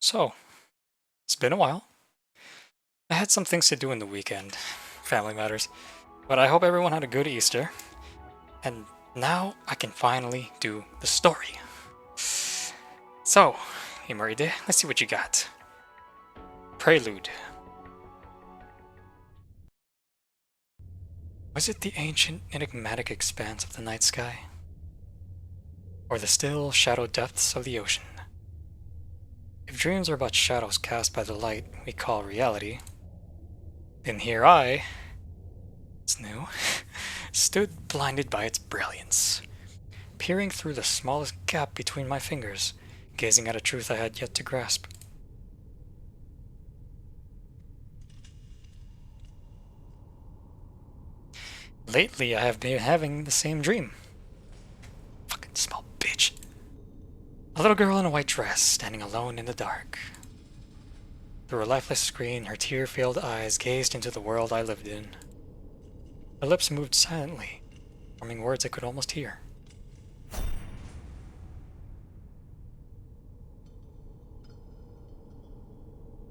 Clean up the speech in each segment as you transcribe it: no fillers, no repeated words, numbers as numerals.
So, it's been a while. I had some things to do in the weekend, family matters, but I hope everyone had a good Easter. And now I can finally do the story. So, Imoride, let's see what you got. Prelude. Was it the ancient, enigmatic expanse of the night sky? Or the still, shadow depths of the ocean? If dreams are but shadows cast by the light we call reality, then here I, Snoo, stood blinded by its brilliance, peering through the smallest gap between my fingers, gazing at a truth I had yet to grasp. Lately, I have been having the same dream. Fucking small bitch. A little girl in a white dress, standing alone in the dark. Through a lifeless screen, her tear-filled eyes gazed into the world I lived in. Her lips moved silently, forming words I could almost hear.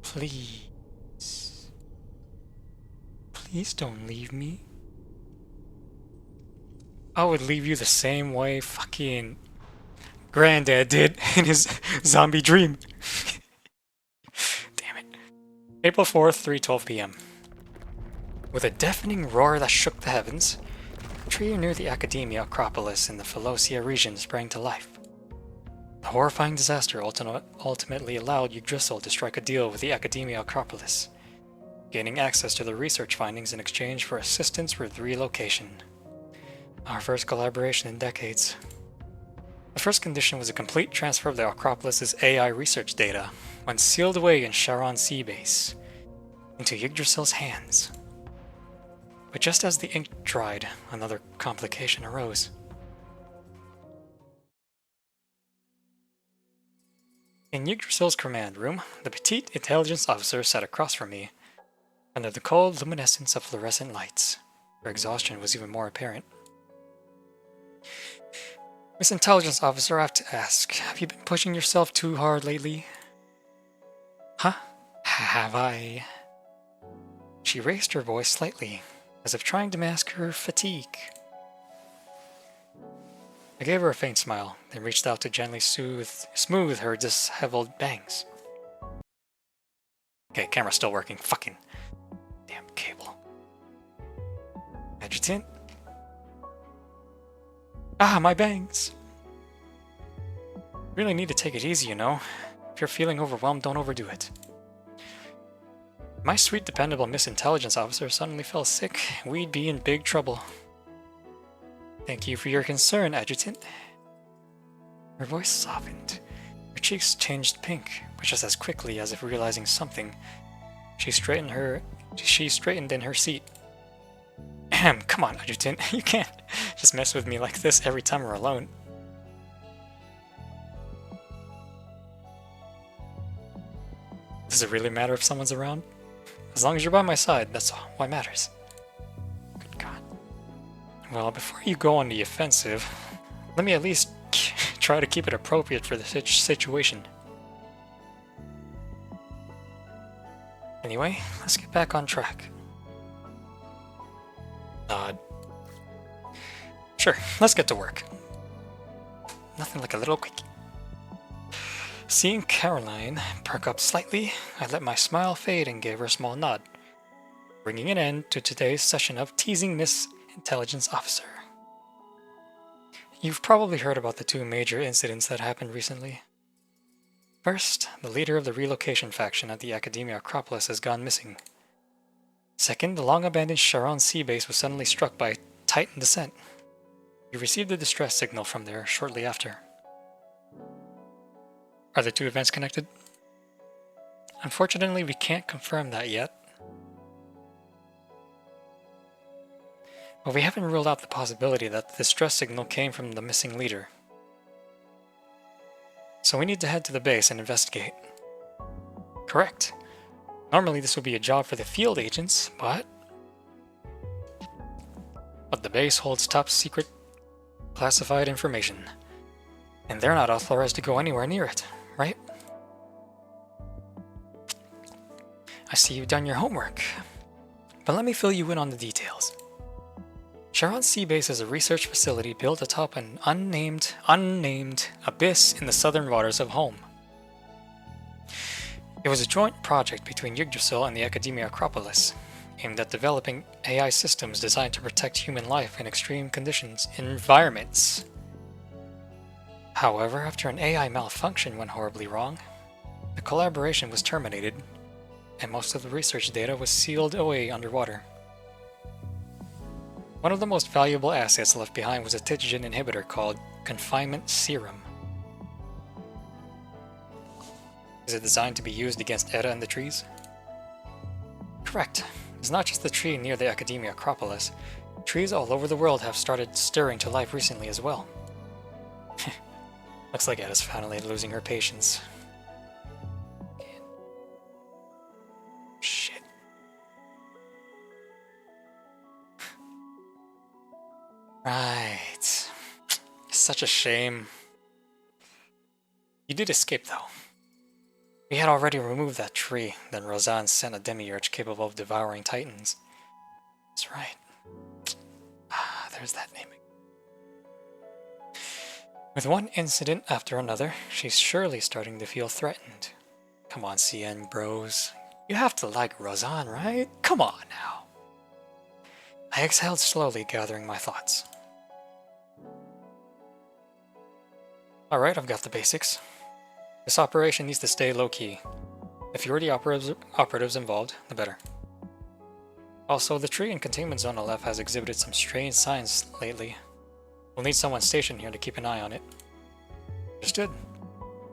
Please. Please don't leave me. I would leave you the same way fucking Granddad did in his zombie dream. Damn it. April 4th, 3:12 p.m. With a deafening roar that shook the heavens, a tree near the Academia Acropolis in the Philosia region sprang to life. The horrifying disaster ultimately allowed Yggdrasil to strike a deal with the Academia Acropolis, gaining access to the research findings in exchange for assistance with relocation. Our first collaboration in decades. The first condition was a complete transfer of the Acropolis' AI research data, when sealed away in Charon Sea Base, into Yggdrasil's hands. But just as the ink dried, another complication arose. In Yggdrasil's command room, the petite intelligence officer sat across from me, under the cold luminescence of fluorescent lights. Her exhaustion was even more apparent. Miss Intelligence Officer, I have to ask, have you been pushing yourself too hard lately? Huh? Have I? She raised her voice slightly, as if trying to mask her fatigue. I gave her a faint smile, then reached out to gently smooth her disheveled bangs. Okay, camera's still working. Fucking damn cable. Adjutant? Ah, my bangs! Really need to take it easy, you know. If you're feeling overwhelmed, don't overdo it. My sweet, dependable Miss Intelligence Officer suddenly fell sick, we'd be in big trouble. Thank you for your concern, Adjutant. Her voice softened. Her cheeks changed pink, but just as quickly as if realizing something, she straightened in her seat. Ahem, come on, Adjutant, you can't just mess with me like this every time we're alone. Does it really matter if someone's around? As long as you're by my side, that's all what matters. Good God. Well, before you go on the offensive, let me at least try to keep it appropriate for the situation. Anyway, let's get back on track. Nod. Sure, let's get to work. Nothing like a little quickie. Seeing Caroline perk up slightly, I let my smile fade and gave her a small nod, bringing an end to today's session of teasing Miss Intelligence Officer. You've probably heard about the two major incidents that happened recently. First, the leader of the relocation faction at the Academia Acropolis has gone missing. Second, the long-abandoned Charon Sea Base was suddenly struck by Titan descent. We received a distress signal from there shortly after. Are the two events connected? Unfortunately, we can't confirm that yet. But we haven't ruled out the possibility that the distress signal came from the missing leader. So we need to head to the base and investigate. Correct. Normally this would be a job for the field agents, but the base holds top secret classified information. And they're not authorized to go anywhere near it, right? I see you've done your homework. But let me fill you in on the details. Charon's Sea Base is a research facility built atop an unnamed abyss in the southern waters of home. It was a joint project between Yggdrasil and the Academia Acropolis, aimed at developing AI systems designed to protect human life in extreme environments. However, after an AI malfunction went horribly wrong, the collaboration was terminated, and most of the research data was sealed away underwater. One of the most valuable assets left behind was a tytogen inhibitor called Confinement Serum. Is it designed to be used against Edda and the trees? Correct. It's not just the tree near the Academia Acropolis. Trees all over the world have started stirring to life recently as well. Looks like Edda's finally losing her patience. Shit. Right. Such a shame. You did escape, though. We had already removed that tree, then Rozan sent a demiurge capable of devouring titans. That's right. Ah, there's that naming. With one incident after another, she's surely starting to feel threatened. Come on, CN bros. You have to like Rozan, right? Come on now. I exhaled slowly, gathering my thoughts. Alright, I've got the basics. This operation needs to stay low-key. The fewer the operatives involved, the better. Also, the tree in Containment Zone 11 has exhibited some strange signs lately. We'll need someone stationed here to keep an eye on it. Understood.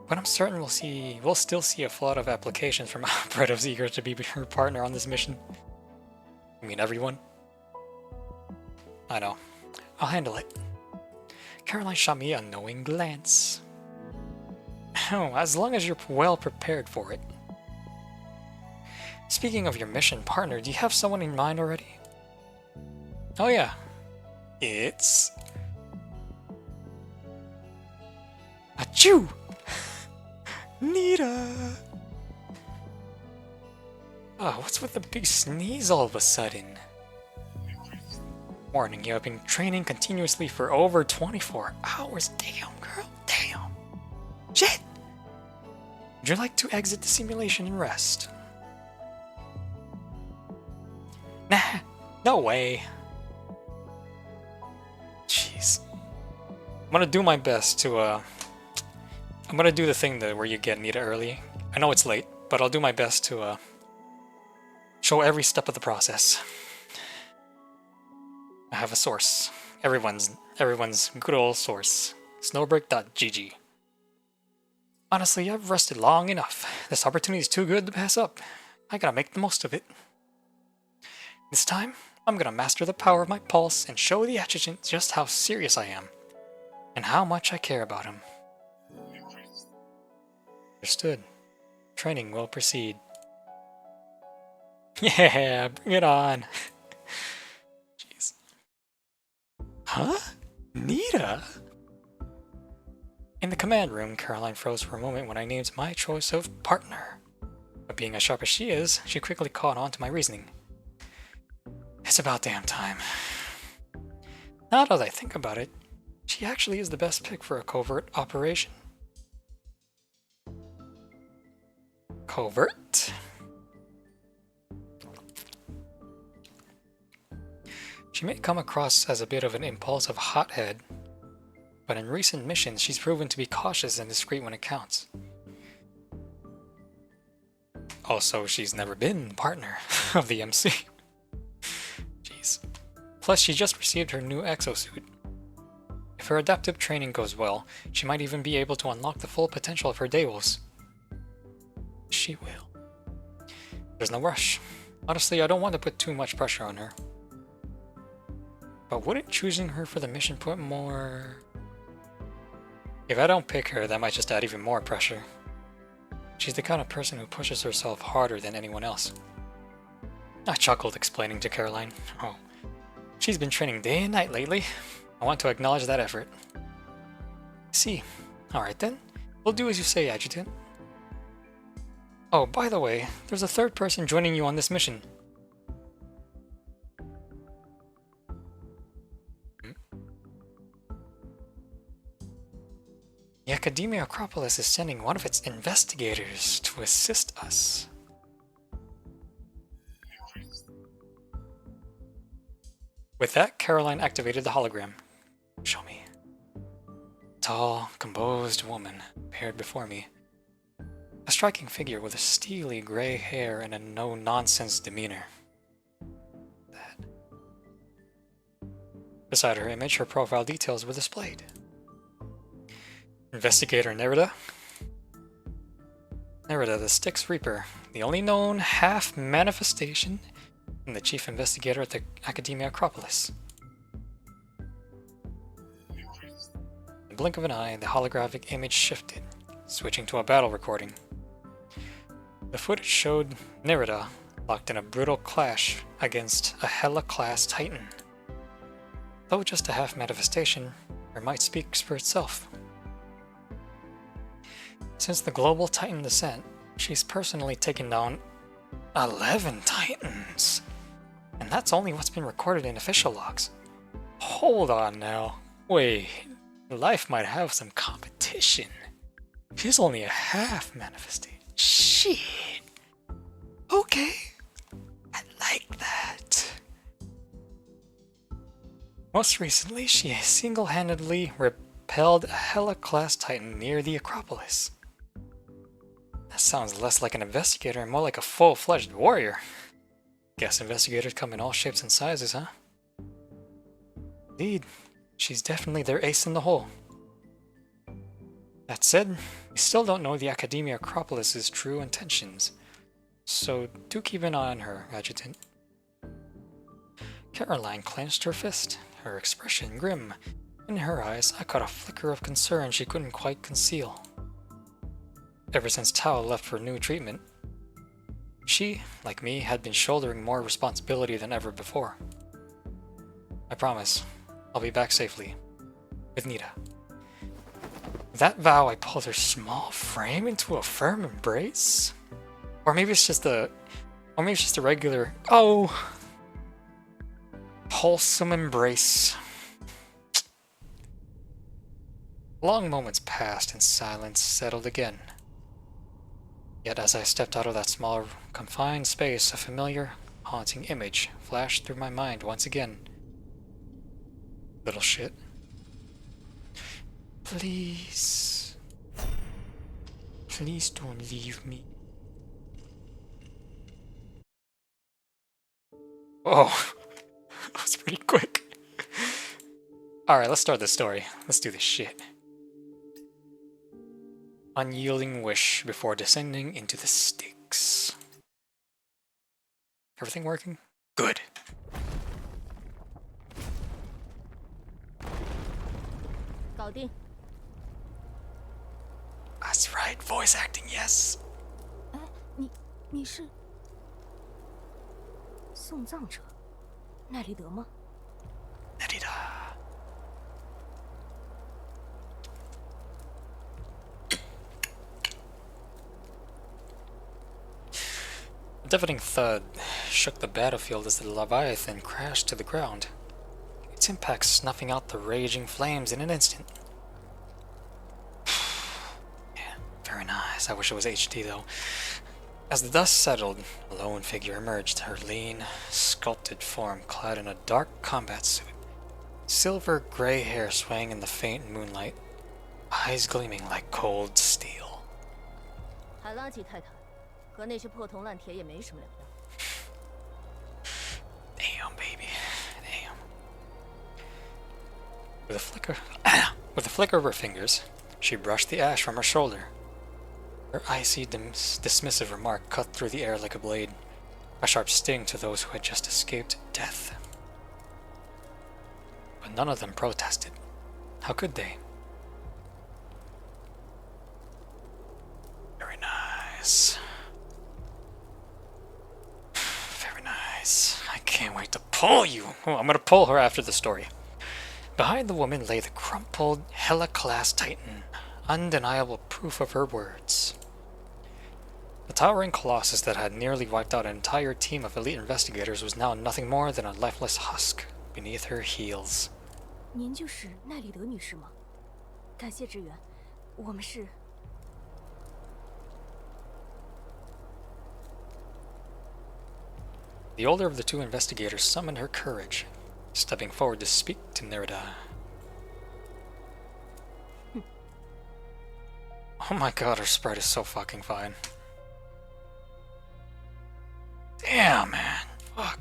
But I'm certain we'll still see a flood of applications from operatives eager to be her partner on this mission. I mean everyone? I know. I'll handle it. Caroline shot me a knowing glance. Oh, as long as you're well prepared for it. Speaking of your mission partner, do you have someone in mind already? Oh yeah. It's... Achoo! Nita! Oh, what's with the big sneeze all of a sudden? Warning, you have been training continuously for over 24 hours. Damn, girl, damn. Shit! Would you like to exit the simulation and rest? Nah, no way. Jeez. I'm gonna do my best to, I'm gonna do the thing where you get Nita early. I know it's late, but I'll do my best to, show every step of the process. I have a source. Everyone's good old source. Snowbreak.gg. Honestly, I've rested long enough. This opportunity is too good to pass up. I gotta make the most of it. This time, I'm gonna master the power of my pulse and show the adjutant just how serious I am, and how much I care about him. Understood. Training will proceed. Yeah, bring it on. Jeez. Huh? Nita? In the command room, Caroline froze for a moment when I named my choice of partner. But being as sharp as she is, she quickly caught on to my reasoning. It's about damn time. Now that I think about it, she actually is the best pick for a covert operation. Covert? She may come across as a bit of an impulsive hothead, but in recent missions she's proven to be cautious and discreet when it counts. Also, she's never been partner of the MC. Jeez. Plus, she just received her new exosuit. If her adaptive training goes well, she might even be able to unlock the full potential of her Deus. She will. There's no rush. Honestly, I don't want to put too much pressure on her. But wouldn't choosing her for the mission put more... If I don't pick her, that might just add even more pressure. She's the kind of person who pushes herself harder than anyone else. I chuckled, explaining to Caroline. Oh, she's been training day and night lately. I want to acknowledge that effort. See. Alright then. We'll do as you say, Adjutant. Oh, by the way, there's a third person joining you on this mission. The Academia Acropolis is sending one of its investigators to assist us. With that, Caroline activated the hologram. Show me. Tall, composed woman appeared before me. A striking figure with a steely gray hair and a no-nonsense demeanor. That. Beside her image, her profile details were displayed. Investigator Nita. Nita, the Styx Reaper, the only known half-manifestation, and the chief investigator at the Academia Acropolis. In the blink of an eye, the holographic image shifted, switching to a battle recording. The footage showed Nita locked in a brutal clash against a Hela-class Titan. Though just a half-manifestation, her might speaks for itself. Since the global Titan descent, she's personally taken down 11 Titans. And that's only what's been recorded in official logs. Hold on now. Wait, life might have some competition. She's only a half manifestation. Shit. Okay. I like that. Most recently, she single-handedly repelled a Hela-class Titan near the Acropolis. That sounds less like an investigator and more like a full-fledged warrior. Guess investigators come in all shapes and sizes, huh? Indeed, she's definitely their ace in the hole. That said, we still don't know the Academia Acropolis' true intentions, so do keep an eye on her, Adjutant. Caroline clenched her fist, her expression grim. In her eyes, I caught a flicker of concern she couldn't quite conceal. Ever since Tao left for new treatment, she, like me, had been shouldering more responsibility than ever before. I promise, I'll be back safely, with Nita. With that vow, I pulled her small frame into a firm embrace? Or maybe it's just a regular, wholesome embrace. Long moments passed and silence settled again. Yet as I stepped out of that small, confined space, a familiar, haunting image flashed through my mind once again. Little shit. Please. Please don't leave me. Oh, that was pretty quick. Alright, let's start the story. Let's do this shit. Unyielding wish before descending into the Styx. Everything working? Good. That's right, voice acting, yes. 你是送葬者，奈利德吗？ Nita. A deafening thud shook the battlefield as the Leviathan crashed to the ground, its impact snuffing out the raging flames in an instant. Yeah, very nice. I wish it was HD though. As the dust settled, a lone figure emerged, her lean, sculpted form clad in a dark combat suit, silver gray hair swaying in the faint moonlight, eyes gleaming like cold steel. 海拉吉太太和那些破铜烂铁也没什么两样。Damn, baby. Damn. With a flicker of her fingers, she brushed the ash from her shoulder. Her icy, dismissive remark cut through the air like a blade, a sharp sting to those who had just escaped death. But none of them protested. How could they? Very nice. Very nice. I can't wait to pull you. Oh, I'm gonna pull her after the story. Behind the woman lay the crumpled Hela-class Titan, undeniable proof of her words. The towering colossus that had nearly wiped out an entire team of elite investigators was now nothing more than a lifeless husk beneath her heels. 您就是奈里德女士吗？感谢支援，我们是。The older of the two investigators summoned her courage, stepping forward to speak to Nita. Oh my god, her sprite is so fucking fine. Damn, man. Fuck.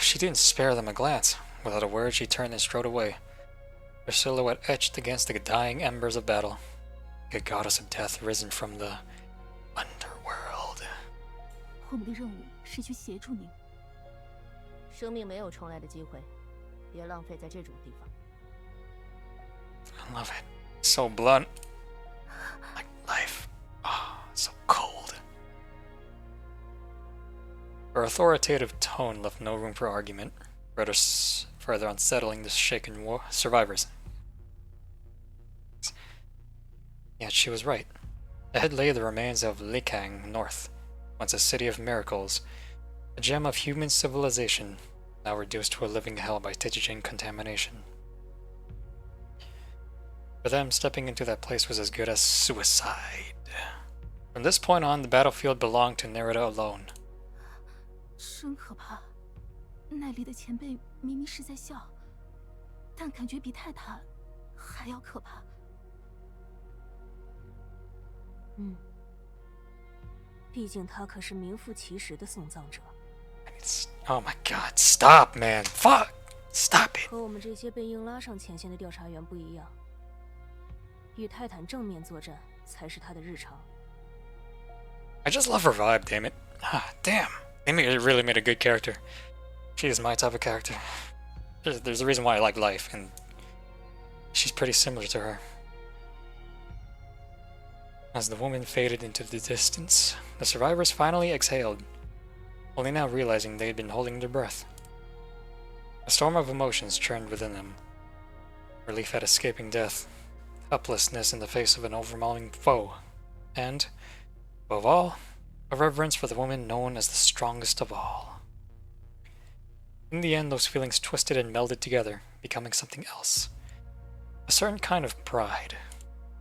She didn't spare them a glance. Without a word, she turned and strode away, her silhouette etched against the dying embers of battle. A goddess of death risen from the underworld. 我们的任务是去协助您。生命没有重来的机会，别浪费在这种地方。I love it. So blunt. Like life. Ah, so cold. Her authoritative tone left no room for argument, further unsettling the shaken survivors. Yet she was right. Ahead lay the remains of Likang North, once a city of miracles, a gem of human civilization, now reduced to a living hell by Tijijin contamination. For them, stepping into that place was as good as suicide. From this point on, the battlefield belonged to Nita alone. 真可怕！奈利的前辈明明是在笑，但感觉比泰坦还要可怕。毕竟他可是名副其实的送葬者。Oh my god, stop, man. Fuck! Stop it! 和我们这些被硬拉上前线的调查员不一样，与泰坦正面作战才是他的日常。I just love her vibe, damn it. Ah, damn. They really made a good character. She is my type of character. There's a reason why I like Life, and she's pretty similar to her. As the woman faded into the distance, the survivors finally exhaled, only now realizing they had been holding their breath. A storm of emotions churned within them. Relief at escaping death, helplessness in the face of an overwhelming foe, and, above all, a reverence for the woman known as the strongest of all. In the end, those feelings twisted and melded together, becoming something else. A certain kind of pride.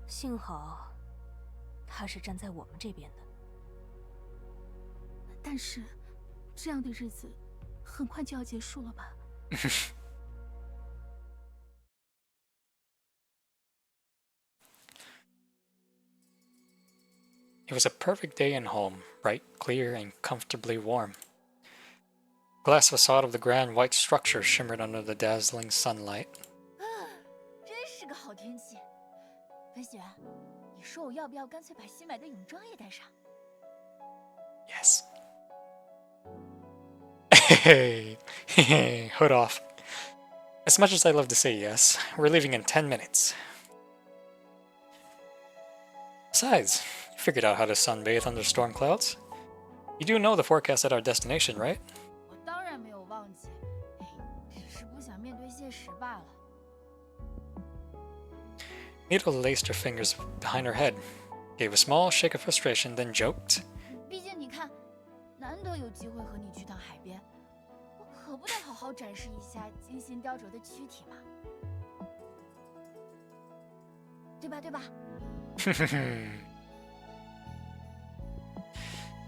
幸好，他是站在我们这边的。但是，这样的日子很快就要结束了吧？It was a perfect day in home, bright, clear, and comfortably warm. Glass facade of the grand white structure shimmered under the dazzling sunlight. 真是个好天气。文雪，你说我要不要干脆把新买的泳装也带上？ Yes. Hey, hood off. As much as I love to say yes, we're leaving in 10 minutes. Besides, you figured out how to sunbathe under storm clouds. You do know the forecast at our destination, right? 我当然没有忘记，只是不想面对现实罢了。 Nita laced her fingers behind her head, gave a small shake of frustration, then joked. 毕竟你看，难得有机会和你去趟海边，我可不得好好展示一下精心雕琢的躯体嘛，对吧？对吧？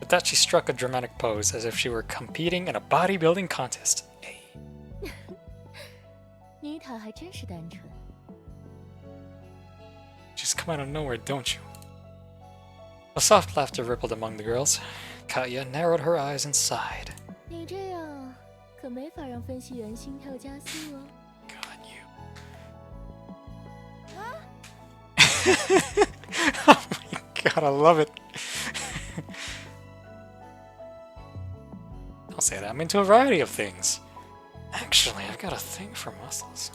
With that, she struck a dramatic pose, as if she were competing in a bodybuilding contest. Hey. 妮塔还真是单纯。 Just come out of nowhere, don't you? A soft laughter rippled among the girls. Katya narrowed her eyes and sighed. 你这样可没法让分析员心跳加速哦。 God, you. Oh my god, I love it. Don't say that. I'm into a variety of things. Actually, I've got a thing for muscles.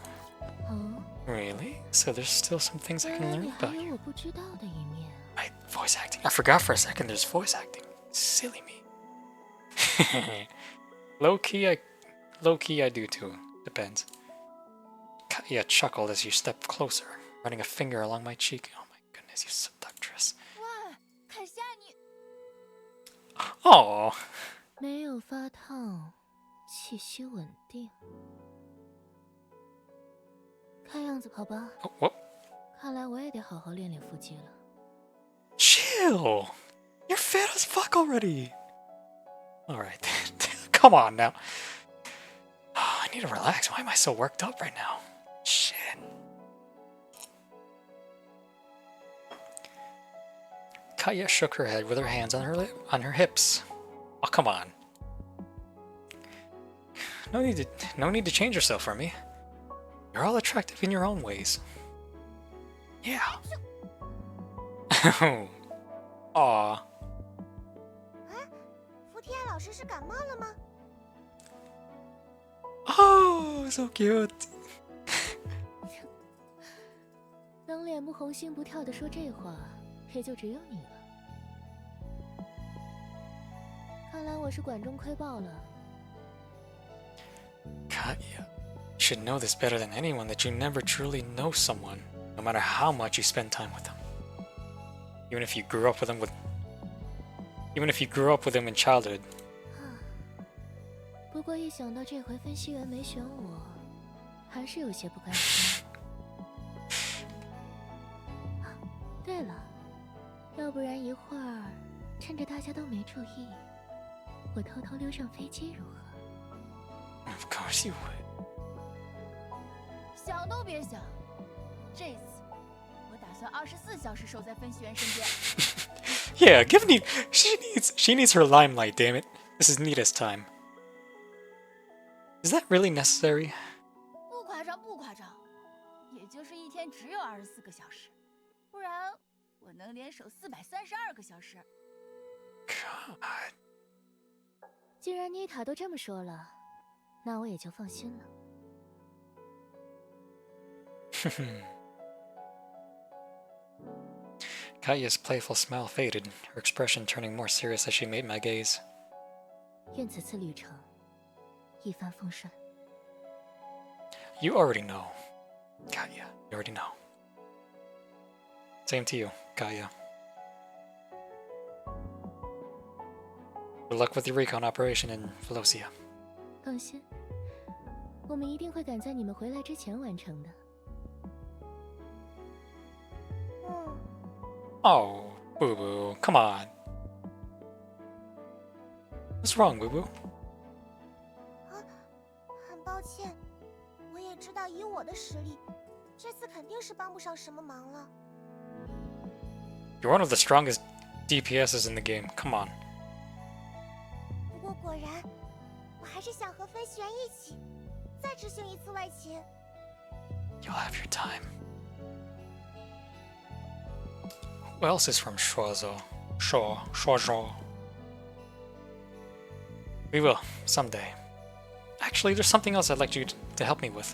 哦， Really? So there's still some things I 原 can 来 learn 你还 about 有 you. 我不知道的一面。 Right, voice acting. I forgot for a second there's voice acting. Silly me. Low key I do too. Depends. Katya chuckled as you stepped closer, running a finger along my cheek. Oh my goodness, you seductress. 看下你。 Oh. 没有发烫，气息稳定。看样子，好吧。What? 看来我也得好好练练腹肌了。Chill. You're fat as fuck already. All right. Come on now. Oh, I need to relax. Why am I so worked up right now? Shit. Kaya shook her head with her hands on her hips. Oh, come on. No need to change yourself for me. You're all attractive in your own ways. Yeah. Aw. 福天老师是感冒了吗？ Oh, so cute. 能脸不红心不跳的说这话，也就只有你了。看来我是管中窥豹了。 Katya, you should know this better than anyone that you never truly know someone, no matter how much you spend time with them. Even if you grew up with them in childhood. 不过一想到这回分析员没选我，还是有些不甘心。对了，要不然一会儿趁着大家都没注意，我偷偷溜上飞机如何？ Of course you would. 想都别想，这次我打算24小时守在分析员身边。Yeah, give Nita. She needs her limelight. Damn it! This is Nita's time. Is that really necessary? 不夸张，不夸张，也就是一天只有24个小时，不然我能连守432个小时。 God. 既然妮塔都这么说了，那我也就放心了。Katya's playful smile faded, her expression turning more serious as she made my gaze. 愿此次旅程一帆风顺。 You already know. Katya, you already know. Same to you, Katya. Good luck with your recon operation in Velocia. 放心，我们一定会赶在你们回来之前完成的。 Oh, Boo Boo, come on. What's wrong, Boo Boo? 很抱歉，我也知道以我的实力，这次肯定是帮不上什么忙了。 You're one of the strongest DPSs in the game. Come on. 不过果然，我还是想和分析员一起再执行一次外勤。 You'll have your time. Who else is from Shuozhou? Shuozhou. We will, someday. Actually, there's something else I'd like you to help me with.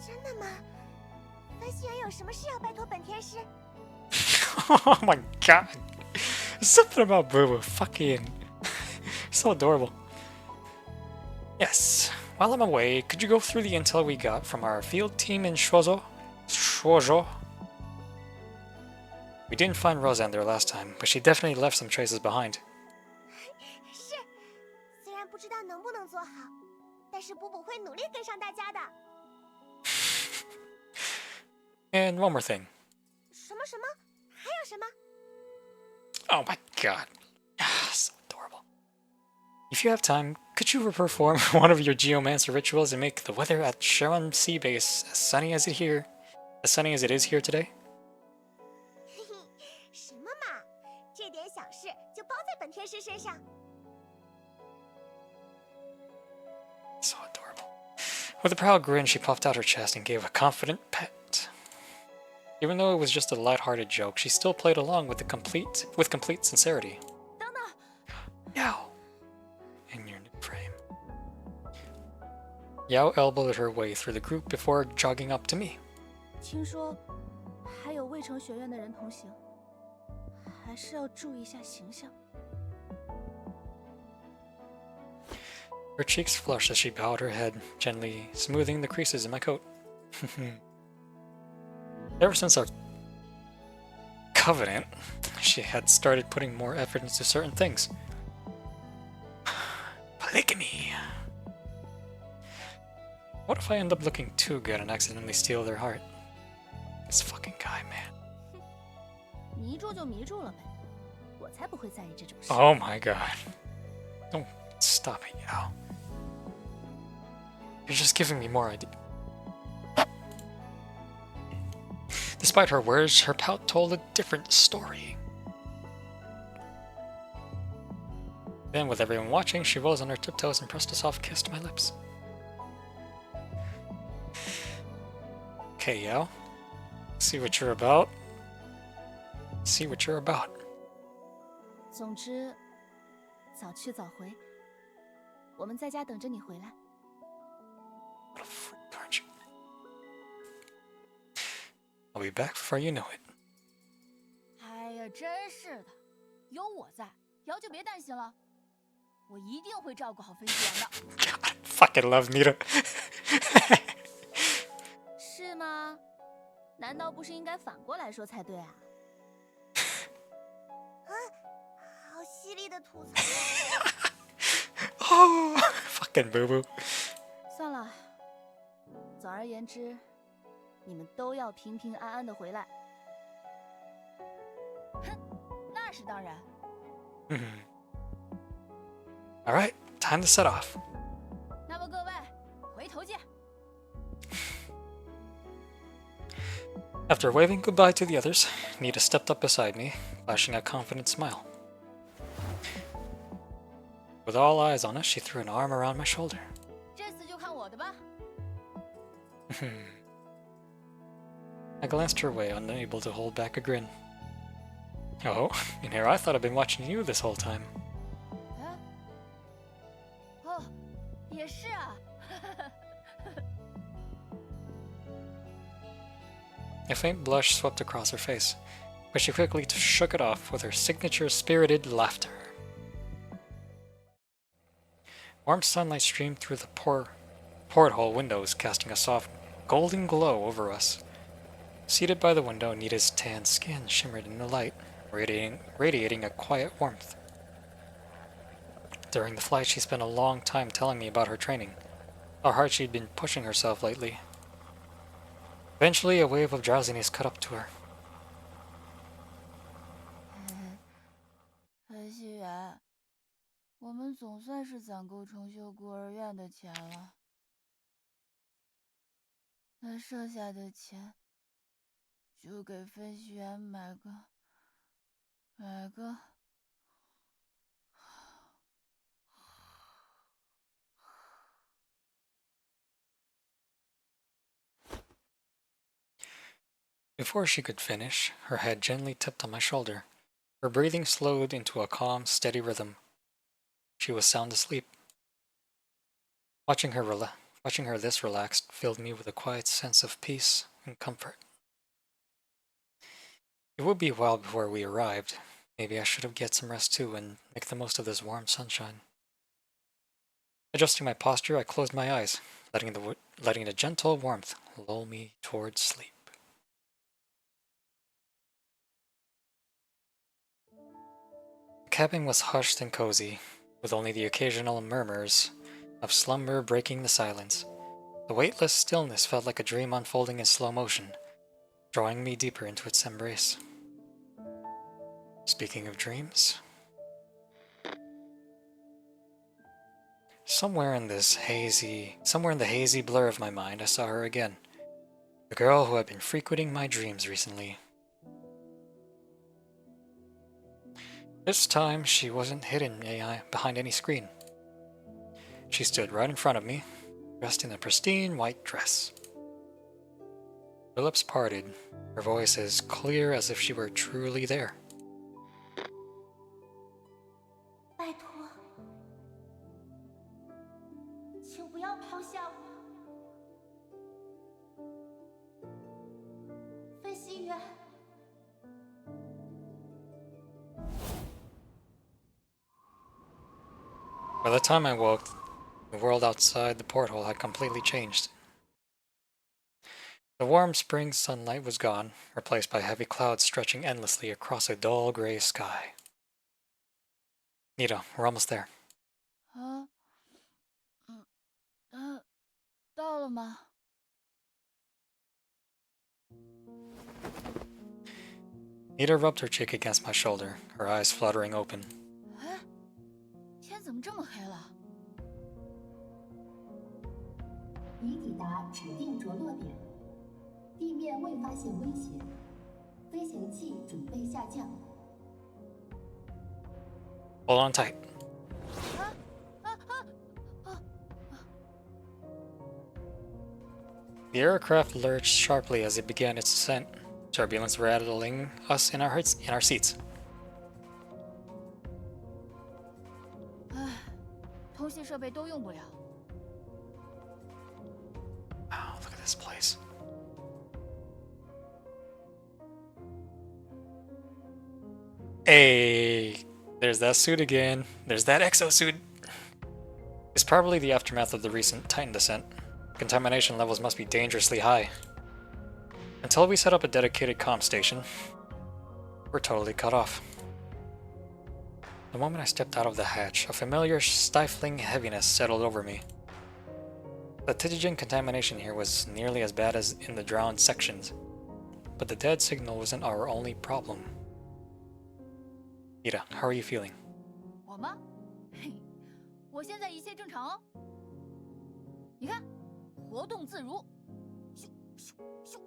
真的吗？分析员有什么事要拜托本天师？ Oh my god. Something about Boo Boo. Fucking. So adorable. Yes. While I'm away, could you go through the intel we got from our field team in Shuozhou? We didn't find Roseanne there last time, but she definitely left some traces behind. 是，虽然不知道能不能做好，但是补补会努力跟上大家的。 And one more thing. 什么什么？还有什么？ Oh my god. Ah, so adorable. If you have time, could you perform one of your geomancer rituals and make the weather at Sharon Sea Base as sunny as it is here today? 嘿嘿，什么嘛，这点小事就包在本天师身上。 So adorable. With a proud grin, she puffed out her chest and gave a confident pet. Even though it was just a light-hearted joke, she still played along with complete sincerity. 等等， Yao! In your new frame. Yao elbowed her way through the group before jogging up to me. 听说还有未成学院的人同行，还是要注意一下形象。 Her cheeks flushed as she bowed her head, gently smoothing the creases in my coat. Ever since our... Covenant, she had started putting more effort into certain things. Polygamy. What if I end up looking too good and accidentally steal their heart? This fucking guy, man. 迷住就迷住了呗，我才不会在意这种事。 Oh my god. Don't stop it, Yao. You're just giving me more ideas. Despite her words, her pout told a different story. Then, with everyone watching, she rose on her tiptoes and pressed a soft kiss to my lips. Okay, Yao. See what you're about. See what you're about. 总之，早去早回，我们在家等着你回来。 What a freak, aren't you? I'll be back before you know it. 哎呀，真是的，有我在，瑶就别担心了，我一定会照顾好飞行员的。God, fucking love Nita. 是吗？难道不是应该反过来说才对啊？好犀利的吐槽。Oh, fucking boo boo. 算了，总而言之，你们都要平平安安的回来。哼，那是当然。All right, time to set off. 那么各位，回头见。 After waving goodbye to the others, Nita stepped up beside me, flashing a confident smile. With all eyes on us, she threw an arm around my shoulder. 这次就看我的吧。 I glanced her way, unable to hold back a grin. Oh, and here I thought I'd been watching you this whole time. 嗯，哦，也是啊。A faint blush swept across her face, but she quickly shook it off with her signature spirited laughter. Warm sunlight streamed through the porthole windows, casting a soft, golden glow over us. Seated by the window, Nita's tan skin shimmered in the light, radiating a quiet warmth. During the flight, she spent a long time telling me about her training, how hard she'd been pushing herself lately. Eventually, a wave of drowsiness caught up to her. 飞行员，我们总算是攒够重修孤儿院的钱了。那剩下的钱，就给飞行员买个。Before she could finish, her head gently tipped on my shoulder. Her breathing slowed into a calm, steady rhythm. She was sound asleep. Watching her this relaxed filled me with a quiet sense of peace and comfort. It would be a while before we arrived. Maybe I should have get some rest too and make the most of this warm sunshine. Adjusting my posture, I closed my eyes, letting the gentle warmth lull me towards sleep. The cabin was hushed and cozy, with only the occasional murmurs of slumber breaking the silence. The weightless stillness felt like a dream unfolding in slow motion, drawing me deeper into its embrace. Speaking of dreams, somewhere in the hazy blur of my mind, I saw her again. The girl who had been frequenting my dreams recently. This time, she wasn't hidden behind any screen. She stood right in front of me, dressed in a pristine white dress. Her lips parted, her voice as clear as if she were truly there. 拜托，请不要抛下我，飞行员。By the time I woke, the world outside the porthole had completely changed. The warm spring sunlight was gone, replaced by heavy clouds stretching endlessly across a dull gray sky. Nita, we're almost there. 啊，到了吗？ Nita rubbed her cheek against my shoulder, her eyes fluttering open. 哎，天怎么这么黑了？已抵达指定着落点，地面未发现威胁，飞行器准备下降。 Hold on tight. The aircraft lurched sharply as it began its descent, turbulence rattling us in our seats. 唉，通信设备都用不了。 Wow, look at this place. Hey, there's that suit again. There's that exosuit. It's probably the aftermath of the recent Titan descent. Contamination levels must be dangerously high. Until we set up a dedicated comm station, we're totally cut off. The moment I stepped out of the hatch, a familiar stifling heaviness settled over me. The Tijigen contamination here was nearly as bad as in the drowned sections, but the dead signal wasn't our only problem. Nita, how are you feeling? 我吗？嘿，我现在一切正常哦。你看，活动自如。咻咻咻。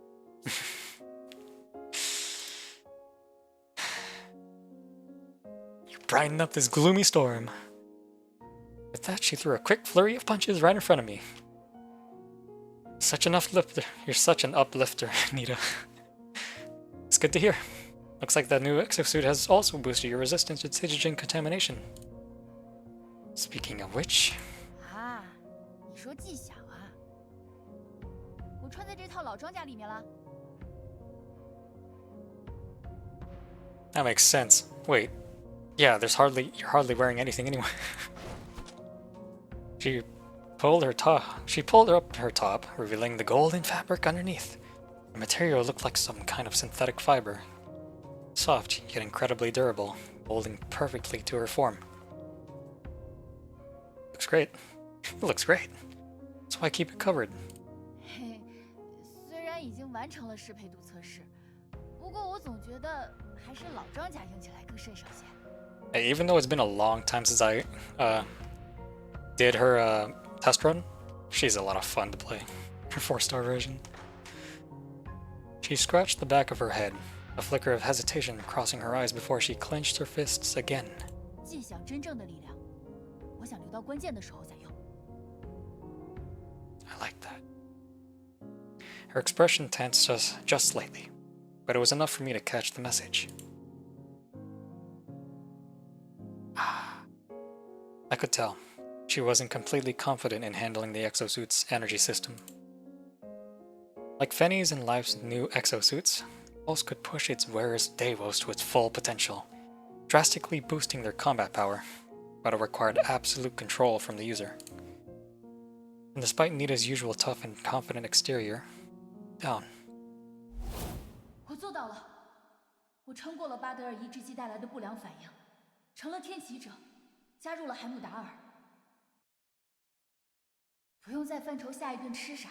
You brightened up this gloomy storm. With that, she threw a quick flurry of punches right in front of me. Such an uplifter. You're such an uplifter, Nita. It's good to hear. Looks like that new exosuit has also boosted your resistance to Tijigen contamination. Speaking of which... 啊，你说技巧啊？我穿在这套老装甲里面了。 That makes sense. Wait. Yeah, you're hardly wearing anything anyway. She pulled up her top, revealing the golden fabric underneath. The material looked like some kind of synthetic fiber. Soft, yet incredibly durable, molding perfectly to her form. Looks great. Looks great. That's why I keep it covered. 嘿，虽然已经完成了适配度测试，不过我总觉得还是老装甲用起来更顺手些。 Hey, even though it's been a long time since I did her test run, she's a lot of fun to play. Her 4-star version. She scratched the back of her head, a flicker of hesitation crossing her eyes before she clenched her fists again. 既想真正的力量，我想留到关键的时候再用。 I like that. Her expression tensed just slightly, but it was enough for me to catch the message. I could tell. She wasn't completely confident in handling the exosuit's energy system. Like Fenny's and Life's new exosuits, most could push its wearer's Davos to its full potential, drastically boosting their combat power, but it required absolute control from the user. And despite Nita's usual tough and confident exterior, down. 我做到了，我撑过了巴德尔抑制剂带来的不良反应，成了天启者，加入了海姆达尔。不用再犯愁下一顿吃啥，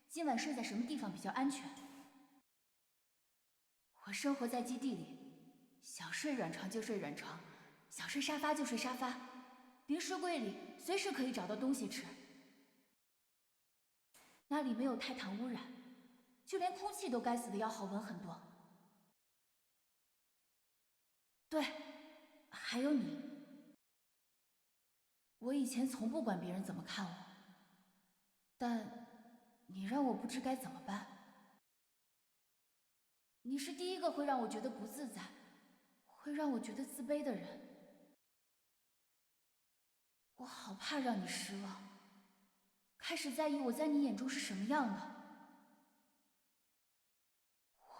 今晚睡在什么地方比较安全。我生活在基地里，想睡软床就睡软床，想睡沙发就睡沙发，零食柜里随时可以找到东西吃。那里没有泰坦污染，就连空气都该死的要好闻很多。对，还有你，我以前从不管别人怎么看我，但你让我不知该怎么办。你是第一个会让我觉得不自在，会让我觉得自卑的人。我好怕让你失望，开始在意我在你眼中是什么样的。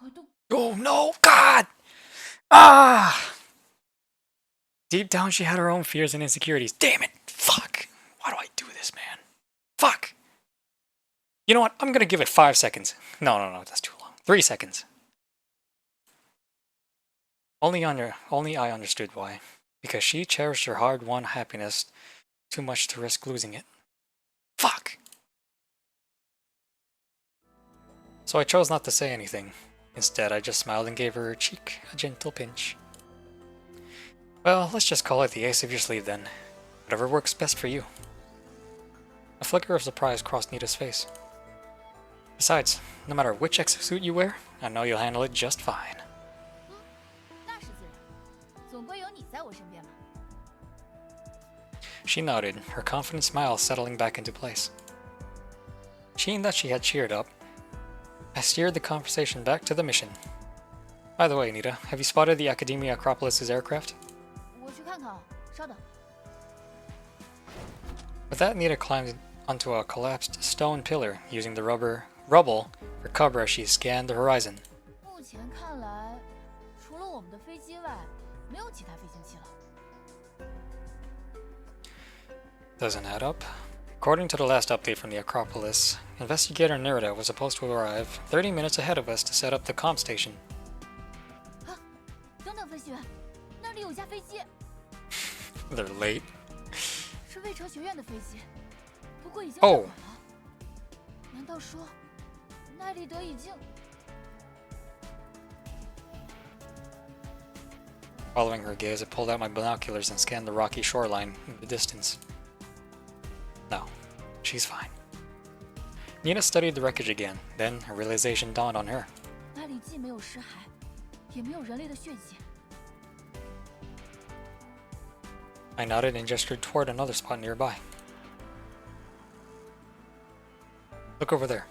我都 Oh no, God! Ah! Deep down, she had her own fears and insecurities. Damn it! Fuck! Why do I do this, man? Fuck! You know what? I'm gonna give it 5 seconds. No, that's too long. 3 seconds. Only I understood why. Because she cherished her hard-won happiness too much to risk losing it. Fuck! So I chose not to say anything. Instead, I just smiled and gave her cheek a gentle pinch. Well, let's just call it the ace of your sleeve then. Whatever works best for you. A flicker of surprise crossed Nita's face. Besides, no matter which exosuit you wear, I know you'll handle it just fine. 那是自然，总归有你在我身边嘛。 She nodded, her confident smile settling back into place. Seeing that she had cheered up, I steered the conversation back to the mission. By the way, Nita, have you spotted the Academia Acropolis' aircraft? 我去看看啊，稍等。 With that, Nita climbed onto a collapsed stone pillar, using the rubble for cover as she scanned the horizon. 目前看来，除了我们的飞机外，没有其他飞行器了。 Doesn't add up. According to the last update from the Acropolis, Investigator Nita was supposed to arrive 30 minutes ahead of us to set up the comm station. 啊，等等，飞行员，那里有架飞机， They're late. 是卫城学院的飞机，不过已经哦降缓了。难道说，奈利德已经？ Following her gaze, I pulled out my binoculars and scanned the rocky shoreline in the distance. No, she's fine. Nita studied the wreckage again, then a realization dawned on her. 那里既没有尸骸，也没有人类的血迹。 I nodded and gestured toward another spot nearby. Look over there.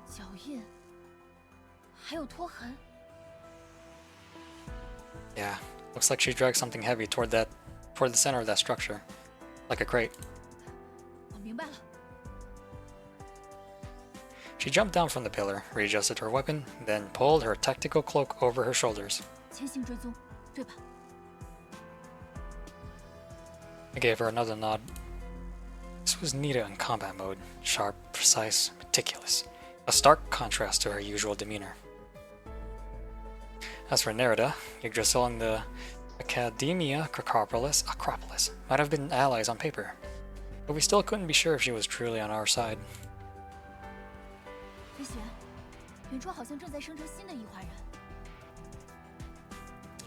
脚印，还有拖痕。 Yeah, looks like she dragged something heavy toward the center of that structure, like a crate. 我明白了。 She jumped down from the pillar, readjusted her weapon, then pulled her tactical cloak over her shoulders. 前行追踪，对吧？ I gave her another nod. This was Nita in combat mode, sharp, precise, meticulous, a stark contrast to her usual demeanor. As for Nerida, Yggdrasil and the Academia Acropolis might have been allies on paper, but we still couldn't be sure if she was truly on our side. 飞行员，远处好像正在生成新的异化人。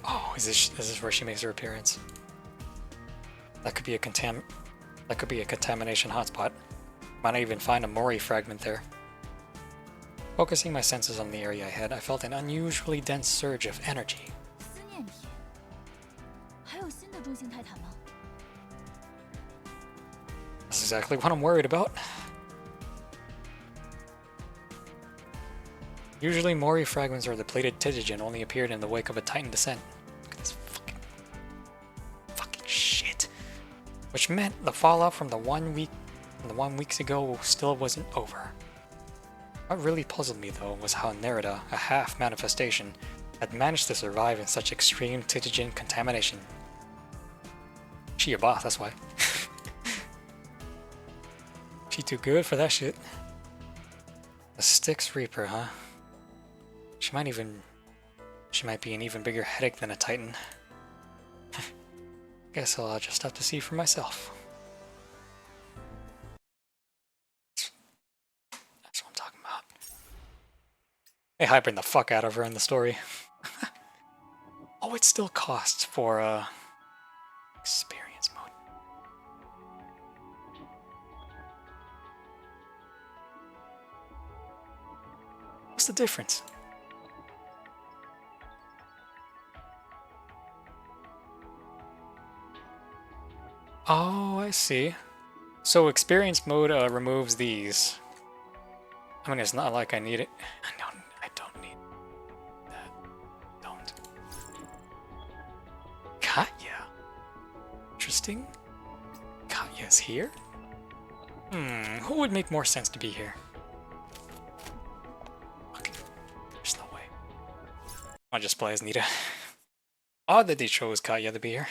Oh, is this where she makes her appearance? That could be a contamination hotspot. Might not even find a Mori fragment there. Focusing my senses on the area ahead, I felt an unusually dense surge of energy. 思念体，还有新的中性泰坦吗？ That's exactly what I'm worried about. Usually Mori fragments or depleted Titigen only appeared in the wake of a Titan descent. Look at this fucking shit. Which meant the fallout from the 1 weeks ago still wasn't over. What really puzzled me though was how Nerida, a half manifestation, had managed to survive in such extreme Titigen contamination. She a boss, that's why. She too good for that shit. The Styx Reaper, huh? She might be an even bigger headache than a Titan. Guess I'll just have to see for myself. That's what I'm talking about. They hyping the fuck out of her in the story. Oh, it still costs for experience mode. What's the difference? Oh, I see. So experience mode removes these. I mean, it's not like I need it. I don't need that. Don't. Katya. Interesting. Katya's here? Who would make more sense to be here? Okay. There's no way. I'll just play as Nita. Odd that they chose Katya to be here.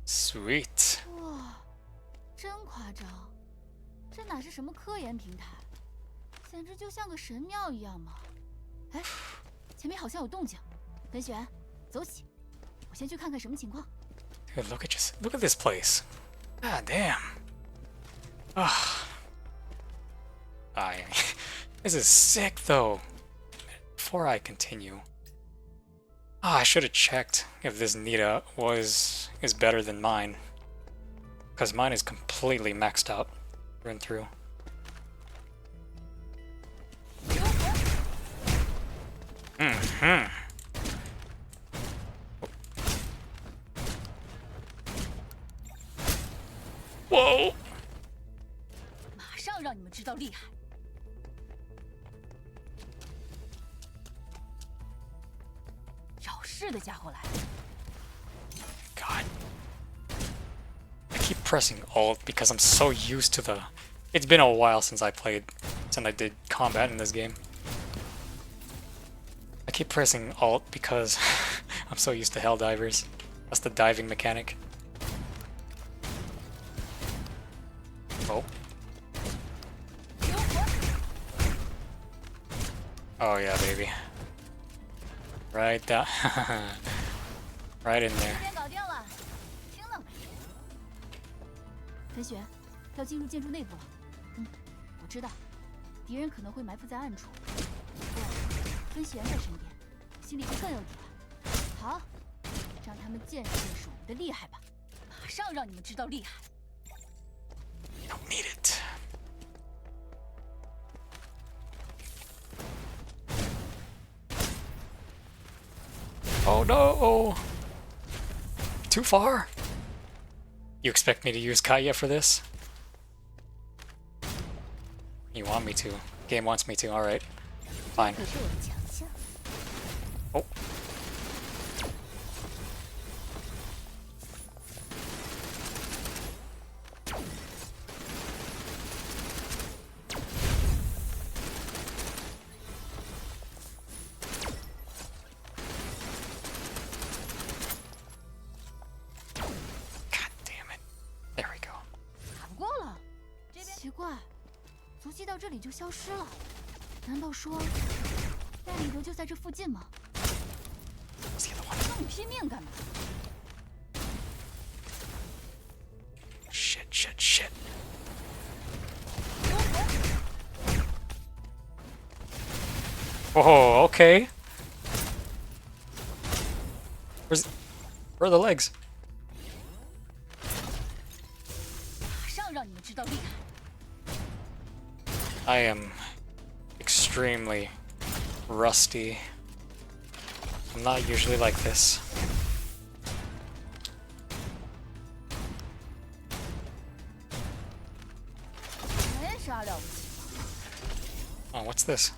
Sweet. 哇，真夸张，这哪是什么科研平台，简直就像个神庙一样嘛！哎，前面好像有动静，文璇，走起，我先去看看什么情况。Dude, look at this place. God damn. Ah. This is sick though. Before I continue, I should have checked if this Nita is better than mine, because mine is completely maxed out through and through. Whoa! 马上让你们知道厉害！找事的家伙来了。 God. I keep pressing Alt because I'm so used to the... It's been a while since I did combat in this game. I keep pressing Alt because I'm so used to Helldivers. That's the diving mechanic. Oh. Oh yeah, baby. Right down. Right in there. 这边搞定了，听到没？文璇，要进入建筑内部了。我知道，敌人可能会埋伏在暗处，不过文璇在身边，心里就更有底了。好，让他们见识见识我们的厉害吧！马上让你们知道厉害。 Don't need it. Oh no! Too far? You expect me to use Kaya for this? You want me to. Game wants me to, alright. Fine. 可是我的强项。 Oh. God damn it. There we go. 打不过了，这边奇怪，足迹到这里就消失了。难道说戴里德就在这附近吗？ What's the other one? 那么拼命干嘛？ Shit, shit, shit. Oh, okay. Where are the legs? 马上让你们知道厉害！ I am extremely rusty. I'm not usually like this. Oh, what's this?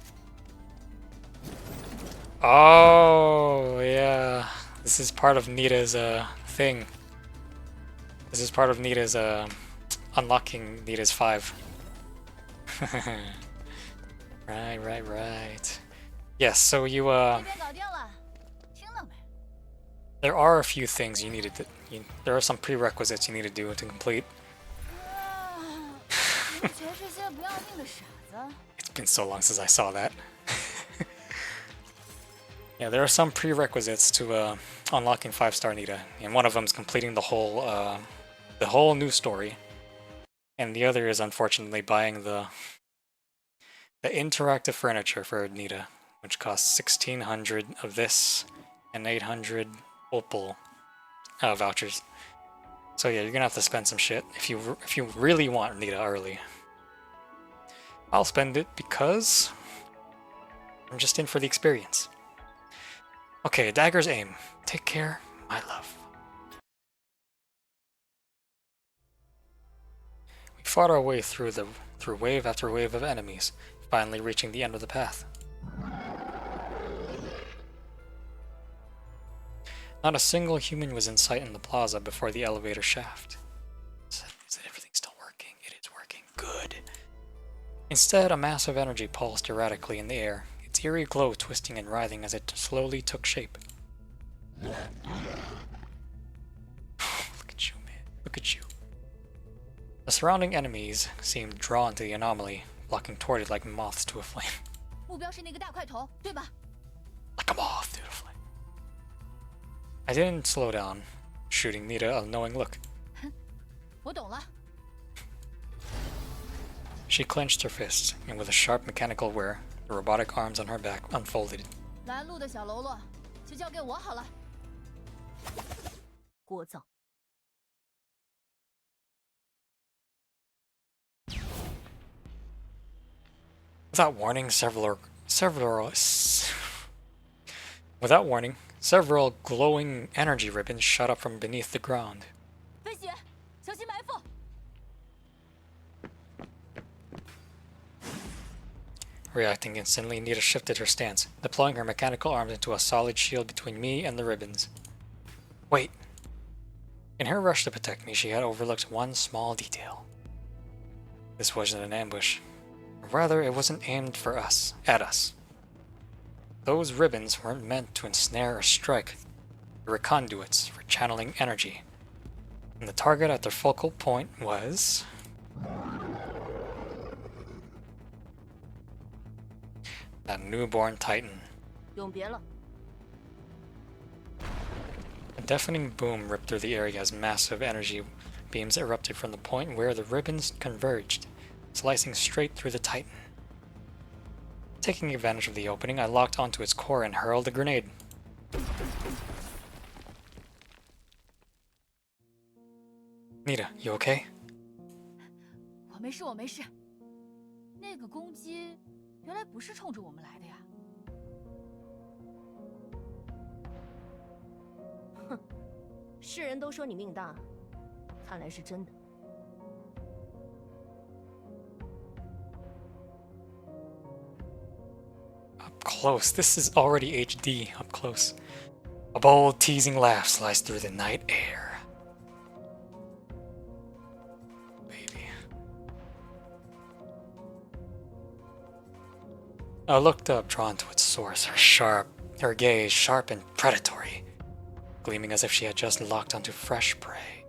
Oh, yeah. This is part of Nita's thing. This is part of Nita's unlocking Nita's 5. Right. Yes, so you there are a few things you needed to there are some prerequisites you need to do to complete. It's been so long since I saw that. Yeah, there are some prerequisites to unlocking 5-star Nita, and one of them is completing the whole new story, and the other is unfortunately buying the interactive furniture for Nita, which costs 1,600 of this and 800 opal vouchers. So yeah, you're gonna have to spend some shit if you really want Nita early. I'll spend it because I'm just in for the experience. Okay, dagger's aim. Take care, my love. We fought our way through wave after wave of enemies, finally reaching the end of the path. Not a single human was in sight in the plaza before the elevator shaft. Is everything still working? It is working. Good. Instead, a mass of energy pulsed erratically in the air, its eerie glow twisting and writhing as it slowly took shape. Look at you, man. Look at you. The surrounding enemies seemed drawn to the anomaly, flocking toward it like moths to a flame. 目标是那个大块头，对吧？ Like a moth to a flame. I didn't slow down, shooting Nita a knowing look. 我懂了。 She clenched her fists, and with a sharp mechanical whir, the robotic arms on her back unfolded. 拦路的小喽啰，就交给我好了。聒噪。 Without warning, Without warning, several glowing energy ribbons shot up from beneath the ground. 飞雪，小心埋伏！ Reacting instantly, Nita shifted her stance, deploying her mechanical arms into a solid shield between me and the ribbons. Wait. In her rush to protect me, she had overlooked one small detail. This wasn't an ambush. Rather, it wasn't aimed at us. Those ribbons weren't meant to ensnare or strike. They were conduits for channeling energy. And the target at their focal point was... that newborn titan. 永别了。 A deafening boom ripped through the area as massive energy beams erupted from the point where the ribbons converged, slicing straight through the titan. Taking advantage of the opening, I locked onto its core and hurled a grenade. Nita, you okay? 我没事，我没事。那个攻击原来不是冲着我们来的呀。哼，世人都说你命大，看来是真的。 Up close. This is already HD. Up close. A bold, teasing laugh sliced through the night air. Baby. I looked up, drawn to its source, her gaze sharp and predatory, gleaming as if she had just locked onto fresh prey.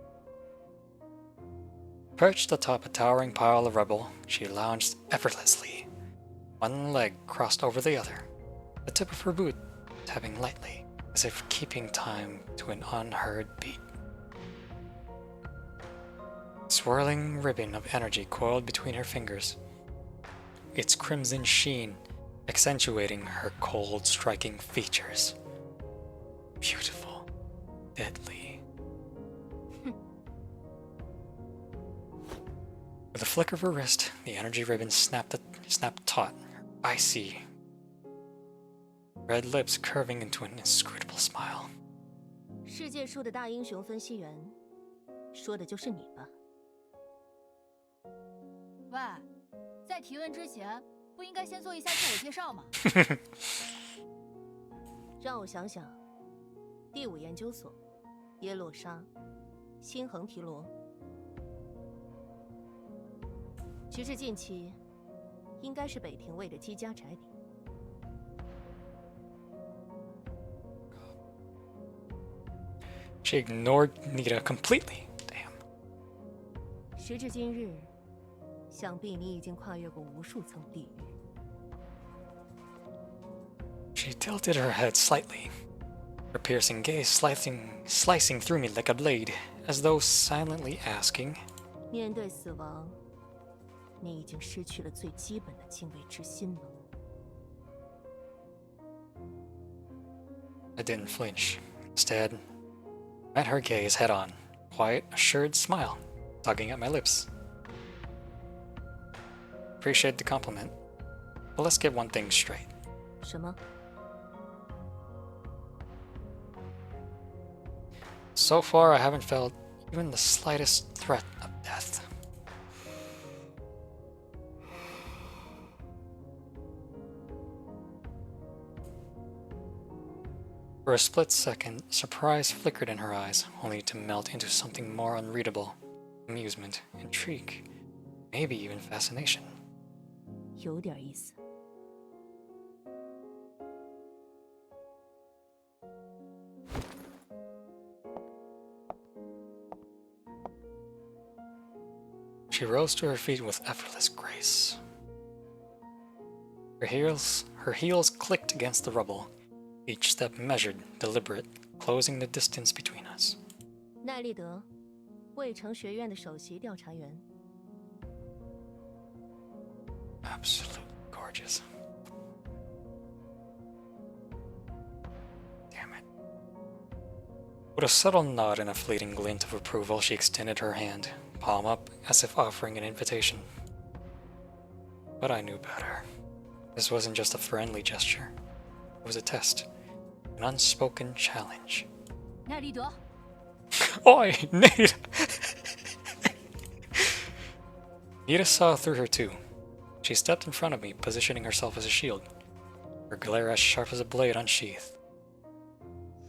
Perched atop a towering pile of rubble, she lounged effortlessly. One leg crossed over the other, the tip of her boot tapping lightly, as if keeping time to an unheard beat. Swirling ribbon of energy coiled between her fingers, its crimson sheen accentuating her cold, striking features. Beautiful, deadly. With a flick of her wrist, the energy ribbon snapped taut, icy, red lips curving into an inscrutable smile. 世界树的大英雄分析员，说的就是你吧？喂，在提问之前，不应该先做一下自我介绍吗？让我想想，第5研究所，耶洛莎，星恒提罗。直至近期，应该是北庭卫的姬家宅邸。She ignored Nita completely. Damn. 时至今日，想必你已经跨越过无数层地狱。She tilted her head slightly, her piercing gaze slicing through me like a blade, as though silently asking, 面对死亡，你已经失去了最基本的敬畏之心吗？ I didn't flinch. Instead, met her gaze head on, quiet, assured smile, tugging at my lips. Appreciate the compliment, but let's get one thing straight. 什么？ So far, I haven't felt even the slightest threat of death. For a split second, surprise flickered in her eyes, only to melt into something more unreadable. Amusement, intrigue, maybe even fascination. 有点意思。 She She rose to her feet with effortless grace. Her heels clicked against the rubble, each step measured, deliberate, closing the distance between us. 奈利德，卫城学院的首席调查员。 Absolutely gorgeous. Damn it. With a subtle nod and a fleeting glint of approval, she extended her hand, palm up, as if offering an invitation. But I knew better. This wasn't just a friendly gesture. It was a test. An unspoken challenge. 奈利德， Oi, Nita! Nita saw through her too. She stepped in front of me, positioning herself as a shield, her glare as sharp as a blade unsheathed.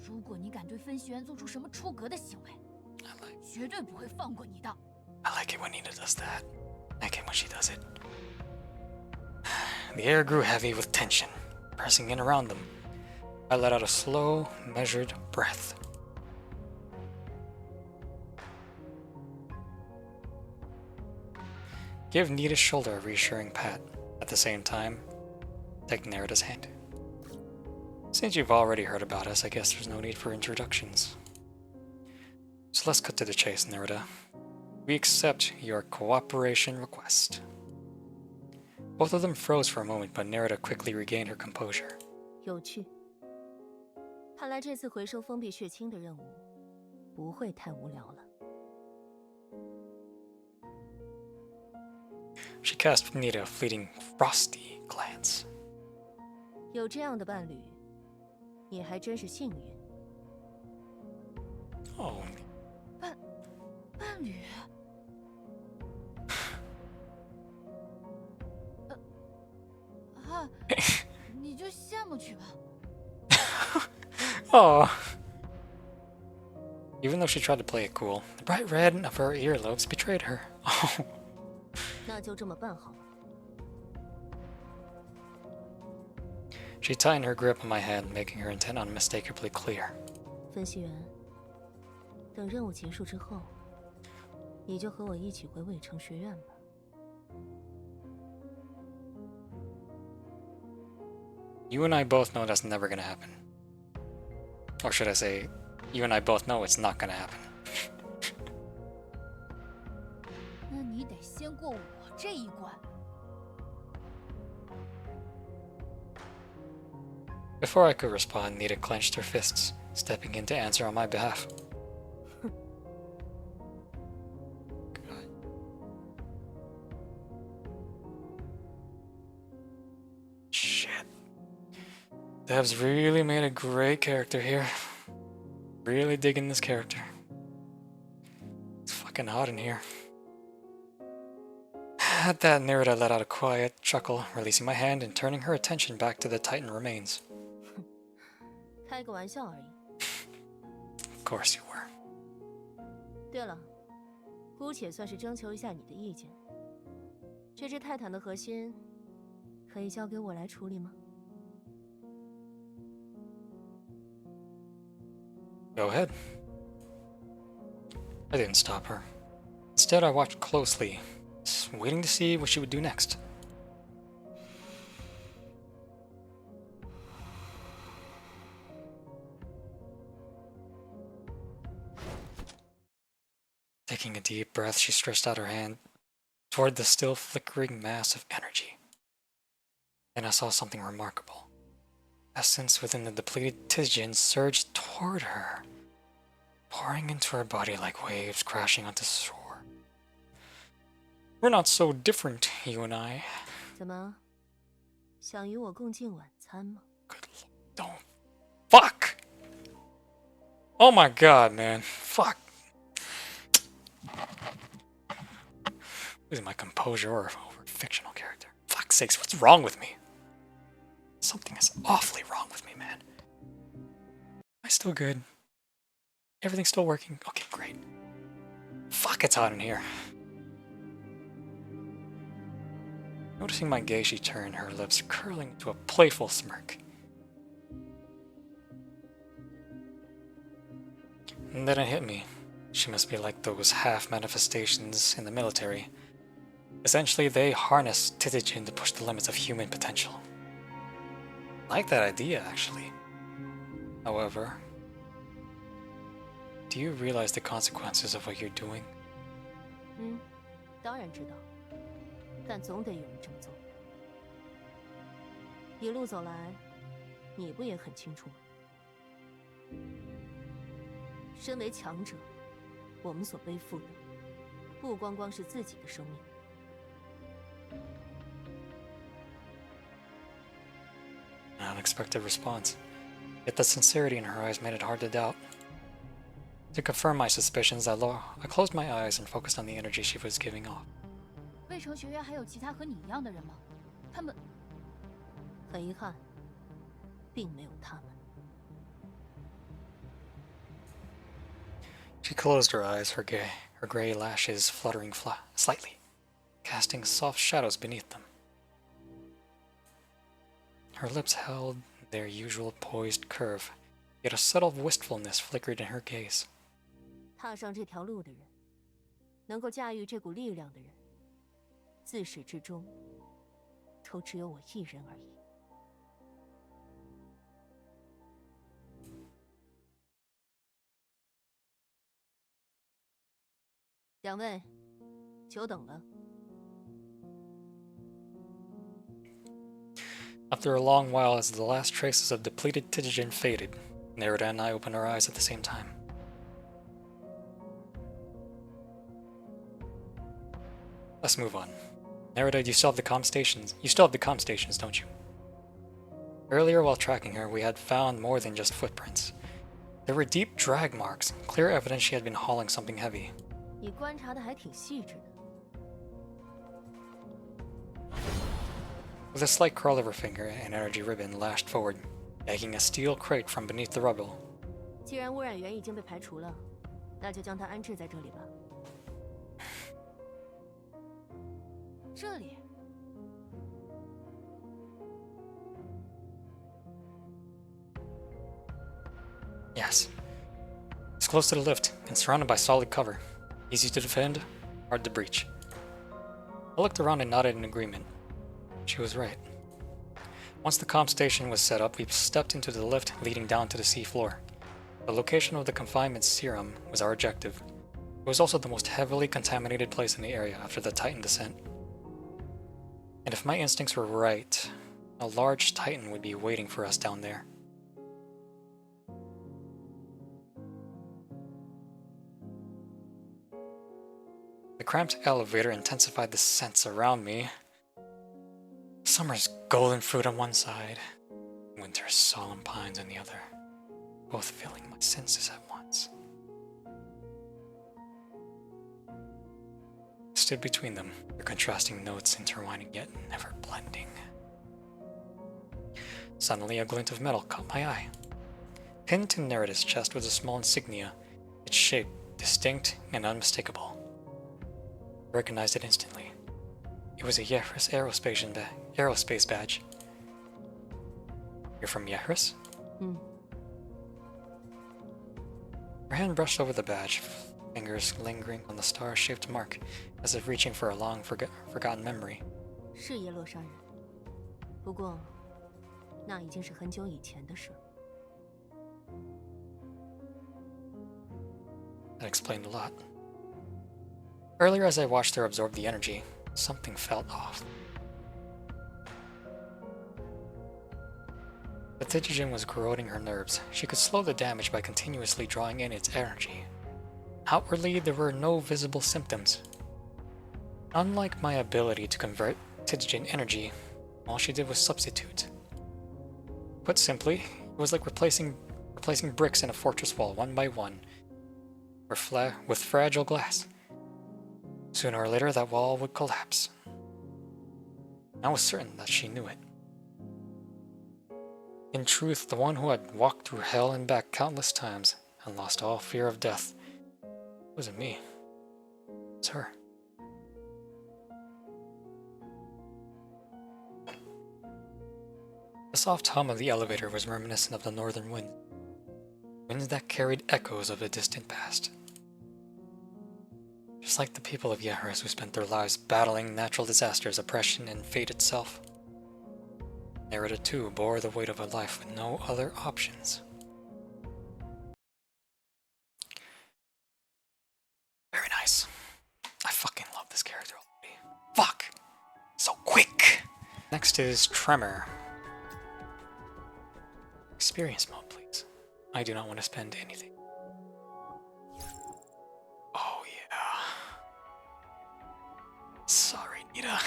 如果你敢对分学员做出什么出格的行为，绝对不会放过你的。 I like it when Nita does that. I like it when she does it. The air grew heavy with tension, pressing in around them. I let out a slow, measured breath. Give Nita's shoulder a reassuring pat, at the same time, take Nerita's hand. Since you've already heard about us, I guess there's no need for introductions. So let's cut to the chase, Nerita. We accept your cooperation request. Both of them froze for a moment, but Nerita quickly regained her composure. 有趣。看来这次回收封闭血清的任务不会太无聊了。 She cast Nita a fleeting, frosty glance. 有这样的伴侣，你还真是幸运。 Oh, 伴侣？你就羡慕去吧。 oh. Even though she tried to play it cool, the bright red of her earlobes betrayed her. Oh. 那就这么办好了。 She tightened her grip on my hand, making her intent unmistakably clear. 分析员，等任务结束之后，你就和我一起回卫城学院吧。 You and I both know that's never gonna happen. Or should I say, you and I both know it's not gonna happen. 那你得先过我这一关。 Before I could respond, Nita clenched her fists, stepping in to answer on my behalf. God. Shit. Dev's really made a great character here. Really digging this character. It's fucking hot in here. At that, Nerita let out a quiet chuckle, releasing my hand and turning her attention back to the Titan remains. 开个玩笑而已。 Of course you were. 对了，姑且算是征求一下你的意见。这只泰坦的核心，可以交给我来处理吗？ Go ahead. I didn't stop her. Instead, I watched closely, waiting to see what she would do next. Taking a deep breath, she stretched out her hand toward the still flickering mass of energy. And I saw something remarkable. Essence within the depleted Tizjin surged toward her, pouring into her body like waves crashing onto shore. We're not so different, you and I. 怎么，想与我共进晚餐吗？ Good don't. Fuck! Oh my god, man. Fuck. Losing my composure over a fictional character. Fuck's sakes, what's wrong with me? Something is awfully wrong with me, man. Am I still good? Everything's still working? Okay, great. Fuck, it's hot in here. Noticing my gaze, she turned, her lips curling to a playful smirk. And then it hit me. She must be like those half manifestations in the military, Essentially, they harness Titigen to push the limits of human potential. I like that idea, actually. However, do you realize the consequences of what you're doing? 当然知道，但总得有人这么做。一路走来，你不也很清楚吗？身为强者，我们所背负的，不光光是自己的生命。An unexpected response. Yet the sincerity in her eyes made it hard to doubt. To confirm my suspicions, I closed my eyes and focused on the energy she was giving off. 卫城学院还有其他和你一样的人吗？他们……很遗憾，并没有他们。She closed her eyes, her gray lashes fluttering slightly, casting soft shadows beneath them. Her lips held their usual poised curve, yet a subtle wistfulness flickered in her gaze. 踏上这条路的人，能够驾驭这股力量的人，自始至终，都只有我一人而已。两位，久等了。After a long while, as the last traces of depleted Titigen faded, Nerida and I opened our eyes at the same time. Let's move on. Nerida, you still have the comm stations. You still have the comm stations, don't you? Earlier, while tracking her, we had found more than just footprints. There were deep drag marks, clear evidence she had been hauling something heavy. 你观察的还挺细致的。With a slight curl of her finger, an energy ribbon lashed forward, yanking a steel crate from beneath the rubble. 既然污染源已经被排除了，那就将它安置在这里吧。这里。Yes. It's close to the lift and surrounded by solid cover. Easy to defend, hard to breach. I looked around and nodded in agreement. She was right. Once the comm station was set up, we stepped into the lift leading down to the seafloor. The location of the confinement serum was our objective. It was also the most heavily contaminated place in the area after the Titan descent. And if my instincts were right, a large Titan would be waiting for us down there. The cramped elevator intensified the sense around me. Summer's golden fruit on one side, winter's solemn pines on the other, both filling my senses at once. I stood between them, their contrasting notes intertwining yet never blending. Suddenly, a glint of metal caught my eye. Pinned to Nerida's chest was a small insignia, its shape distinct and unmistakable. I recognized it instantly. It was a Yehris aerospace badge. You're from Yehris? Her hand brushed over the badge, fingers lingering on the star-shaped mark, as if reaching for a long forgotten memory. 是耶洛山人，不过，那已经是很久以前的事。That explained a lot. Earlier, as I watched her absorb the energy, something felt off. The Titigen was corroding her nerves. She could slow the damage by continuously drawing in its energy. Outwardly, there were no visible symptoms. Unlike my ability to convert Titigen energy, all she did was substitute. Put simply, it was like replacing bricks in a fortress wall one by one, with fragile glass. Sooner or later, that wall would collapse. I was certain that she knew it. In truth, the one who had walked through hell and back countless times and lost all fear of death wasn't me. It's her. The soft hum of the elevator was reminiscent of the northern wind, winds that carried echoes of a distant past. Just like the people of Yaharis who spent their lives battling natural disasters, oppression, and fate itself. Nerida too bore the weight of a life with no other options. Very nice. I fucking love this character already. Fuck! So quick! Next is Tremor. Experience mode, please. I do not want to spend anything. Oh yeah. Sorry, Nita.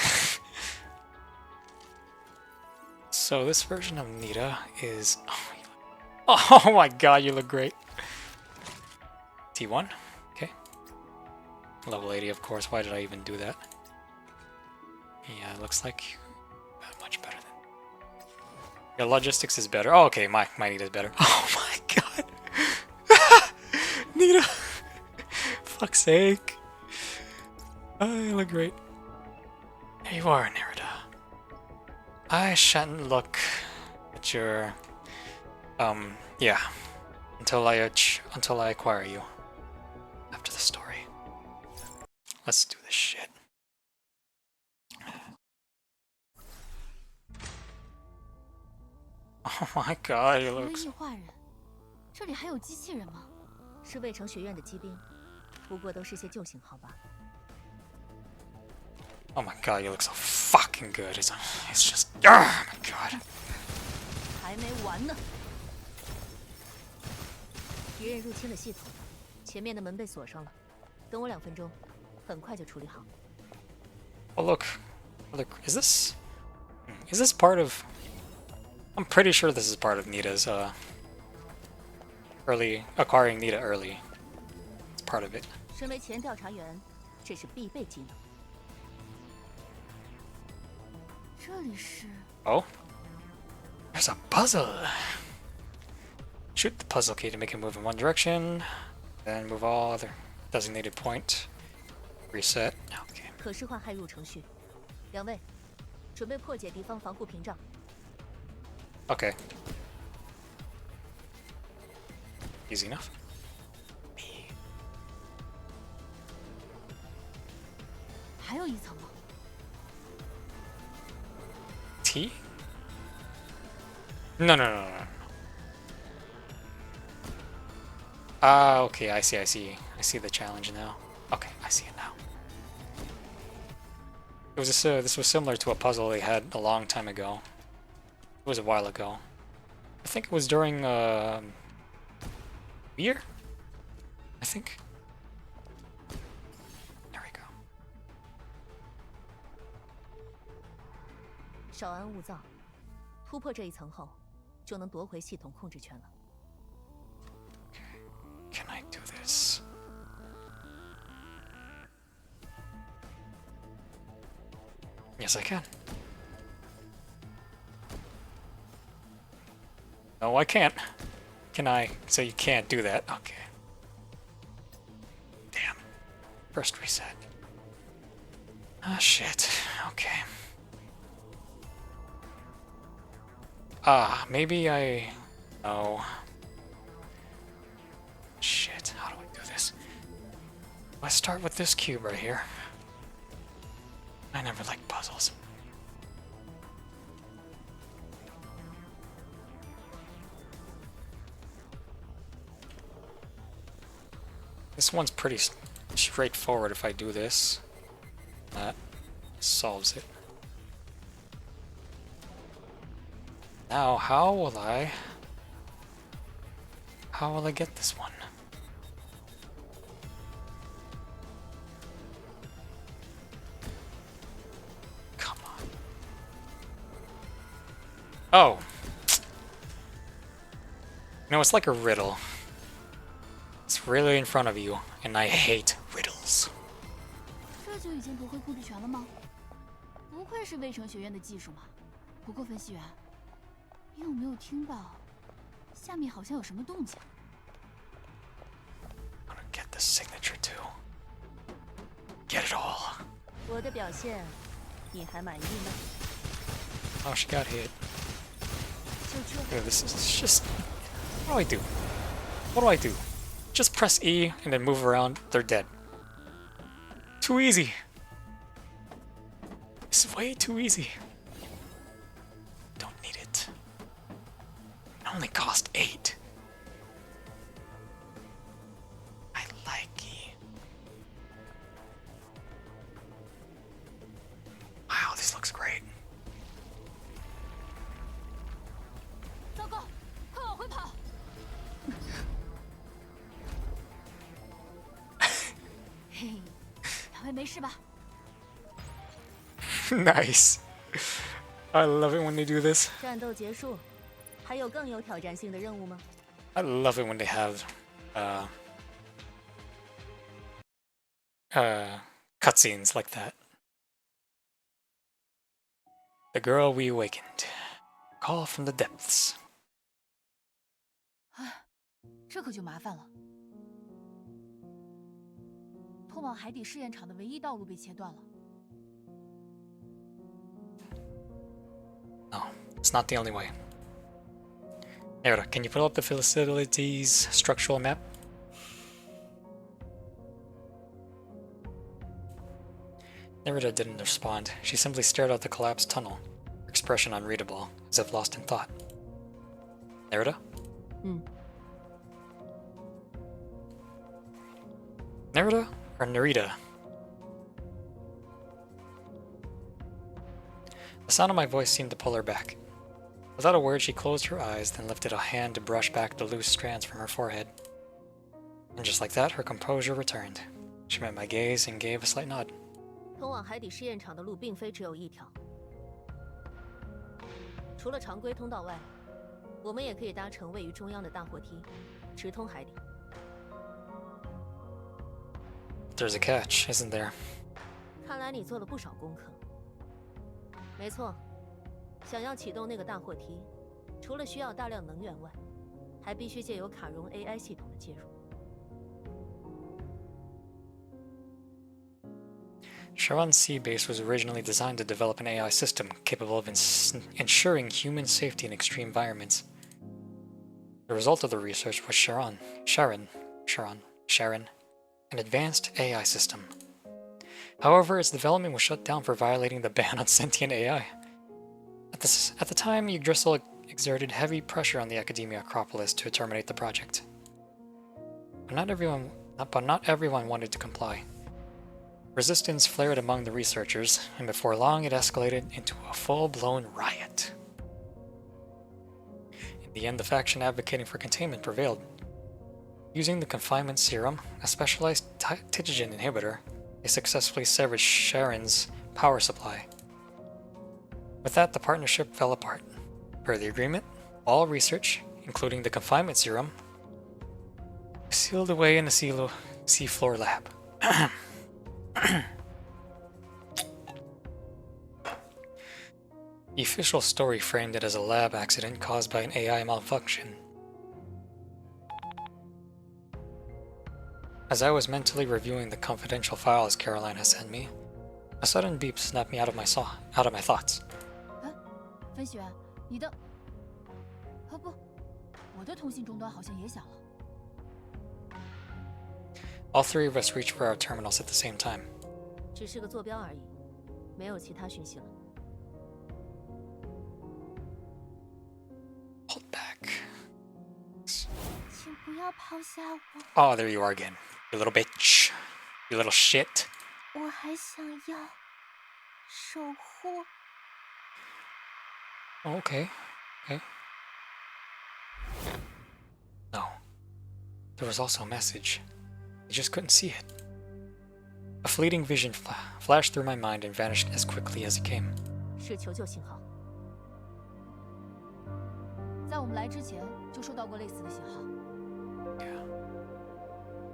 So this version of Nita is... Oh my god, you look great. T1? Okay. Level 80, of course. Why did I even do that? Yeah, it looks like much better than... Your logistics is better. Oh, okay, my Nita is better. Oh my god! Nita! Fuck's sake. Oh, you look great. There you are, Nerida. I shan't look at your... yeah. Until I acquire you. After the story. Let's do this shit. Oh my god, you look... 异化人，这里还有机器人吗？是卫城学院的机兵，不过都是些旧型号吧。 Oh my god, you look so fucking good. It's just... Oh my god. 还没完呢！敌人入侵了系统，前面的门被锁上了。等我2分钟，很快就处理好。 Oh look. Look, is this part of... I'm pretty sure this is part of Nita's, acquiring Nita early. It's part of it. 身为前调查员，这是必备技能。 这里是 Oh? There's a puzzle! Shoot the puzzle key to make it move in one direction, then move all other designated point. Reset. Okay. 可视化骇入程序，2位，准备破解敌方防护屏障。 Okay. Easy enough. 还有一层吗？ T? No. Ah, okay, I see. I see the challenge now. Okay, I see it now. It was this was similar to a puzzle they had a long time ago. It was a while ago. I think it was during year? I think. There we go. 稍安勿躁，突破这一层后，就能夺回系统控制权了。 Can I do this? Yes, I can. No, I can't. Can I? So you can't do that. Okay. Damn. First reset. Ah, shit. Okay. Ah, maybe I... No. Shit, how do I do this? Let's start with this cube right here. I never liked puzzles. This one's pretty straightforward if I do this. That solves it. Now, how will I get this one? Come on. Oh. No, it's like a riddle. It's really in front of you, and I hate riddles. 这就已经夺回控制权了吗？不愧是卫城学院的技术嘛。不过分析员，你有没有听到下面好像有什么动静？ I'm gonna get the signature too. Get it all. 我的表现，你还满意吗？ Oh, she got hit. 就这， Yeah, this is just... What do I do? What do I do? Just press E and then move around. They're dead. Too easy. It's way too easy. Don't need it. It only cost 8. I like it. Wow, this looks great. 糟糕，快往回跑！嘿，两位没事吧？ Nice. I love it when they do this. 战斗结束，还有更有挑战性的任务吗？ I love it when they have cutscenes like that. The girl we awakened. Call from the depths. 唉，这可就麻烦了。通往海底试验场的唯一道路被切断了。 No, it's not the only way. Nita, can you pull up the facility's structural map? Nita didn't respond. She simply stared out the collapsed tunnel, her expression unreadable, as if lost in thought. Nita? Nita or Narita? The sound of my voice seemed to pull her back. Without a word, she closed her eyes, then lifted a hand to brush back the loose strands from her forehead. And just like that, her composure returned. She met my gaze and gave a slight nod. 通往海底试验场的路并非只有一条，除了常规通道外，我们也可以搭乘位于中央的大货梯，直通海底。There's a catch, isn't there? 看来你做了不少功课。没错，想要启动那个大货梯，除了需要大量能源外，还必须借由卡戎 AI 系统的介入。 Sharon's sea base was originally designed to develop an AI system capable of ensuring human safety in extreme environments. The result of the research was Sharon, an advanced AI system. However, its development was shut down for violating the ban on sentient AI. At the time, Yggdrasil exerted heavy pressure on the Academia Acropolis to terminate the project. But not everyone wanted to comply. Resistance flared among the researchers, and before long it escalated into a full-blown riot. In the end, the faction advocating for containment prevailed. Using the confinement serum, a specialized ptycogen inhibitor, they successfully severed Sharon's power supply. With that, the partnership fell apart. Per the agreement, all research, including the confinement serum, was sealed away in a seafloor lab. The official story framed it as a lab accident caused by an AI malfunction. As I was mentally reviewing the confidential files Caroline has sent me, a sudden beep snapped me out of my thoughts. 分雪，你的……哦不，我的通信终端好像也响了。 All three of us reached for our terminals at the same time. 只是个坐标而已，没有其他讯息了。 Hold back. 请不要抛下我， Oh, there you are again. You little bitch. You little shit. 我还想要守护。 Oh, okay. Okay. No. There was also a message. I just couldn't see it. A fleeting vision flashed through my mind and vanished as quickly as it came. 是求救信号。在我们来之前就收到过类似的信号。 Yeah.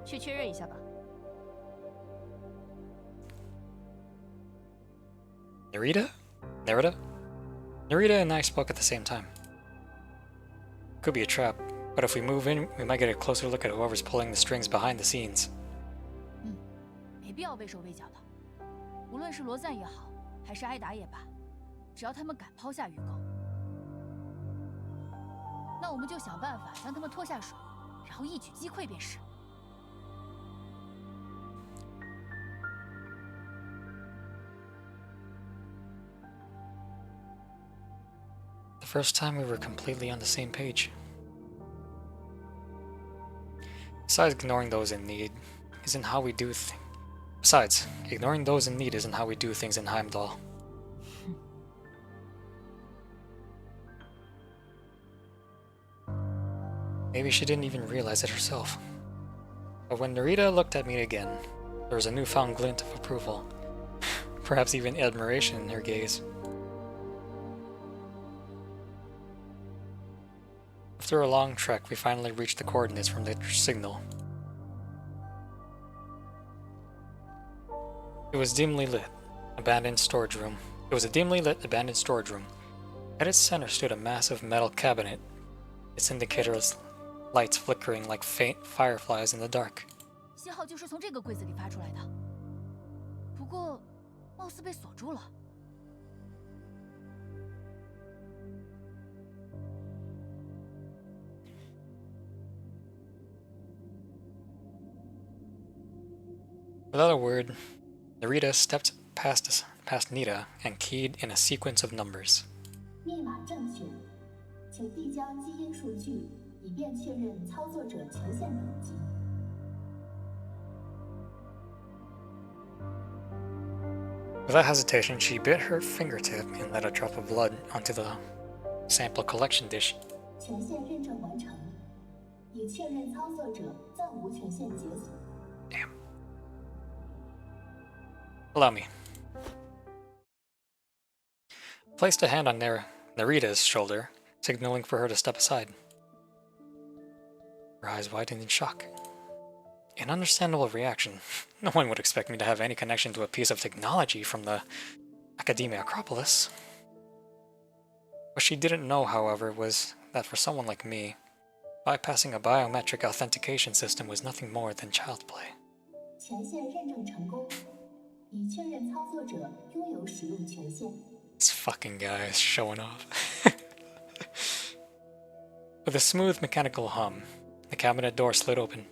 去确认一下吧。 Narita? Narita and I spoke at the same time. Could be a trap, but if we move in, we might get a closer look at whoever's pulling the strings behind the scenes. 没必要畏手畏脚的。无论是罗赞也好，还是艾达也罢，只要他们敢抛下鱼钩，那我们就想办法将他们拖下水，然后一举击溃便是。first time we were completely on the same page. Besides, ignoring those in need isn't how we do things in Heimdall. Maybe she didn't even realize it herself. But when Nita looked at me again, there was a newfound glint of approval. Perhaps even admiration in her gaze. After a long trek, we finally reached the coordinates from the signal. It was a dimly lit, abandoned storage room. At its center stood a massive metal cabinet, its indicators lights flickering like faint fireflies in the dark. 信号就是从这个柜子里发出来的，不过貌似被锁住了。Without a word, Nita stepped past Nita and keyed in a sequence of numbers. 密码正确，请递交基因数据，以便确认操作者权限等级。 Without hesitation, she bit her fingertip and let a drop of blood onto the sample collection dish. 权限认证完成，已确认操作者暂无权限解锁。 Damn. Allow me. Placed a hand on Narita's shoulder, signaling for her to step aside. Her eyes widened in shock. An understandable reaction. No one would expect me to have any connection to a piece of technology from the Academia Acropolis. What she didn't know, however, was that for someone like me, bypassing a biometric authentication system was nothing more than child's play. 权限认证成功，已确认操作者拥有使用权限。 This fucking guy is showing off. With a smooth mechanical hum, the cabinet door slid open.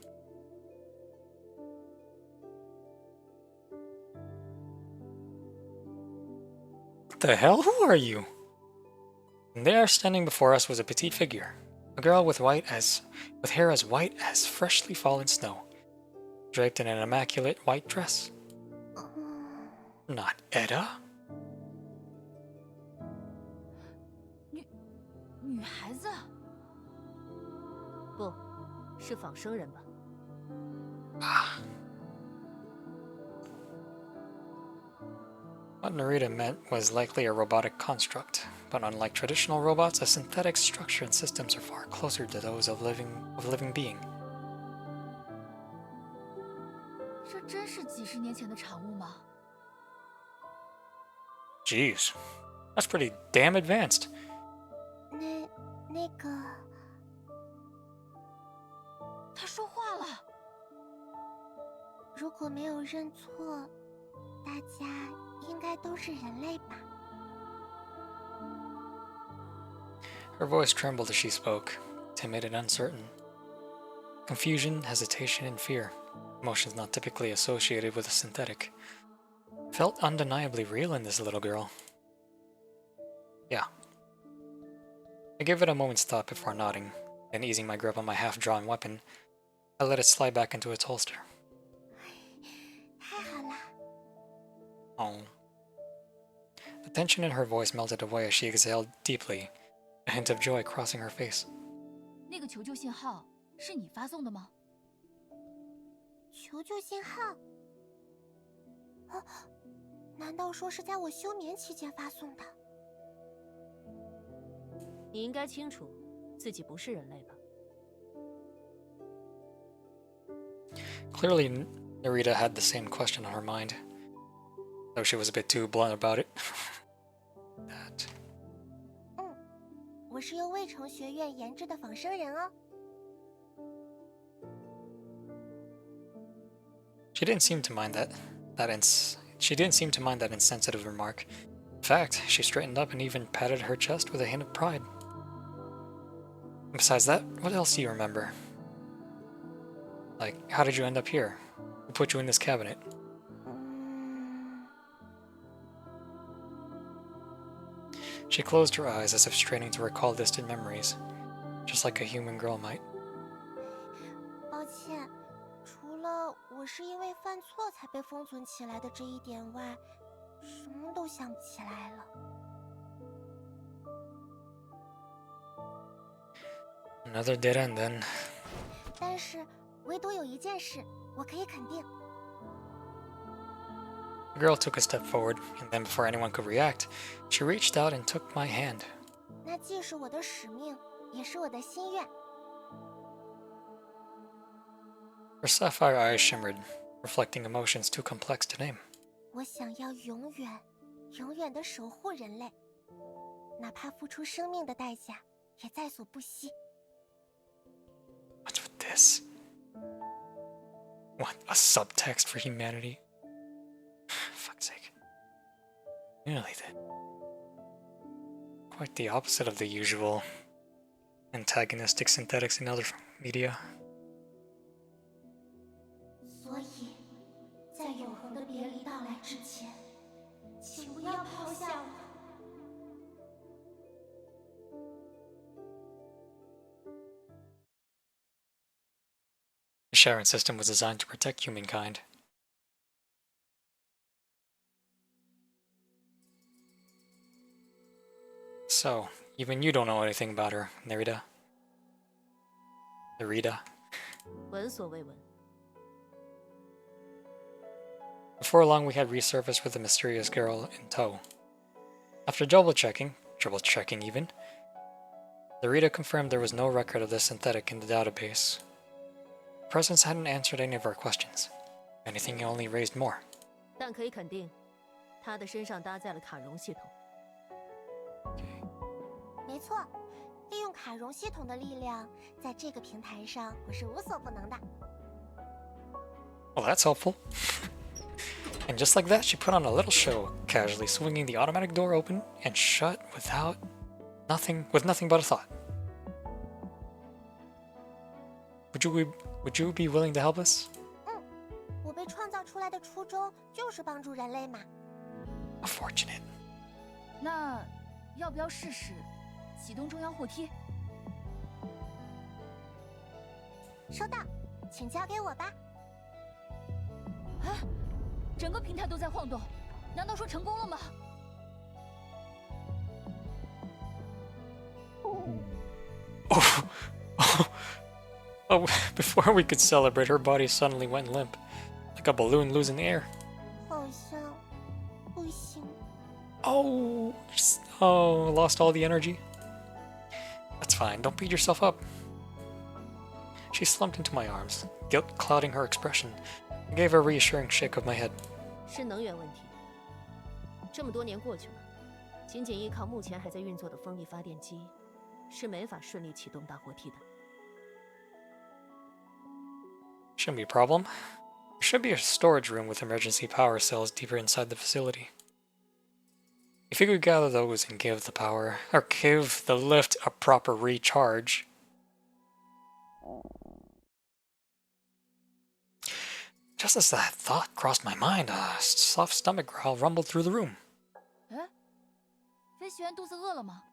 What the hell? Who are you? And there, standing before us, was a petite figure. A girl with hair as white as freshly fallen snow, draped in an immaculate white dress. Not Edda? 女孩子？不，是仿生人吧？ What Nita meant was likely a robotic construct, but unlike traditional robots, a synthetic structure and systems are far closer to those of living being. 这真是几十年前的产物吗？ Jeez, that's pretty damn advanced. 那个，他说话了。如果没有认错，大家应该都是人类吧？ Her voice trembled as she spoke, timid and uncertain. Confusion, hesitation, and fear, emotions not typically associated with a synthetic, felt undeniably real in this little girl. Yeah. I gave it a moment's thought before nodding, then easing my grip on my half-drawn weapon, I let it slide back into its holster. 太好了， Oh. The tension in her voice melted away as she exhaled deeply, a hint of joy crossing her face. 那个求救信号是你发送的吗？求救信号？啊，难道说是在我休眠期间发送的？ 你应该清楚，自己不是人类吧？ Clearly, Nita had the same question on her mind, though she was a bit too blunt about it. That. 我是由卫城学院研制的仿生人哦。 She didn't seem to mind that insensitive remark. In fact, she straightened up and even patted her chest with a hint of pride. Besides that, what else do you remember? Like, how did you end up here? Who put you in this cabinet? She closed her eyes as if straining to recall distant memories, just like a human girl might. 抱歉，除了我是因为犯错才被封存起来的这一点外，什么都想不起来了。Another dead end then. 但是唯独有一件事，我可以肯定。 The girl took a step forward, and then before anyone could react, she reached out and took my hand. 那既是我的使命，也是我的心愿。 Her sapphire eyes shimmered, reflecting emotions too complex to name. 我想要永远、永远的守护人类，哪怕付出生命的代价，也在所不惜。 What's with this? What, a subtext for humanity? Fuck's sake. Nearly did. Quite the opposite of the usual antagonistic synthetics in other media. 所以，在永恒的别离到来之前，请不要抛下我。 The Sharon system was designed to protect humankind. So, even you don't know anything about her, Nerida. Nerida. 闻所未闻。 Before long, we had resurfaced with the mysterious girl in tow. After double checking even, Nerida confirmed there was no record of the synthetic in the database. Presence hadn't answered any of our questions. If anything, it only raised more. 但可以肯定，他的身上搭载了卡戎系统。 没错，利用卡戎系统的力量，在这个平台上我是无所不能的。 Well, that's helpful. And just like that, she put on a little show, casually swinging the automatic door open and shut with nothing but a thought. Would you be willing to help us? 我被创造出来的初衷就是帮助人类嘛。 Unfortunate. 那要不要试试启动中央货梯？收到，请交给我吧。啊，整个平台都在晃动，难道说成功了吗？ Oh, before we could celebrate, her body suddenly went limp, like a balloon losing the air. 好像不行。 Oh, lost all the energy? That's fine, don't beat yourself up. She slumped into my arms, guilt clouding her expression. I gave her a reassuring shake of my head. 是能源问题。这么多年过去了，仅仅依靠目前还在运作的风力发电机，是没法顺利启动大货梯的。 Shouldn't be a problem. There should be a storage room with emergency power cells deeper inside the facility. If you could gather those and give the lift a proper recharge. Just as that thought crossed my mind, a soft stomach growl rumbled through the room. 哎，飞行员肚子饿了吗？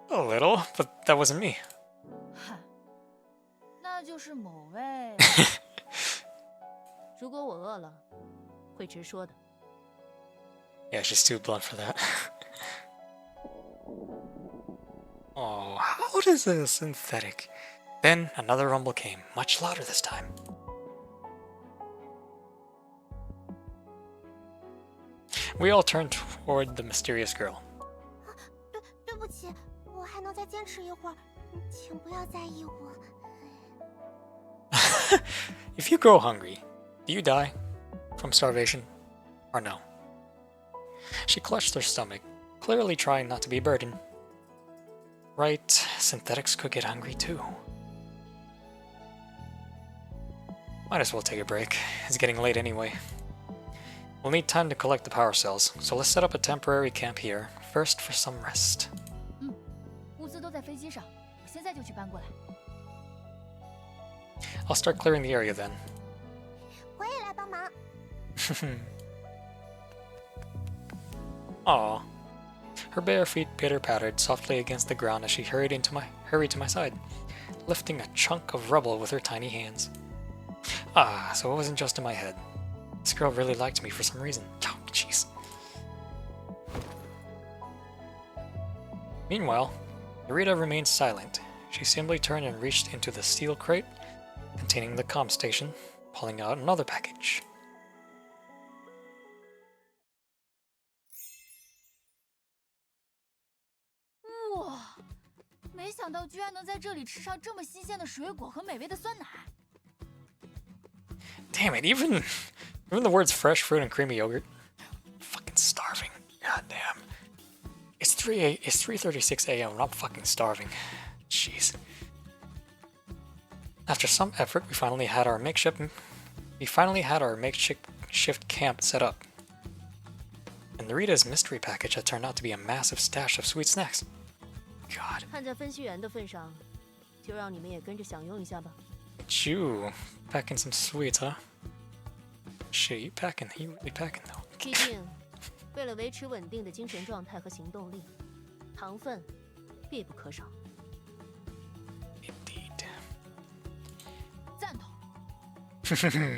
A little, but that wasn't me. 嗨，那就是某位。如果我饿了，会直说的。 Yeah, she's too blunt for that. Oh, how does a synthetic? Then another rumble came, much louder this time. We all turned toward the mysterious girl. 对不起，我还能再坚持一会儿，请不要在意我。 If you go hungry, do you die from starvation or no? She clutched her stomach, clearly trying not to be a burden. Right, synthetics could get hungry too. Might as well take a break. It's getting late anyway. We'll need time to collect the power cells, so let's set up a temporary camp here, first for some rest. 物资都在飞机上，我现在就去搬过来。 I'll start clearing the area then. 我也来帮忙。Aw. Her bare feet pitter-pattered softly against the ground as she hurried to my side, lifting a chunk of rubble with her tiny hands. Ah, so it wasn't just in my head. This girl really liked me for some reason. Oh, jeez. Meanwhile, Nita remained silent. She simply turned and reached into the steel crate containing the comm station, pulling out another package. Wow, 没想到居然能在这里吃上这么新鲜的水果和美味的酸奶。Damn it, even the words fresh fruit and creamy yogurt. Fucking starving. God damn. It's 3:36 a.m. and I'm fucking starving. Jeez. After some effort, we finally had our makeshift camp set up. And Narita's mystery package had turned out to be a massive stash of sweet snacks. God. 看在分析员的份上，就让你们也跟着享用一下吧。 Chew. Packing some sweets, huh? Shit, you packing. You really packing, though. 毕竟，为了维持稳定的精神状态和行动力，糖分必不可少。 Indeed. 赞同。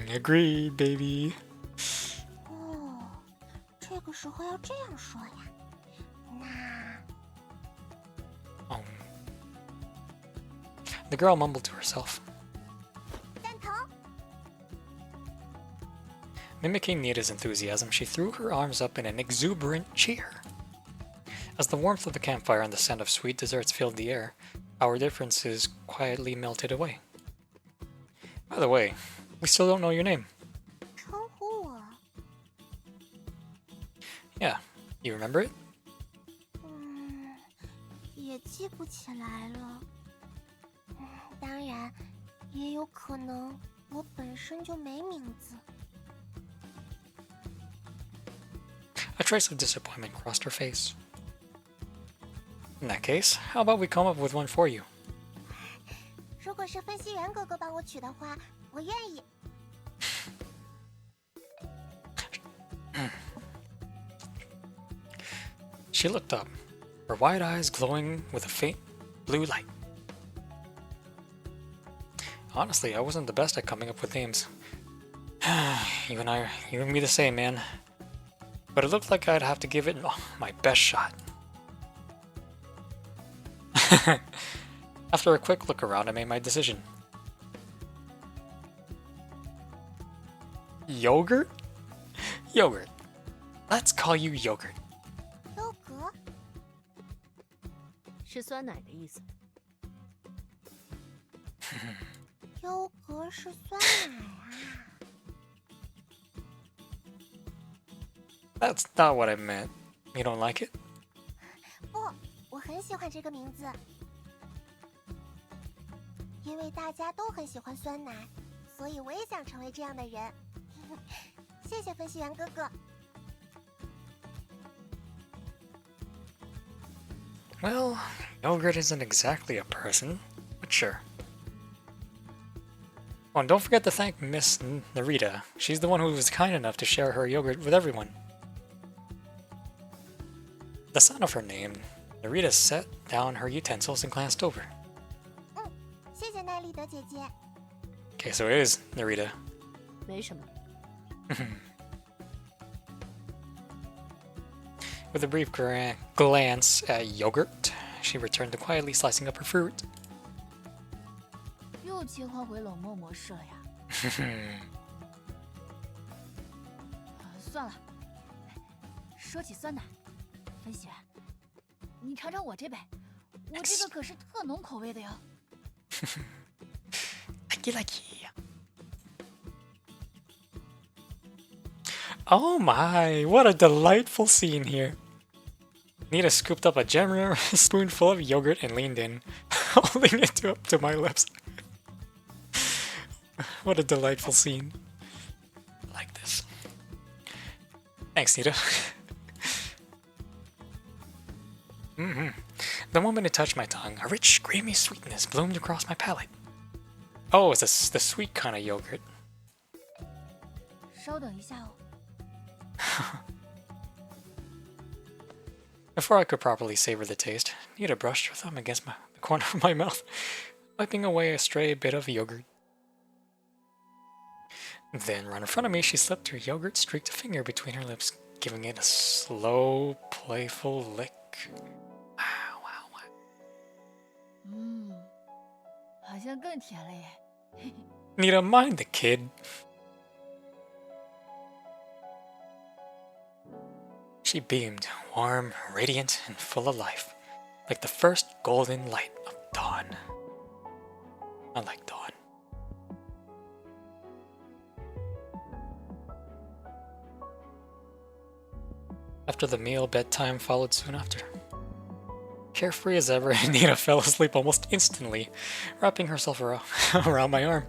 Agreed, baby. 哦，这个时候要这样说呀？那 The girl mumbled to herself. 赞同。 Mimicking Nita's enthusiasm, she threw her arms up in an exuberant cheer. As the warmth of the campfire and the scent of sweet desserts filled the air, our differences quietly melted away. By the way, we still don't know your name. 称呼我， Yeah, you remember it? 也记不起来了。当然，也有可能我本身就没名字。 A trace of disappointment crossed her face. In that case, how about we come up with one for you? 如果是分析员哥哥帮我取的话，我愿意。 She looked up, her wide eyes glowing with a faint blue light. Honestly, I wasn't the best at coming up with names. You and me the same, man. But it looked like I'd have to give it my best shot. After a quick look around, I made my decision. Yogurt? Yogurt. Let's call you Yogurt. 优格，是酸奶的意思。优格是酸奶啊。 That's not what I meant. You don't like it? 不，我很喜欢这个名字，因为大家都很喜欢酸奶，所以我也想成为这样的人。谢谢分析员哥哥。 Well, yogurt isn't exactly a person, but sure. Oh, and don't forget to thank Miss Narita. She's the one who was kind enough to share her yogurt with everyone. The sound of her name, Narita set down her utensils and glanced over. 谢谢奈丽德姐姐。 Okay, so it is Narita. 没什么。 With a brief glance at yogurt, she returned to quietly slicing up her fruit. 又切换回冷漠模式了呀。算了，说起酸奶，分析员，你尝尝我这杯，我这个可是特浓口味的哟。Lucky. Oh my, what a delightful scene here. Nita scooped up a generous spoonful of yogurt and leaned in, holding it up to my lips. What a delightful scene. I like this. Thanks, Nita. The moment it touched my tongue, a rich, creamy sweetness bloomed across my palate. Oh, it's the sweet kind of yogurt. 稍等一下哦。Before I could properly savor the taste, Nita brushed her thumb against the corner of my mouth, wiping away a stray bit of yogurt. Then, right in front of me, she slipped her yogurt-streaked finger between her lips, giving it a slow, playful lick. Wow, wow, wow. 好像更甜了耶。Nita, mind the kid. She beamed, warm, radiant, and full of life, like the first golden light of dawn. I like dawn. After the meal, bedtime followed soon after. Carefree as ever, Nita fell asleep almost instantly, wrapping herself around my arm.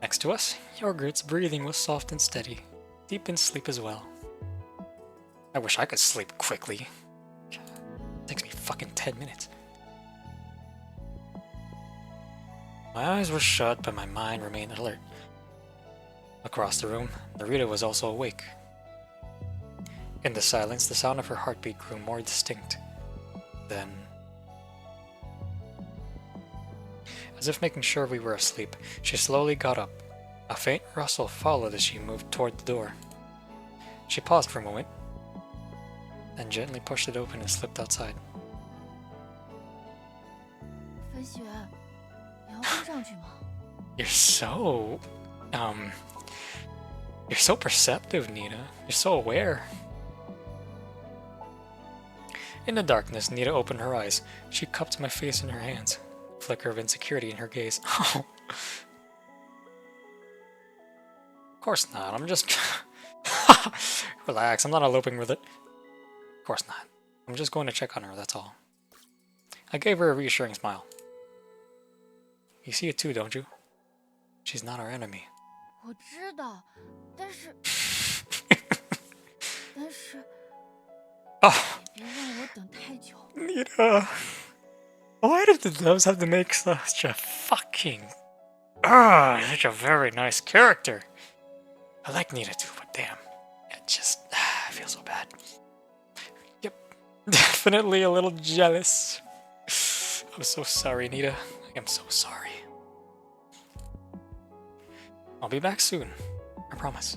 Next to us, Yogurt's breathing was soft and steady, deep in sleep as well. I wish I could sleep quickly. It takes me fucking 10 minutes. My eyes were shut, but my mind remained alert. Across the room, Narita was also awake. In the silence, the sound of her heartbeat grew more distinct. Then, as if making sure we were asleep, she slowly got up. A faint rustle followed as she moved toward the door. She paused for a moment, then gently pushed it open and slipped outside. 飞雪，你要跟上去吗？ You're so perceptive, Nita. You're so aware. In the darkness, Nita opened her eyes. She cupped my face in her hands, a flicker of insecurity in her gaze. Oh. Of course not, I'm just... Relax, I'm not eloping with it. Of course not. I'm just going to check on her, that's all. I gave her a reassuring smile. You see it too, don't you? She's not our enemy. 我知道，但是 Oh, 别让我等太久。 Nita. Why did the doves have to make such a such a very nice character? I like Nita too, but damn. I feel so bad. Yep. Definitely a little jealous. I'm so sorry, Nita. I am so sorry. I'll be back soon. I promise.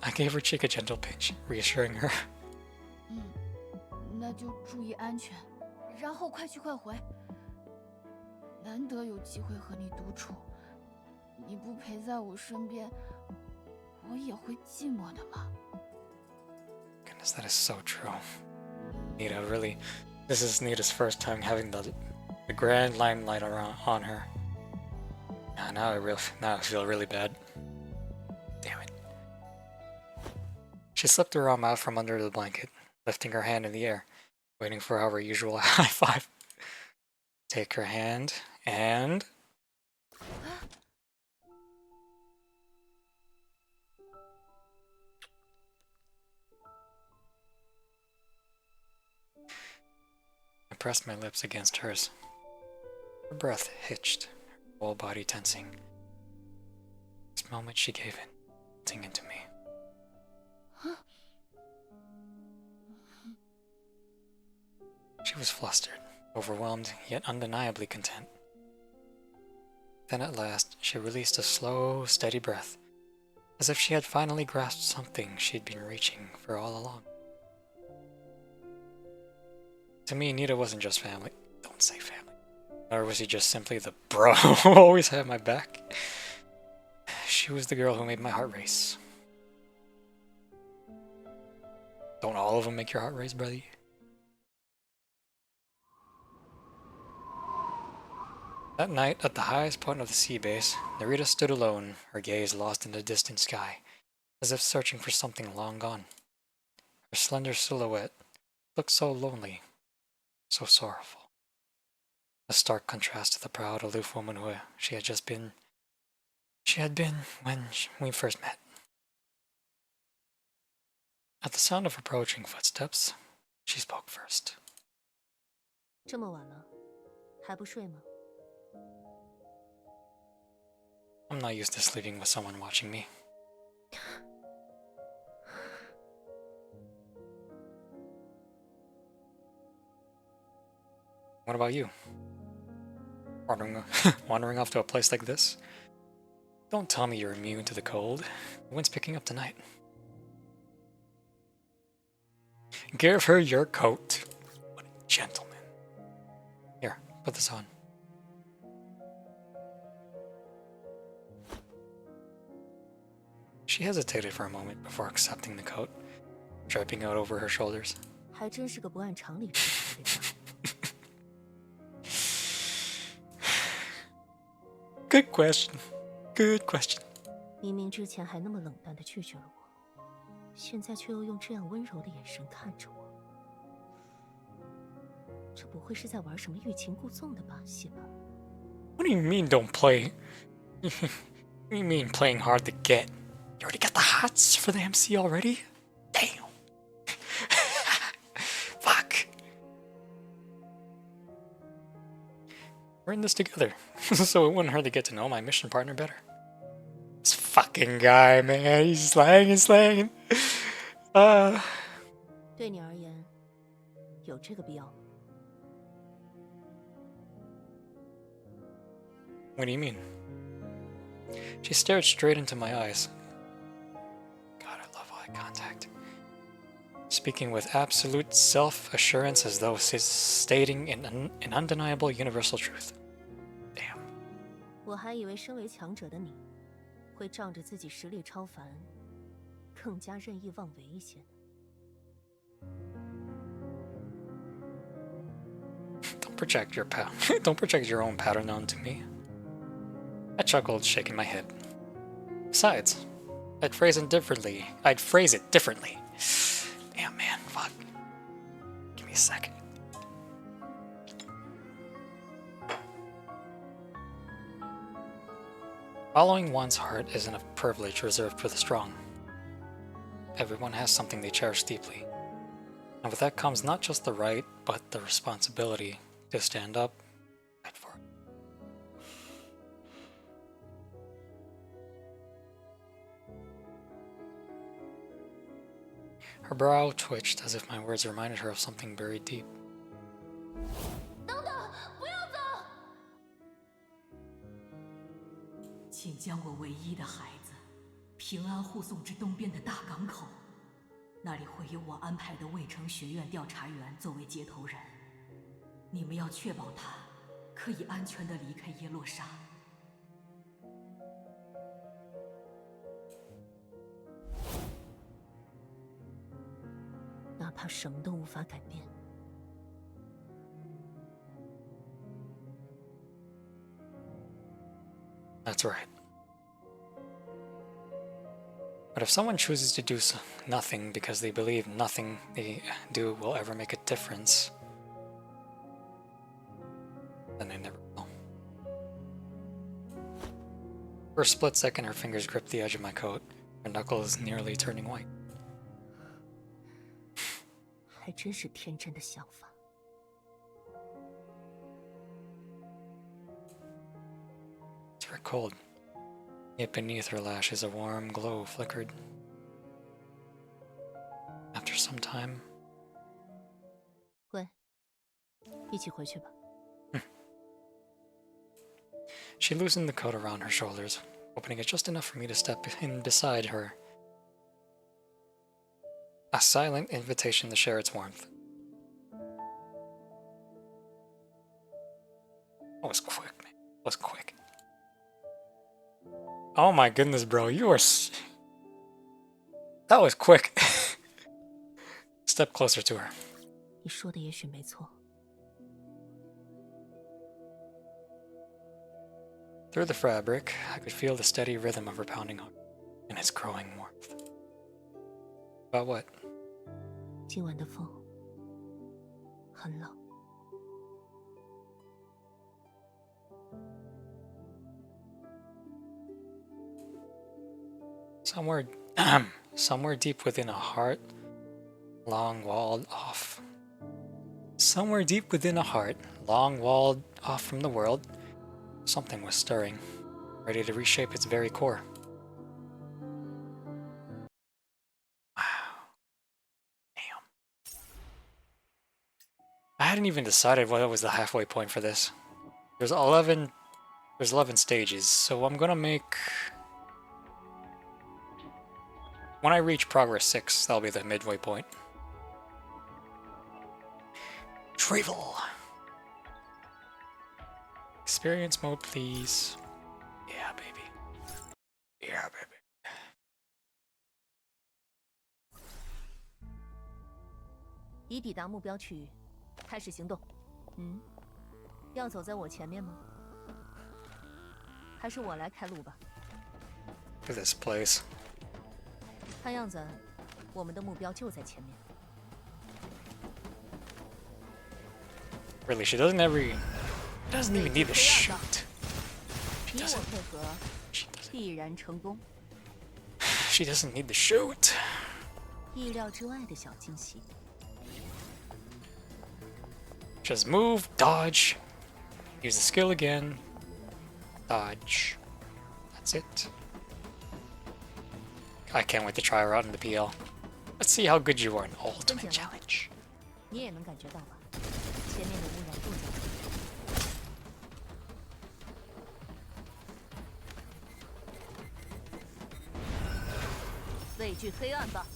I gave her cheek a gentle pinch, reassuring her. 那就注意安全，然后快去快回。难得有机会和你独处，你不陪在我身边，我也会寂寞的嘛。 Goodness, that is so true. Nita, really, this is Nita's first time having the grand limelight on her. Now I feel really bad. Damn it. She slipped her arm out from under the blanket, lifting her hand in the air, waiting for our usual high five. Take her hand and... I pressed my lips against hers. Her breath hitched, her whole body tensing. This moment she gave in, melting into me. She was flustered, overwhelmed, yet undeniably content. Then at last, she released a slow, steady breath, as if she had finally grasped something she'd been reaching for all along. To me, Nita wasn't just family. Don't say family. Nor was he just simply the bro who always had my back. She was the girl who made my heart race. Don't all of them make your heart race, brother? That night, at the highest point of the sea base, Narita stood alone, her gaze lost in the distant sky, as if searching for something long gone. Her slender silhouette looked so lonely, so sorrowful. A stark contrast to the proud, aloof woman who she had been when we first met. At the sound of approaching footsteps, she spoke first. 这么晚了，还不睡吗？ I'm not used to sleeping with someone watching me. What about you? Wandering off to a place like this? Don't tell me you're immune to the cold. The wind's picking up tonight. Give her your coat. What a gentleman. Here, put this on. She hesitated for a moment before accepting the coat, draping out over her shoulders. 还真是个不按常理出牌的家伙。 Good question. Good question. 明明之前还那么冷淡的拒绝了我，现在却又用这样温柔的眼神看着我，这不会是在玩什么欲擒故纵的把戏吧？ What do you mean don't play? What do you mean playing hard to get? You already got the hots for the MC already? Damn. Fuck. We're in this together, so it wouldn't hurt to get to know my mission partner better. This fucking guy, man, he's slanging. 对你而言，有这个必要吗？ What do you mean? She stared straight into my eyes. God, I love eye contact. Speaking with absolute self-assurance as though stating an undeniable universal truth. Damn. 我还以为身为强者的你，会仗着自己实力超凡，更加任意妄为一些呢。 Don't project your Don't project your own pattern onto me. I chuckled, shaking my head. Besides, I'd phrase it differently. Damn, man, fuck. Give me a second. Following one's heart isn't a privilege reserved for the strong. Everyone has something they cherish deeply. And with that comes not just the right, but the responsibility to stand up, fight for it. Her brow twitched as if my words reminded her of something buried deep. 等等，不要走！请将我唯一的孩子平安护送至东边的大港口，那里会有我安排的卫城学院调查员作为接头人。你们要确保他可以安全地离开耶洛莎。 哪怕什么都无法改变。 That's right. But if someone chooses to do nothing because they believe nothing they do will ever make a difference, then they never will. For a split second, her fingers gripped the edge of my coat, her knuckles nearly turning white. 还真是天真的想法。 It's very cold, yet beneath her lashes a warm glow flickered. After some time... 喂，一起回去吧。 She loosened the coat around her shoulders, opening it just enough for me to step in beside her. A silent invitation to share its warmth. That was quick, man. That was quick. Oh my goodness, bro. You are... That was quick. Step closer to her. 你说的也许没错。 Through the fabric, I could feel the steady rhythm of her pounding heart and its growing warmth. About what? 今晚的风很冷。 Somewhere deep within a heart, long-walled off. Somewhere deep within a heart, long-walled off from the world, something was stirring, ready to reshape its very core. Wow. Damn. I hadn't even decided what was the halfway point for this. There's 11 stages, so I'm gonna make... When I reach progress 6, that'll be the midway point. Travel! Experience mode, please. Yeah, baby. Yeah, baby. 已抵达目标区域，开始行动。要走在我前面吗？还是我来开路吧。 Look at this place. 看样子，我们的目标就在前面。 Really, she doesn't even need to shoot. 你我配合，必然成功。 She doesn't need to shoot. 意料之外的小惊喜。 Just move, dodge, use the skill again, dodge. That's it. I can't wait to try her out in the PL. Let's see how good you are in the Ultimate Challenge. 你也能感觉到吧？前面的污染度在这里。畏惧黑暗吧。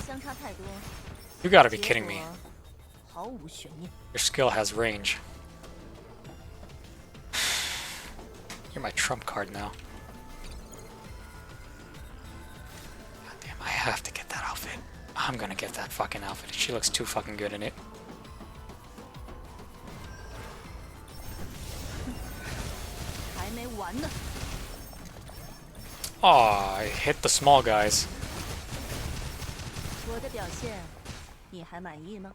相差太多 You gotta be kidding me. 毫无悬念。 Your skill has range. You're my trump card now. God damn, I have to get that outfit. I'm gonna get that fucking outfit. She looks too fucking good in it. 还没完呢。 Aw, I hit the small guys. 我的表现，你还满意吗？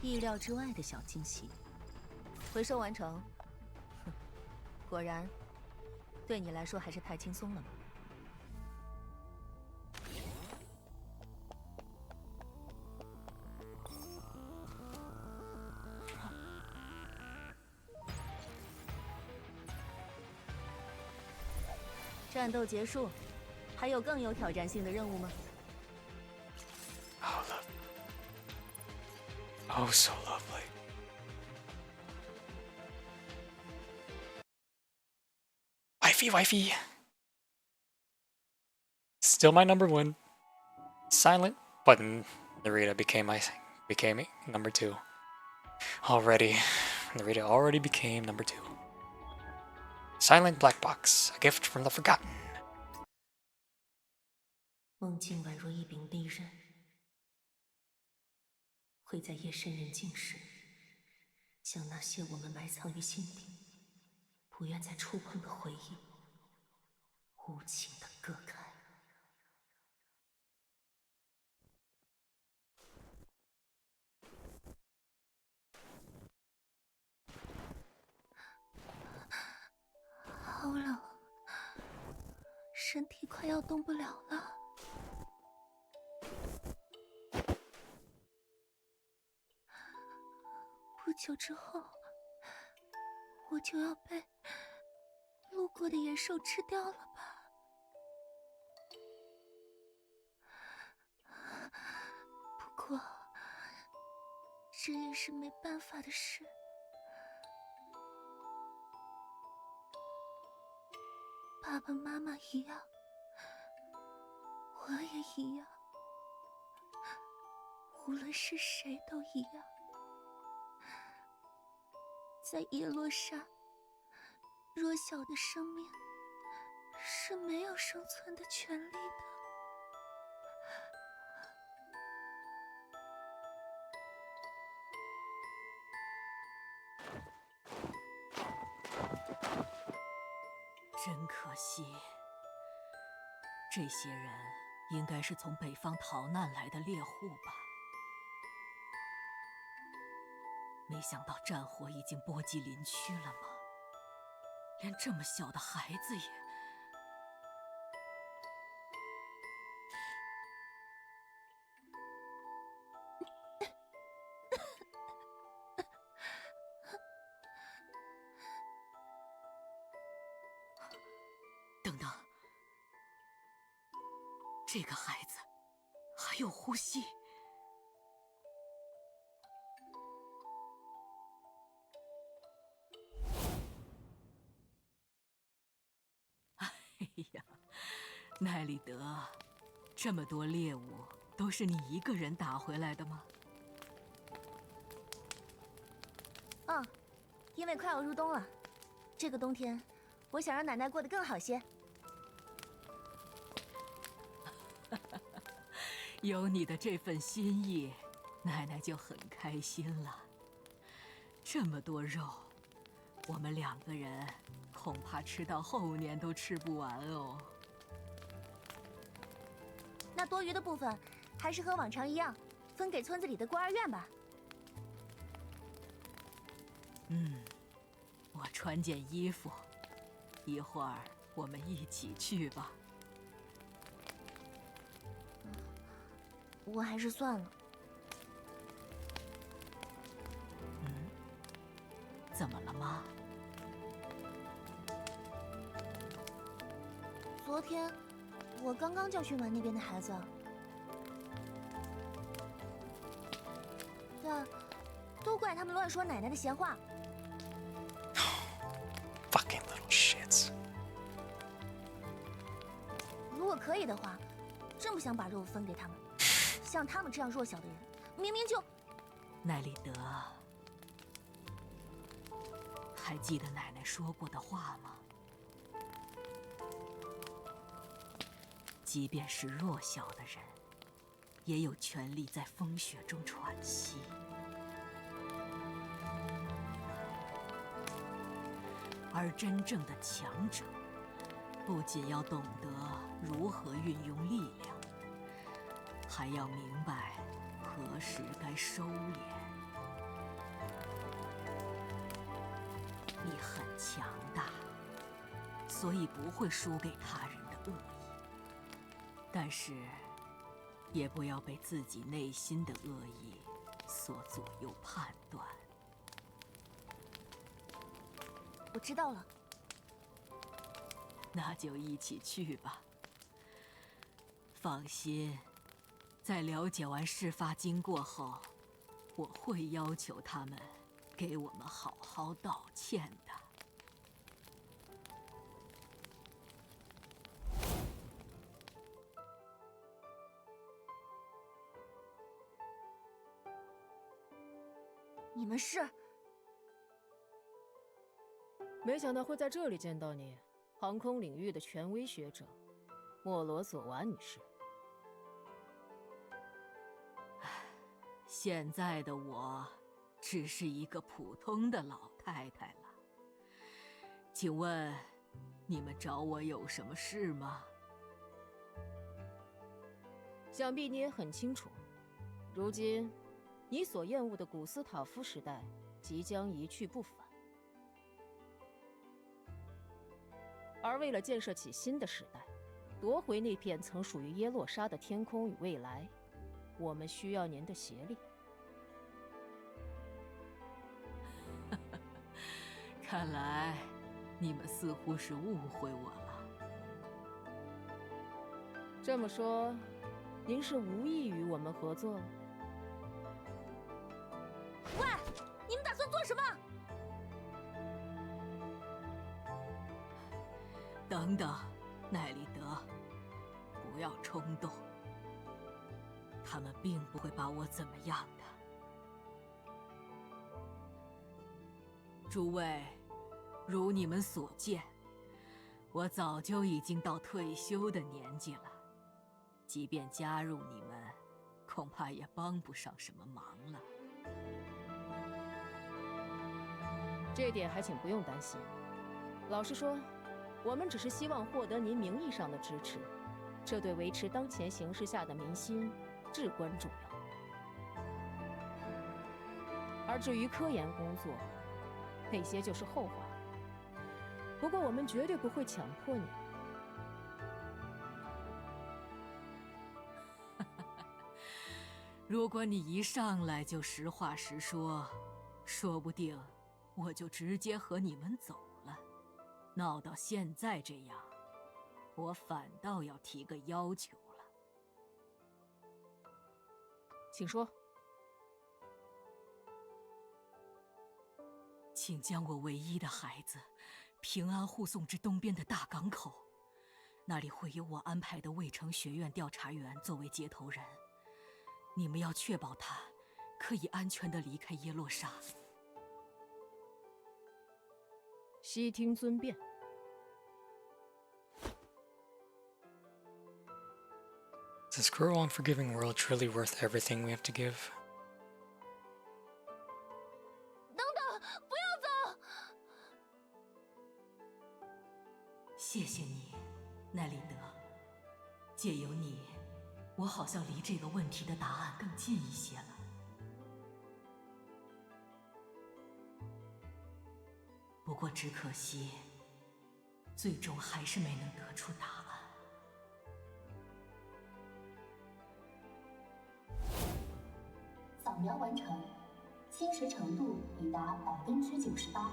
意料之外的小惊喜，回收完成。哼，果然，对你来说还是太轻松了吧？战斗结束，还有更有挑战性的任务吗？ Oh, love. Oh, so lovely. Wifey, wifey. Still my number 1. Silent button. Narita became number 2. Already. Narita already became number 2. Silent black box. A gift from the forgotten. 梦境宛若一柄利刃。 会在夜深人静时，将那些我们埋藏于心底、不愿再触碰的回忆，无情地割开。好冷，身体快要动不了了。 不久之后，我就要被路过的野兽吃掉了吧？不过，这也是没办法的事。爸爸妈妈一样，我也一样，无论是谁都一样。 在叶落沙，弱小的生命是没有生存的权利的。真可惜，这些人应该是从北方逃难来的猎户吧？没想到战火已经波及林区了吗？连这么小的孩子也……等等，这个孩子有呼吸。哎呀，奈里德，这么多猎物都是你一个人打回来的吗？嗯，因为快要入冬了，这个冬天，我想让奶奶过得更好些。有你的这份心意，奶奶就很开心了。这么多肉，我们2个人恐怕吃到后年都吃不完哦。那多余的部分，还是和往常一样，分给村子里的孤儿院吧。我穿件衣服，一会儿我们一起去吧。我还是算了。怎么了吗？昨天，我刚刚教训完那边的孩子，但都怪他们乱说奶奶的闲话。Fucking little shits. 如果可以的话，真不想把肉分给他们。像他们这样弱小的人，明明就……奈里德，还记得奶奶说过的话吗？即便是弱小的人，也有权利在风雪中喘息。而真正的强者，不仅要懂得如何运用力量，还要明白何时该收敛。你很强大，所以不会输给他人的恶意，但是也不要被自己内心的恶意所左右判断。我知道了。那就一起去吧。放心，在了解完事发经过后，我会要求他们给我们好好道歉的。你们是？没想到会在这里见到你，航空领域的权威学者，莫罗索瓦女士。现在的我，只是一个普通的老太太了。请问，你们找我有什么事吗？想必你也很清楚，如今，你所厌恶的古斯塔夫时代即将一去不返。而为了建设起新的时代，夺回那片曾属于耶洛莎的天空与未来，我们需要您的协力。看来，你们似乎是误会我了。这么说，您是无意与我们合作了？喂，你们打算做什么？等等，奈里德，不要冲动。他们并不会把我怎么样的。诸位，如你们所见，我早就已经到退休的年纪了，即便加入你们，恐怕也帮不上什么忙了。这点还请不用担心。老实说，我们只是希望获得您名义上的支持，这对维持当前形势下的民心至关重要。而至于科研工作，那些就是后话。不过我们绝对不会强迫你。如果你一上来就实话实说，说不定我就直接和你们走了。闹到现在这样，我反倒要提个要求了。请说。请将我唯一的孩子平安护送至东边的大港口，那里会有我安排的卫城学院调查员作为接头人。你们要确保他可以安全地离开耶洛莎。悉听尊便。Is this cruel, unforgiving world truly worth everything we have to give? 等等，不要走！谢谢你，奈利德。借由你，我好像离这个问题的答案更近一些了。不过只可惜，最终还是没能得出答案。扫描完成，侵蚀程度已达98%。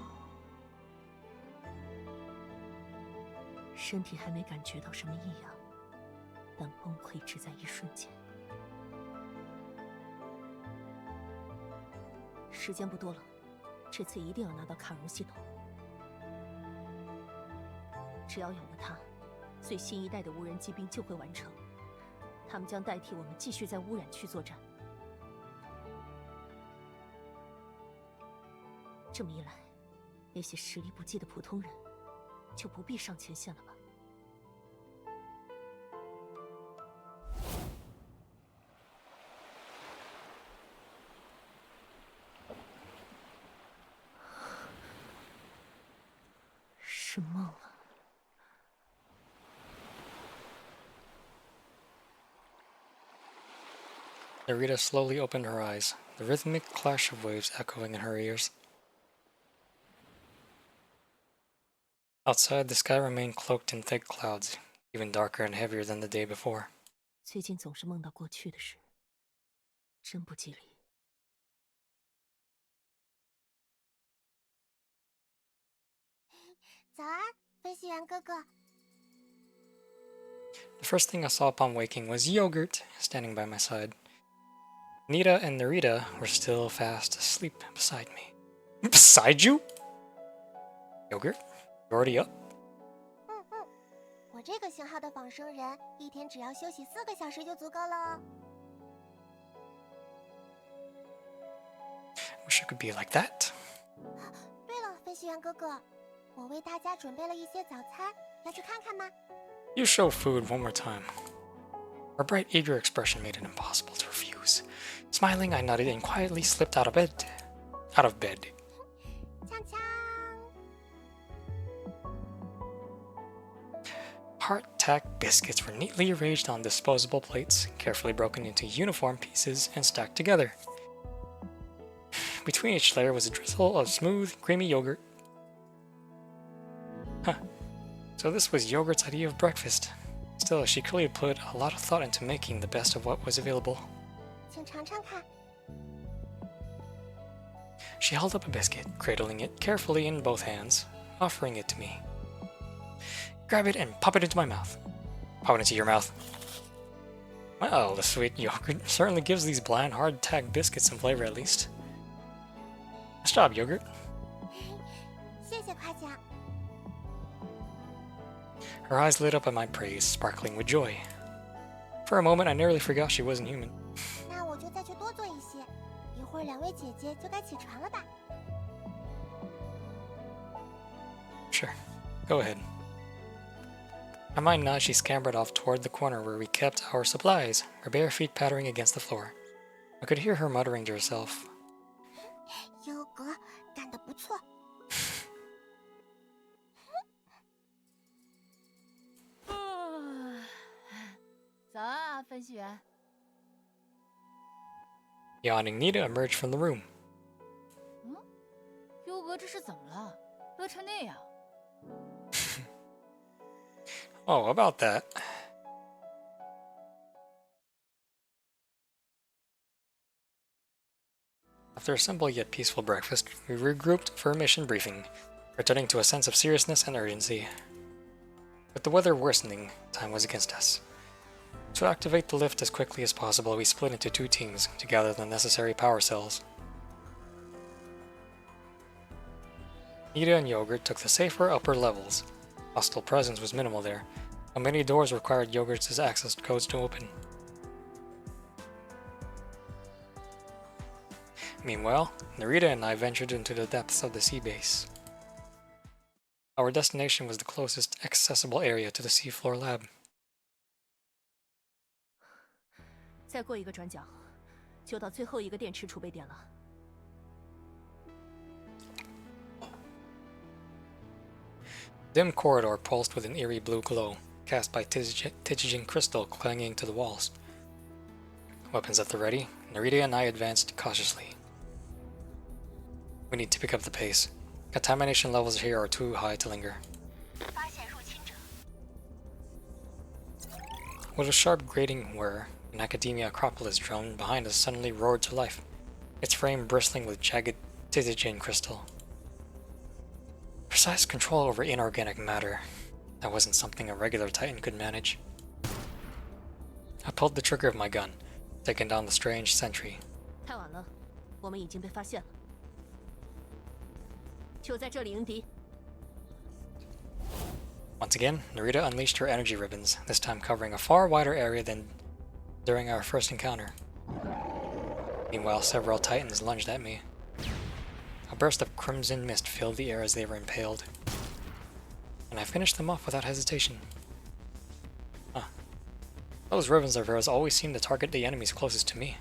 身体还没感觉到什么异样，但崩溃只在一瞬间。时间不多了，这次一定要拿到卡戎系统。只要有了它，最新一代的无人机兵就会完成，他们将代替我们继续在污染区作战。这么一来，那些实力不济的普通人就不必上前线了吧？是梦啊。Nita slowly opened her eyes, the rhythmic clash of waves echoing in her ears. Outside, the sky remained cloaked in thick clouds, even darker and heavier than the day before. 最近总是梦到过去的事，真不吉利。早安，飞行员哥哥。The first thing I saw upon waking was Yogurt standing by my side. Nita and Nita were still fast asleep beside me. Beside you? Yogurt? You already up? 我这个型号的仿生人，一天只要休息4个小时就足够了。Wish I could be like that. 对了，飞行员哥哥，我为大家准备了一些早餐，要去看看吗？ You show food one more time. Her bright, eager expression made it impossible to refuse. Smiling, I nodded and quietly slipped out of bed. Out of bed. 锵锵！ Hardtack biscuits were neatly arranged on disposable plates, carefully broken into uniform pieces and stacked together. Between each layer was a drizzle of smooth, creamy yogurt. Huh. So this was Yogurt's idea of breakfast. Still, she clearly put a lot of thought into making the best of what was available. 请尝尝看。 She held up a biscuit, cradling it carefully in both hands, offering it to me. Grab it and pop it into my mouth. Pop it into your mouth. Well, the sweet yogurt certainly gives these bland, hard-tack biscuits some flavor at least. Nice job, Yogurt. 谢谢夸奖。 Her eyes lit up at my praise, sparkling with joy. For a moment, I nearly forgot she wasn't human. 那我就再去多做一些，一会儿2位姐姐就该起床了吧？ Sure, go ahead. At my nod, she scampered off toward the corner where we kept our supplies, her bare feet pattering against the floor. I could hear her muttering to herself. 优格干得不错。 早啊，分析员。 Yawning, Nita emerged from the room. 优格这是怎么了？乐成那样。 Oh, about that. After a simple yet peaceful breakfast, we regrouped for a mission briefing, returning to a sense of seriousness and urgency. With the weather worsening, time was against us. To activate the lift as quickly as possible, we split into 2 teams to gather the necessary power cells. Nita and Yogurt took the safer upper levels. Hostile presence was minimal there, but many doors required Yogurt's access codes to open. Meanwhile, Narita and I ventured into the depths of the sea base. Our destination was the closest accessible area to the seafloor lab. 再过一个转角，就到最后一个电池储备点了。Dim corridor pulsed with an eerie blue glow, cast by Tijijin crystal clanging to the walls. Weapons at the ready, Narita and I advanced cautiously. We need to pick up the pace. Contamination levels here are too high to linger. With a sharp grating whir, an Academia Acropolis drone behind us suddenly roared to life, its frame bristling with jagged Tijijin crystal. Precise control over inorganic matter. That wasn't something a regular Titan could manage. I pulled the trigger of my gun, taking down the strange sentry. 太晚了，我们已经被发现了。就在这里迎敌。 Once again, Narita unleashed her energy ribbons, this time covering a far wider area than during our first encounter. Meanwhile, several Titans lunged at me. A burst of crimson mist filled the air as they were impaled, and I finished them off without hesitation. Those ribbons of hers always seem to target the enemies closest to me.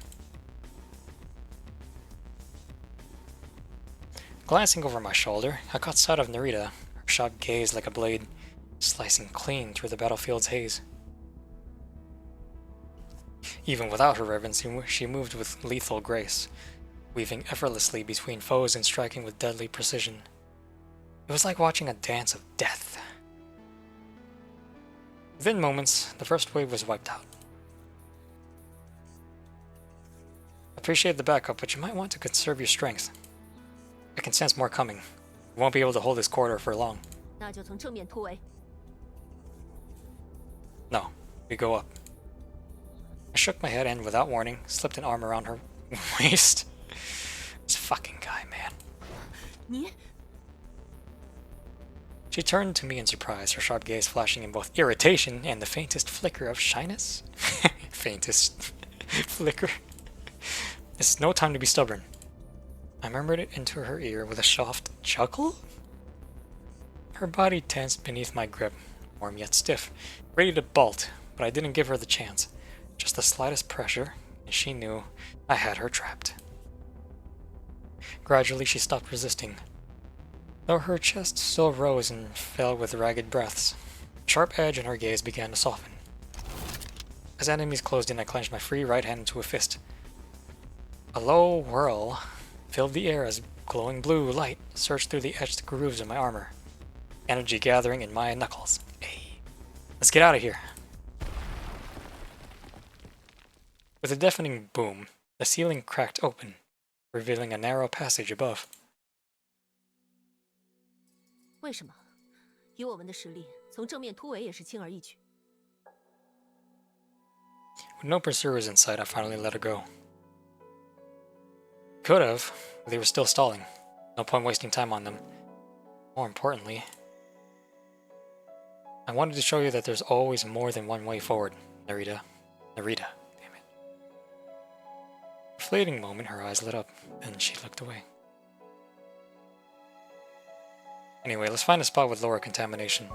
Glancing over my shoulder, I caught sight of Narita, her sharp gaze like a blade, slicing clean through the battlefield's haze. Even without her ribbons, she moved with lethal grace, weaving effortlessly between foes and striking with deadly precision. It was like watching a dance of death. Within moments, the first wave was wiped out. Appreciate the backup, but you might want to conserve your strength. I can sense more coming. We won't be able to hold this corridor for long. 那就从正面突围。 No, we go up. I shook my head and, without warning, slipped an arm around her waist. This fucking guy, man. 你 She turned to me in surprise, her sharp gaze flashing in both irritation and the faintest flicker of shyness. Faintest flicker. It's no time to be stubborn. I murmured it into her ear with a soft chuckle. Her body tensed beneath my grip, warm yet stiff, ready to bolt, but I didn't give her the chance. Just the slightest pressure, and she knew I had her trapped. Gradually she stopped resisting, though her chest still rose and fell with ragged breaths. The sharp edge in her gaze began to soften. As enemies closed in, I clenched my free right hand into a fist. A low whirl filled the air as glowing blue light surged through the etched grooves of my armor, energy gathering in my knuckles. Hey, let's get out of here. With a deafening boom, the ceiling cracked open, revealing a narrow passage above. 为什么？以我们的实力，从正面突围也是轻而易举。 With no pursuers in sight, I finally let her go. Could have, but they were still stalling. No point wasting time on them. More importantly, I wanted to show you that there's always more than one way forward, Narita. Narita, damn it. For a fleeting moment, her eyes lit up, then she looked away. Anyway, let's find a spot with lower contamination.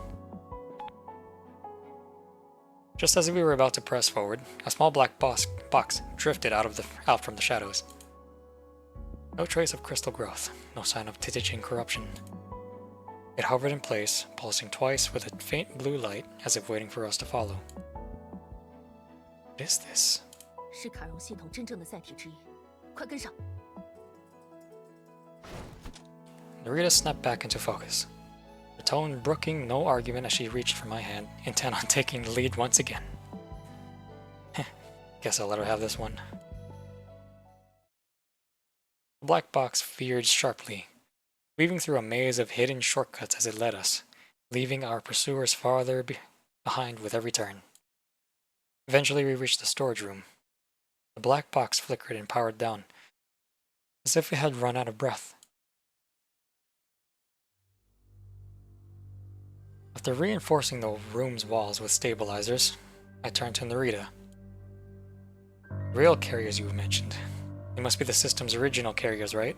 Just as we were about to press forward, a small black box drifted out from the shadows. No trace of crystal growth, no sign of Tijijin corruption. It hovered in place, pulsing twice with a faint blue light, as if waiting for us to follow. What is this? 是卡戎系统真正的载体之一，快跟上！ Narita snapped back into focus, her tone brooking no argument as she reached for my hand, intent on taking the lead once again. Guess I'll let her have this one. The black box veered sharply, weaving through a maze of hidden shortcuts as it led us, leaving our pursuers farther behind with every turn. Eventually we reached the storage room. The black box flickered and powered down, as if it had run out of breath. After reinforcing the room's walls with stabilizers, I turned to Narita. Real carriers you mentioned. They must be the system's original carriers, right?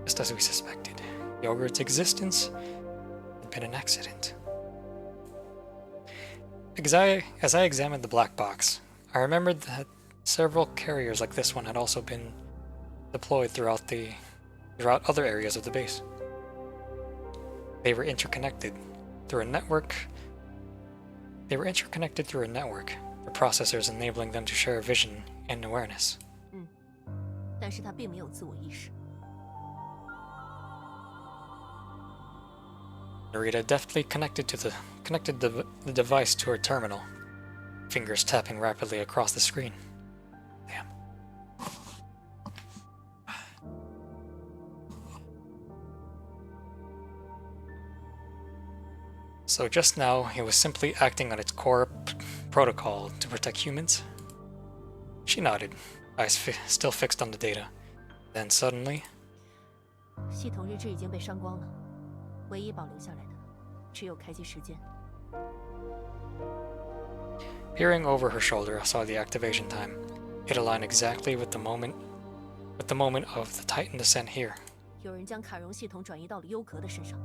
Just as we suspected, Yogurt's existence had been an accident. As I examined the black box, I remembered that several carriers like this one had also been deployed throughout other areas of the base. They were interconnected through a network. The processors enabling them to share vision and awareness. 但是他并没有自我意识。 Narita deftly connected the device to her terminal, fingers tapping rapidly across the screen. Damn. So just now, it was simply acting on its core protocol to protect humans. She nodded, eyes still fixed on the data. Then suddenly, 系统日志已经被删光了，唯一保留下来的只有开机时间。 peering over her shoulder, I saw the activation time. It aligned exactly with the moment of the Titan descent here. 有人将卡戎系统转移到了优格的身上。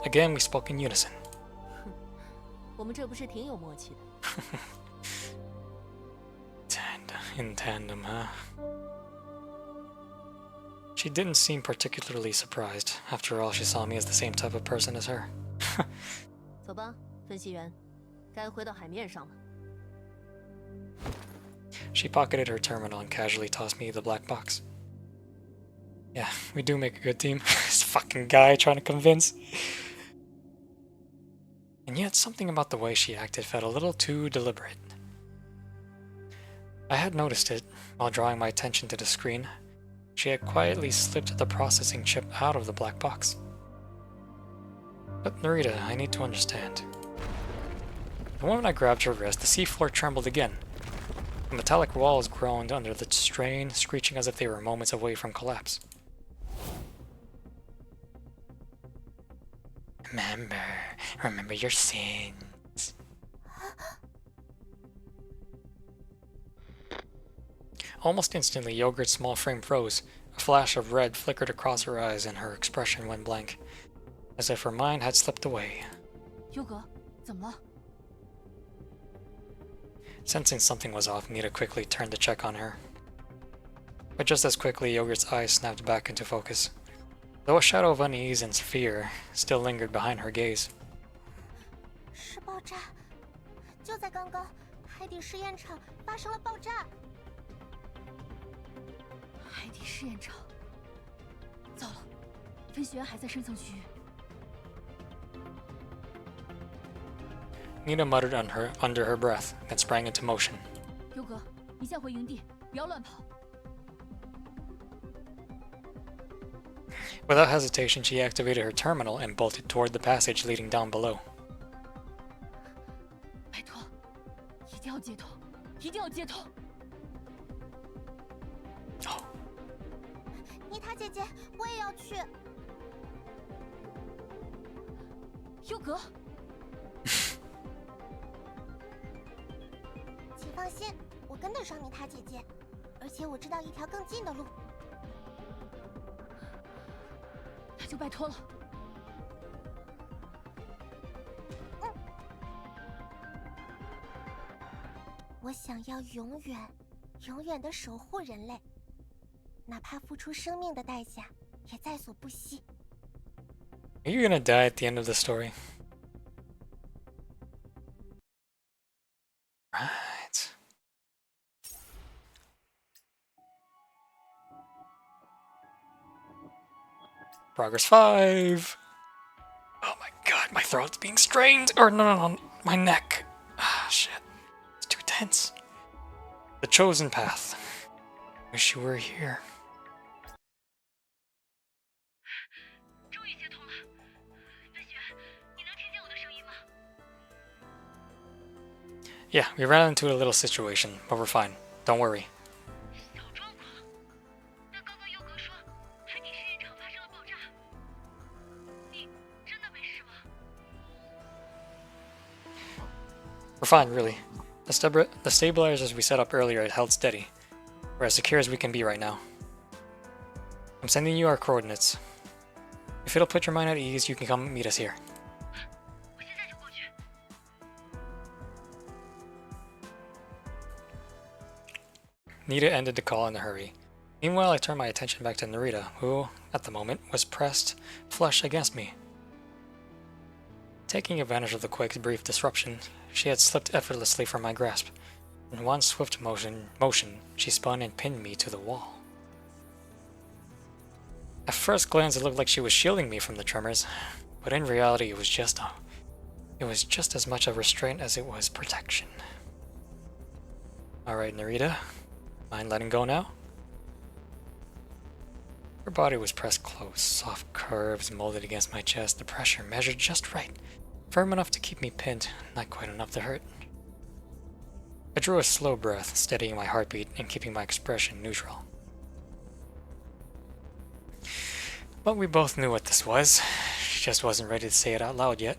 Again, we spoke in unison. 我们这不是挺有默契的？ In tandem, huh? She didn't seem particularly surprised. After all, she saw me as the same type of person as her. 走吧，分析员，该回到海面上了。 She pocketed her terminal and casually tossed me the black box. Yeah, we do make a good team. This fucking guy trying to convince. And yet, something about the way she acted felt a little too deliberate. I had noticed it while drawing my attention to the screen. She had quietly slipped the processing chip out of the black box. But Narita, I need to understand. The moment I grabbed her wrist, the seafloor trembled again. The metallic walls groaned under the strain, screeching as if they were moments away from collapse. Remember your sins. Almost instantly, Yogurt's small frame froze. A flash of red flickered across her eyes and her expression went blank, as if her mind had slipped away. 优格，怎么了？ Sensing something was off, Nita quickly turned to check on her. But just as quickly, Yogurt's eyes snapped back into focus, though a shadow of unease and fear still lingered behind her gaze. 是爆炸！就在刚刚，海底试验场发生了爆炸。 海底试验场。糟了，分析员还在深层区域。 Nita muttered under her breath, then sprang into motion. 优格，你先回营地，不要乱跑。 Without hesitation, she activated her terminal and bolted toward the passage leading down below. 拜托，一定要接通，一定要接通！ Oh. 妮塔姐姐，我也要去。优格，请放心，我跟得上妮塔姐姐，而且我知道一条更近的路。 那就拜托了。我想要永远的守护人类，哪怕付出生命的代价，也在所不惜。 Are you gonna die at the end of the story? Right. Progress 5! Oh my god, my throat's being strained! Or no, my neck. Ah, shit. It's too tense. The chosen path. Wish you were here. 终于接通了，分析员， Yeah, we ran into a little situation, but we're fine. Don't worry. We're fine, really. The stabilizers we set up earlier held steady. We're as secure as we can be right now. I'm sending you our coordinates. If it'll put your mind at ease, you can come meet us here. Nita ended the call in a hurry. Meanwhile, I turned my attention back to Narita, who, at the moment, was pressed flush against me. Taking advantage of the quake's brief disruption, she had slipped effortlessly from my grasp. In one swift motion, she spun and pinned me to the wall. At first glance, it looked like she was shielding me from the tremors, but in reality, it was just as much a restraint as it was protection. Alright, Narita, mind letting go now? Her body was pressed close, soft curves molded against my chest, the pressure measured just right, firm enough to keep me pinned, not quite enough to hurt. I drew a slow breath, steadying my heartbeat and keeping my expression neutral. But we both knew what this was. She just wasn't ready to say it out loud yet.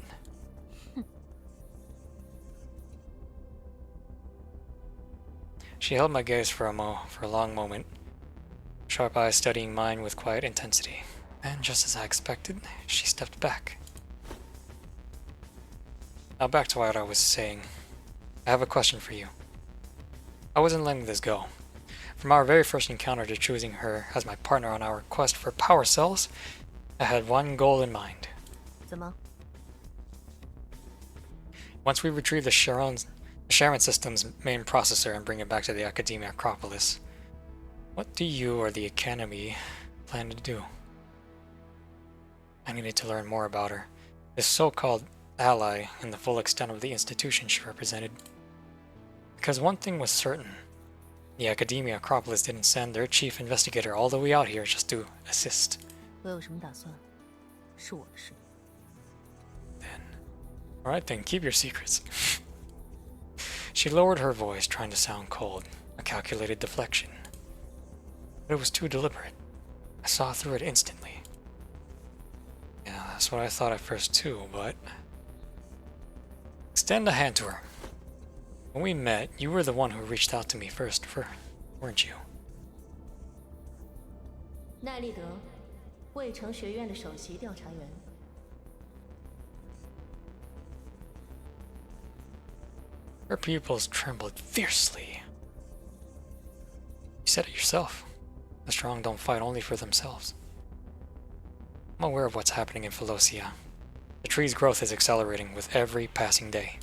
She held my gaze for a long moment, sharp eyes studying mine with quiet intensity. And just as I expected, she stepped back. Now back to what I was saying. I have a question for you. I wasn't letting this go. From our very first encounter to choosing her as my partner on our quest for power cells, I had one goal in mind. 怎么？ Once we retrieve the Sharon system's main processor and bring it back to the Academia Acropolis, what do you or the Academy plan to do? I needed to learn more about her, this so-called ally and the full extent of the institution she represented. Because one thing was certain. The Academia Acropolis didn't send their chief investigator all the way out here just to assist. 我有什么打算，是我的事。 Alright then, keep your secrets. She lowered her voice, trying to sound cold, a calculated deflection. But it was too deliberate. I saw through it instantly. Yeah, that's what I thought at first too, but... Extend a hand to her. When we met, you were the one who reached out to me first, weren't you? 奈利德，卫城学院的首席调查员。 Her pupils trembled fiercely. You said it yourself. The strong don't fight only for themselves. I'm aware of what's happening in Philosia. The tree's growth is accelerating with every passing day.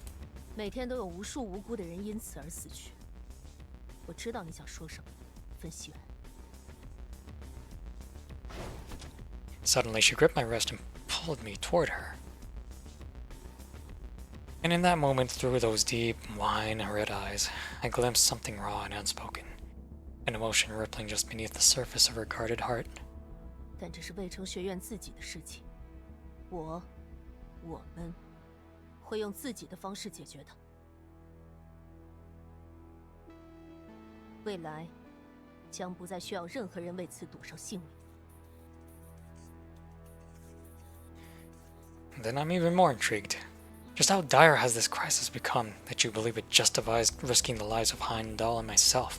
每天都有无数无辜的人因此而死去。我知道你想说什么，分析员。 Suddenly, she gripped my wrist and pulled me toward her. And in that moment, through those deep, wine-red eyes, I glimpsed something raw and unspoken, an emotion rippling just beneath the surface of her guarded heart. 但这是卫城学院自己的事情，我们会用自己的方式解决的。未来将不再需要任何人为此赌上性命。 Then I'm even more intrigued. Just how dire has this crisis become that you believe it justifies risking the lives of Heimdall and myself?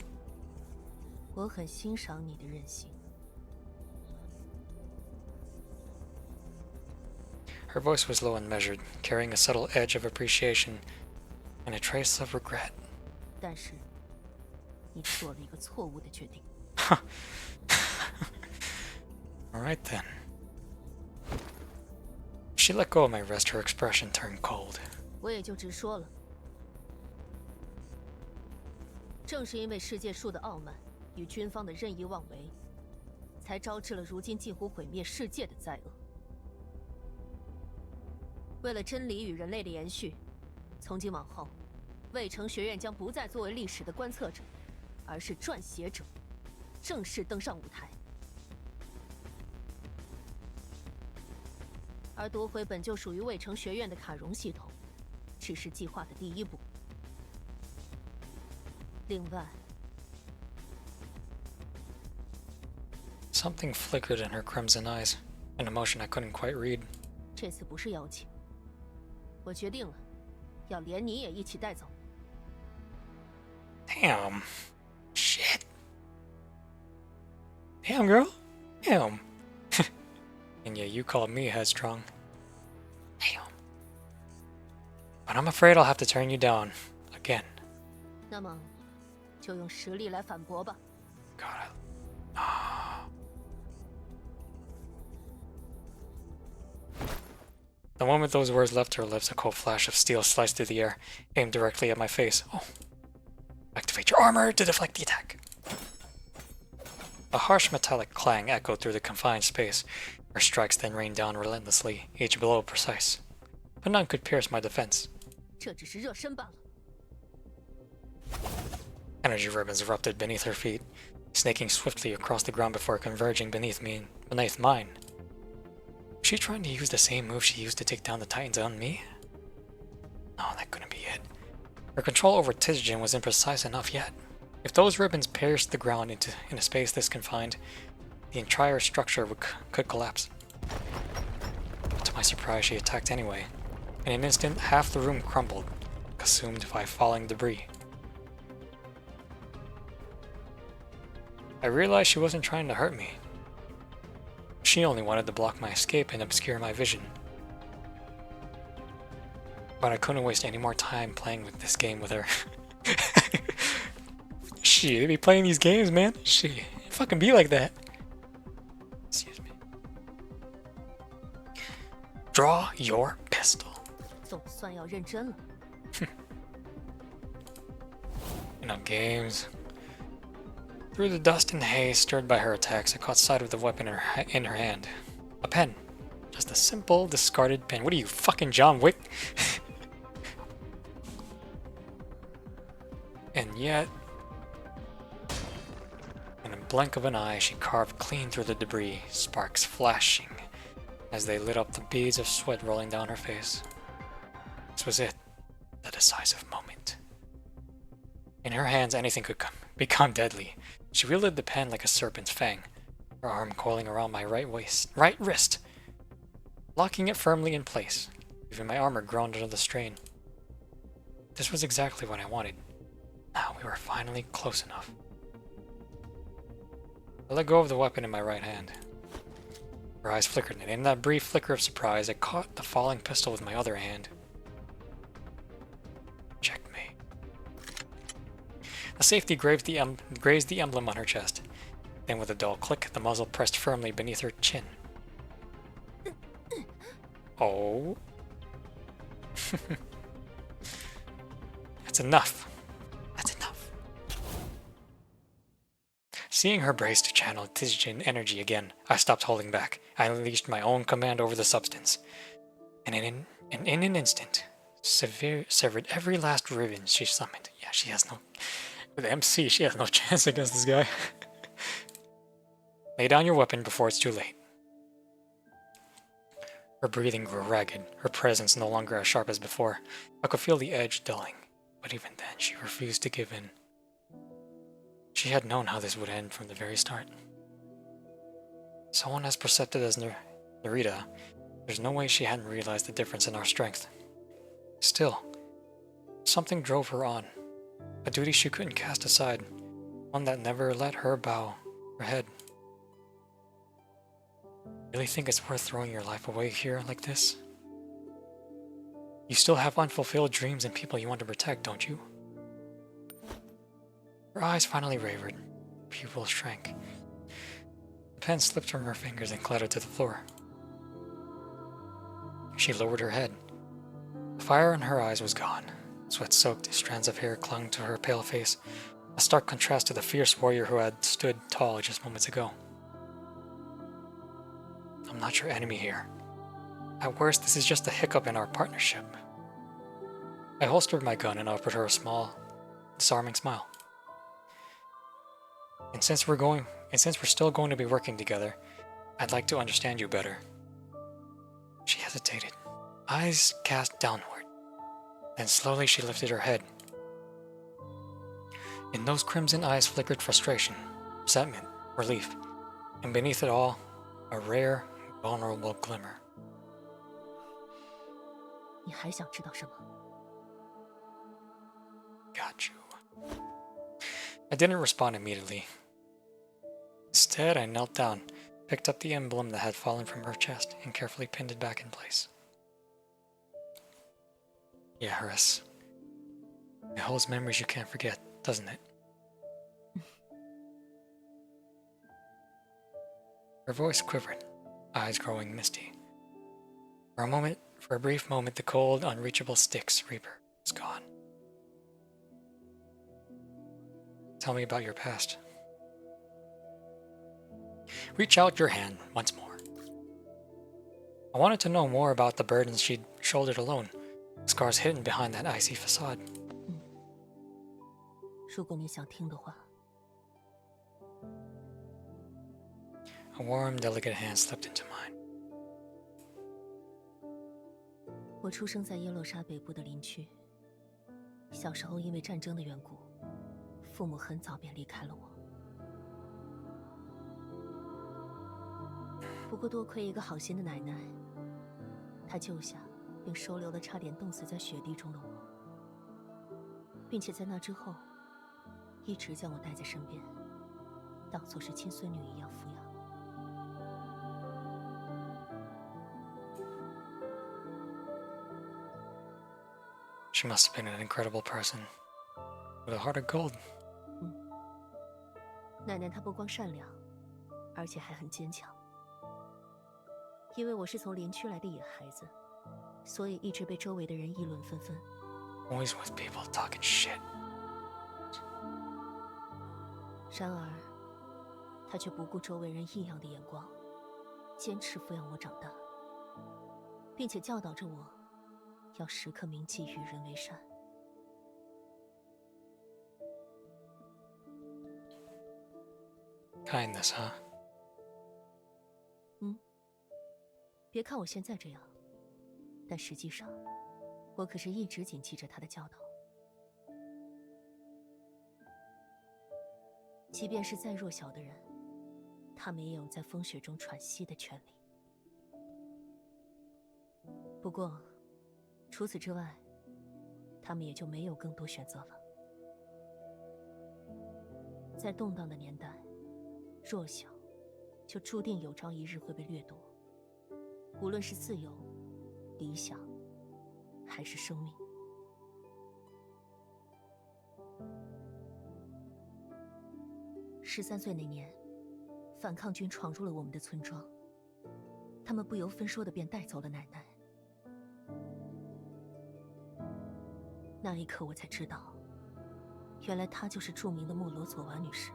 我很欣赏你的韧性。 Her voice was low and measured, carrying a subtle edge of appreciation and a trace of regret. 但是，你做了一个错误的决定。 Alright then. She let go of my wrist, her expression turned cold. 我也就直说了。正是因为世界树的傲慢与军方的任意妄为，才招致了如今近乎毁灭世界的灾厄。为了真理与人类的延续，从今往后，卫城学院将不再作为历史的观测者，而是撰写者，正式登上舞台。 而夺回本就属于卫城学院的卡戎系统，只是计划的第一步。另外， Something flickered in her crimson eyes, an emotion I couldn't quite read. 这次不是邀请，我决定了，要连你也一起带走。 Damn. Shit. Damn, girl. Damn. And yeah, you called me headstrong. Damn. But I'm afraid I'll have to turn you down. Again. 那么，就用实力来反驳吧。 God. The moment those words left her lips, a cold flash of steel sliced through the air, aimed directly at my face. Oh. Activate your armor to deflect the attack. A harsh metallic clang echoed through the confined space. Her strikes then rained down relentlessly, each blow precise. But none could pierce my defense. 这只是热身罢了。 Energy ribbons erupted beneath her feet, snaking swiftly across the ground before converging beneath mine. Was she trying to use the same move she used to take down the Titans on me? No, that couldn't be it. Her control over Tizjin was imprecise enough yet. If those ribbons pierced the ground in a space this confined, the entire structure could collapse. But to my surprise, she attacked anyway. In an instant, half the room crumbled, consumed by falling debris. I realized she wasn't trying to hurt me. She only wanted to block my escape and obscure my vision. But I couldn't waste any more time playing with this game with her. Shit, they be playing these games, man. Shit, it fucking be like that. Excuse me. Draw your pistol. 总算要认真了。 Enough games. Through the dust and haze stirred by her attacks, I caught sight of the weapon in her hand. A pen. Just a simple, discarded pen. What are you, fucking John Wick? And yet, in a blink of an eye, she carved clean through the debris, sparks flashing as they lit up the beads of sweat rolling down her face. This was it, the decisive moment. In her hands, anything could become deadly. She wielded the pen like a serpent's fang, her arm coiling around my right wrist, locking it firmly in place. Even my armor groaned under the strain. This was exactly what I wanted. Now we were finally close enough. I let go of the weapon in my right hand. Her eyes flickered, and in that brief flicker of surprise, I caught the falling pistol with my other hand. Checkmate. A safety grazed the emblem on her chest. Then with a dull click, the muzzle pressed firmly beneath her chin. Oh. That's enough. That's enough. Seeing her brace to channel Tizjin energy again, I stopped holding back. I unleashed my own command over the substance. And in an instant, severed every last ribbon she summoned. Yeah, she has no... With MC, she has no chance against this guy. Lay down your weapon before it's too late. Her breathing grew ragged, her presence no longer as sharp as before. I could feel the edge dulling, but even then she refused to give in. She had known how this would end from the very start. Someone as perceptive as Nita, there's no way she hadn't realized the difference in our strength. Still, something drove her on. A duty she couldn't cast aside, one that never let her bow her head. Really think it's worth throwing your life away here like this? You still have unfulfilled dreams and people you want to protect, don't you? Her eyes finally wavered, her pupils shrank. The pen slipped from her fingers and clattered to the floor. She lowered her head. The fire in her eyes was gone. Sweat-soaked strands of hair clung to her pale face, a stark contrast to the fierce warrior who had stood tall just moments ago. I'm not your enemy here. At worst, this is just a hiccup in our partnership. I holstered my gun and offered her a small, disarming smile. And since we're still going to be working together, I'd like to understand you better. She hesitated, eyes cast downward. Then slowly she lifted her head. In those crimson eyes flickered frustration, resentment, relief, and beneath it all, a rare, vulnerable glimmer. 你还想知道什么？ Got you. I didn't respond immediately. Instead, I knelt down, picked up the emblem that had fallen from her chest, and carefully pinned it back in place. Yeah, Harris. It holds memories you can't forget, doesn't it? Her voice quivered, eyes growing misty. For a brief moment, the cold, unreachable Styx Reaper was gone. Tell me about your past. Reach out your hand once more. I wanted to know more about the burdens she'd shouldered alone, scars hidden behind that icy facade. 如果你想听的话， A warm, delicate hand slipped into mine. 我出生在耶洛莎北部的林区。小时候因为战争的缘故，父母很早便离开了我。不过多亏一个好心的奶奶，她救下并收留了差点冻死在雪地中的我，并且在那之后，一直将我带在身边，当作是亲孙女一样抚养。 She must have been an incredible person, with a heart of gold. 奶奶她不光善良，而且还很坚强。因为我是从林区来的野孩子，所以一直被周围的人议论纷纷。 Always with people talking shit. 然而，她却不顾周围人异样的眼光，坚持抚养我长大，并且教导着我。 要时刻铭记与人为善。Kindness, huh? 别看我现在这样，但实际上，我可是一直谨记着他的教导。即便是再弱小的人，他们也有在风雪中喘息的权利。不过，除此之外，他们也就没有更多选择了。在动荡的年代，弱小就注定有朝一日会被掠夺。无论是自由、理想，还是生命。13岁那年，反抗军闯入了我们的村庄，他们不由分说的便带走了奶奶。那一刻，我才知道，原来她就是著名的莫罗佐瓦女士。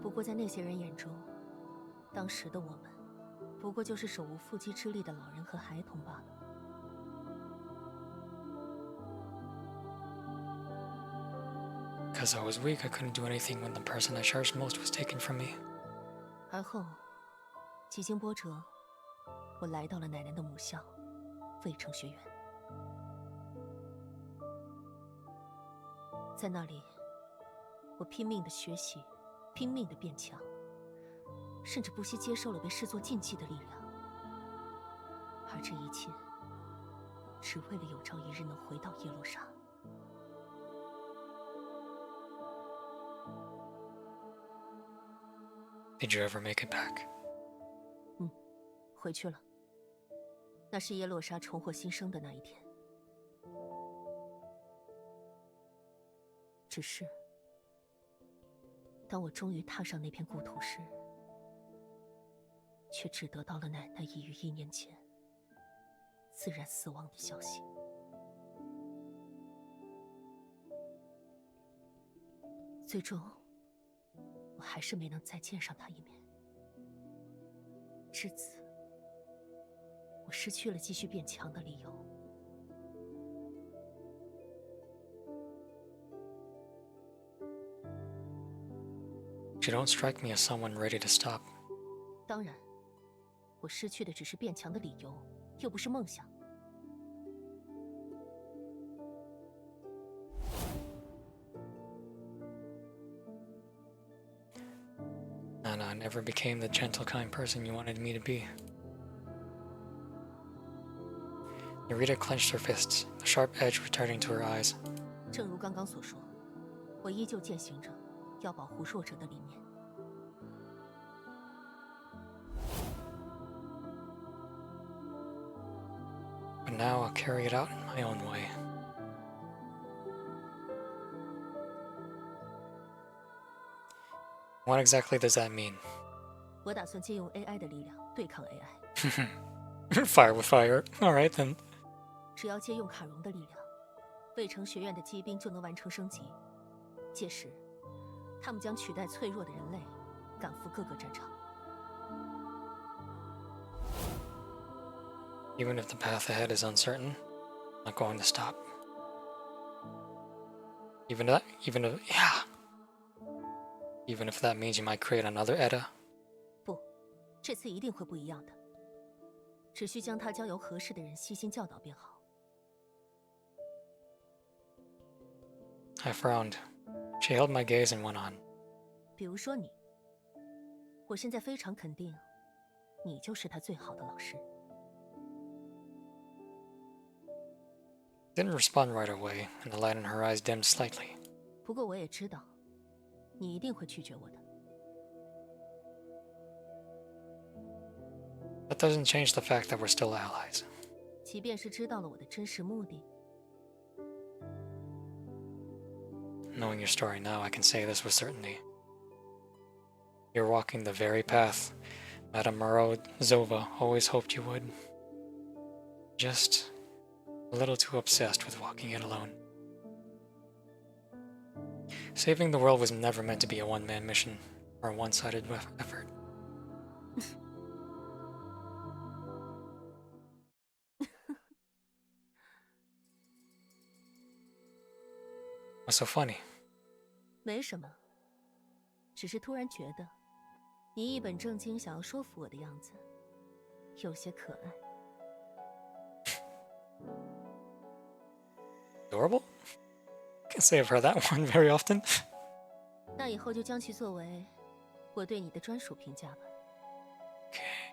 不过在那些人眼中，当时的我们，不过就是手无缚鸡之力的老人和孩童罢了。Because I was weak, I couldn't do anything when the person I cherished most was taken from me. 而后，几经波折，我来到了奶奶的母校——渭城学院。在那里，我拼命的学习，拼命的变强，甚至不惜接受了被视作禁忌的力量。而这一切，只为了有朝一日能回到耶洛莎。Did you ever make it back? 回去了。那是耶洛莎重获新生的那一天。只是，当我终于踏上那片故土时，却只得到了奶奶已于1年前自然死亡的消息。最终，我还是没能再见上她一面。至此，我失去了继续变强的理由。You don't strike me as someone ready to stop. 当然，我失去的只是变强的理由，又不是梦想。never became the gentle, kind person you wanted me to be. Narita clenched her fists, the sharp edge returning to her eyes. 正如刚刚所说，我依旧践行着要保护弱者的理念。But now I'll carry it out in my own way. What exactly does that mean? 我打算借用 AI 的力量对抗 AI。Fire with fire. Alright then. 只要借用卡戎的力量，卫城学院的骑兵就能完成升级。届时，他们将取代脆弱的人类，赶赴各个战场。 Even if the path ahead is uncertain, I'm not going to stop. Even if that means you might create another Edda. 不，这次一定会不一样的。只需将它交由合适的人悉心教导便好。 I frowned. She held my gaze and went on. 比如说你，我现在非常肯定，你就是他最好的老师。 Didn't respond right away, and the light in her eyes dimmed slightly. 不过我也知道，你一定会拒绝我的。 That doesn't change the fact that we're still allies. 即便是知道了我的真实目的， Knowing your story now, I can say this with certainty. You're walking the very path Madame Morozova always hoped you would. Just a little too obsessed with walking it alone. Saving the world was never meant to be a one-man mission or a one-sided effort. What's so funny? 没什么，只是突然觉得，你一本正经想要说服我的样子，有些可爱。 Adorable? Can't say I've heard that one very often. 那以后就将其作为我对你的专属评价吧。 Okay.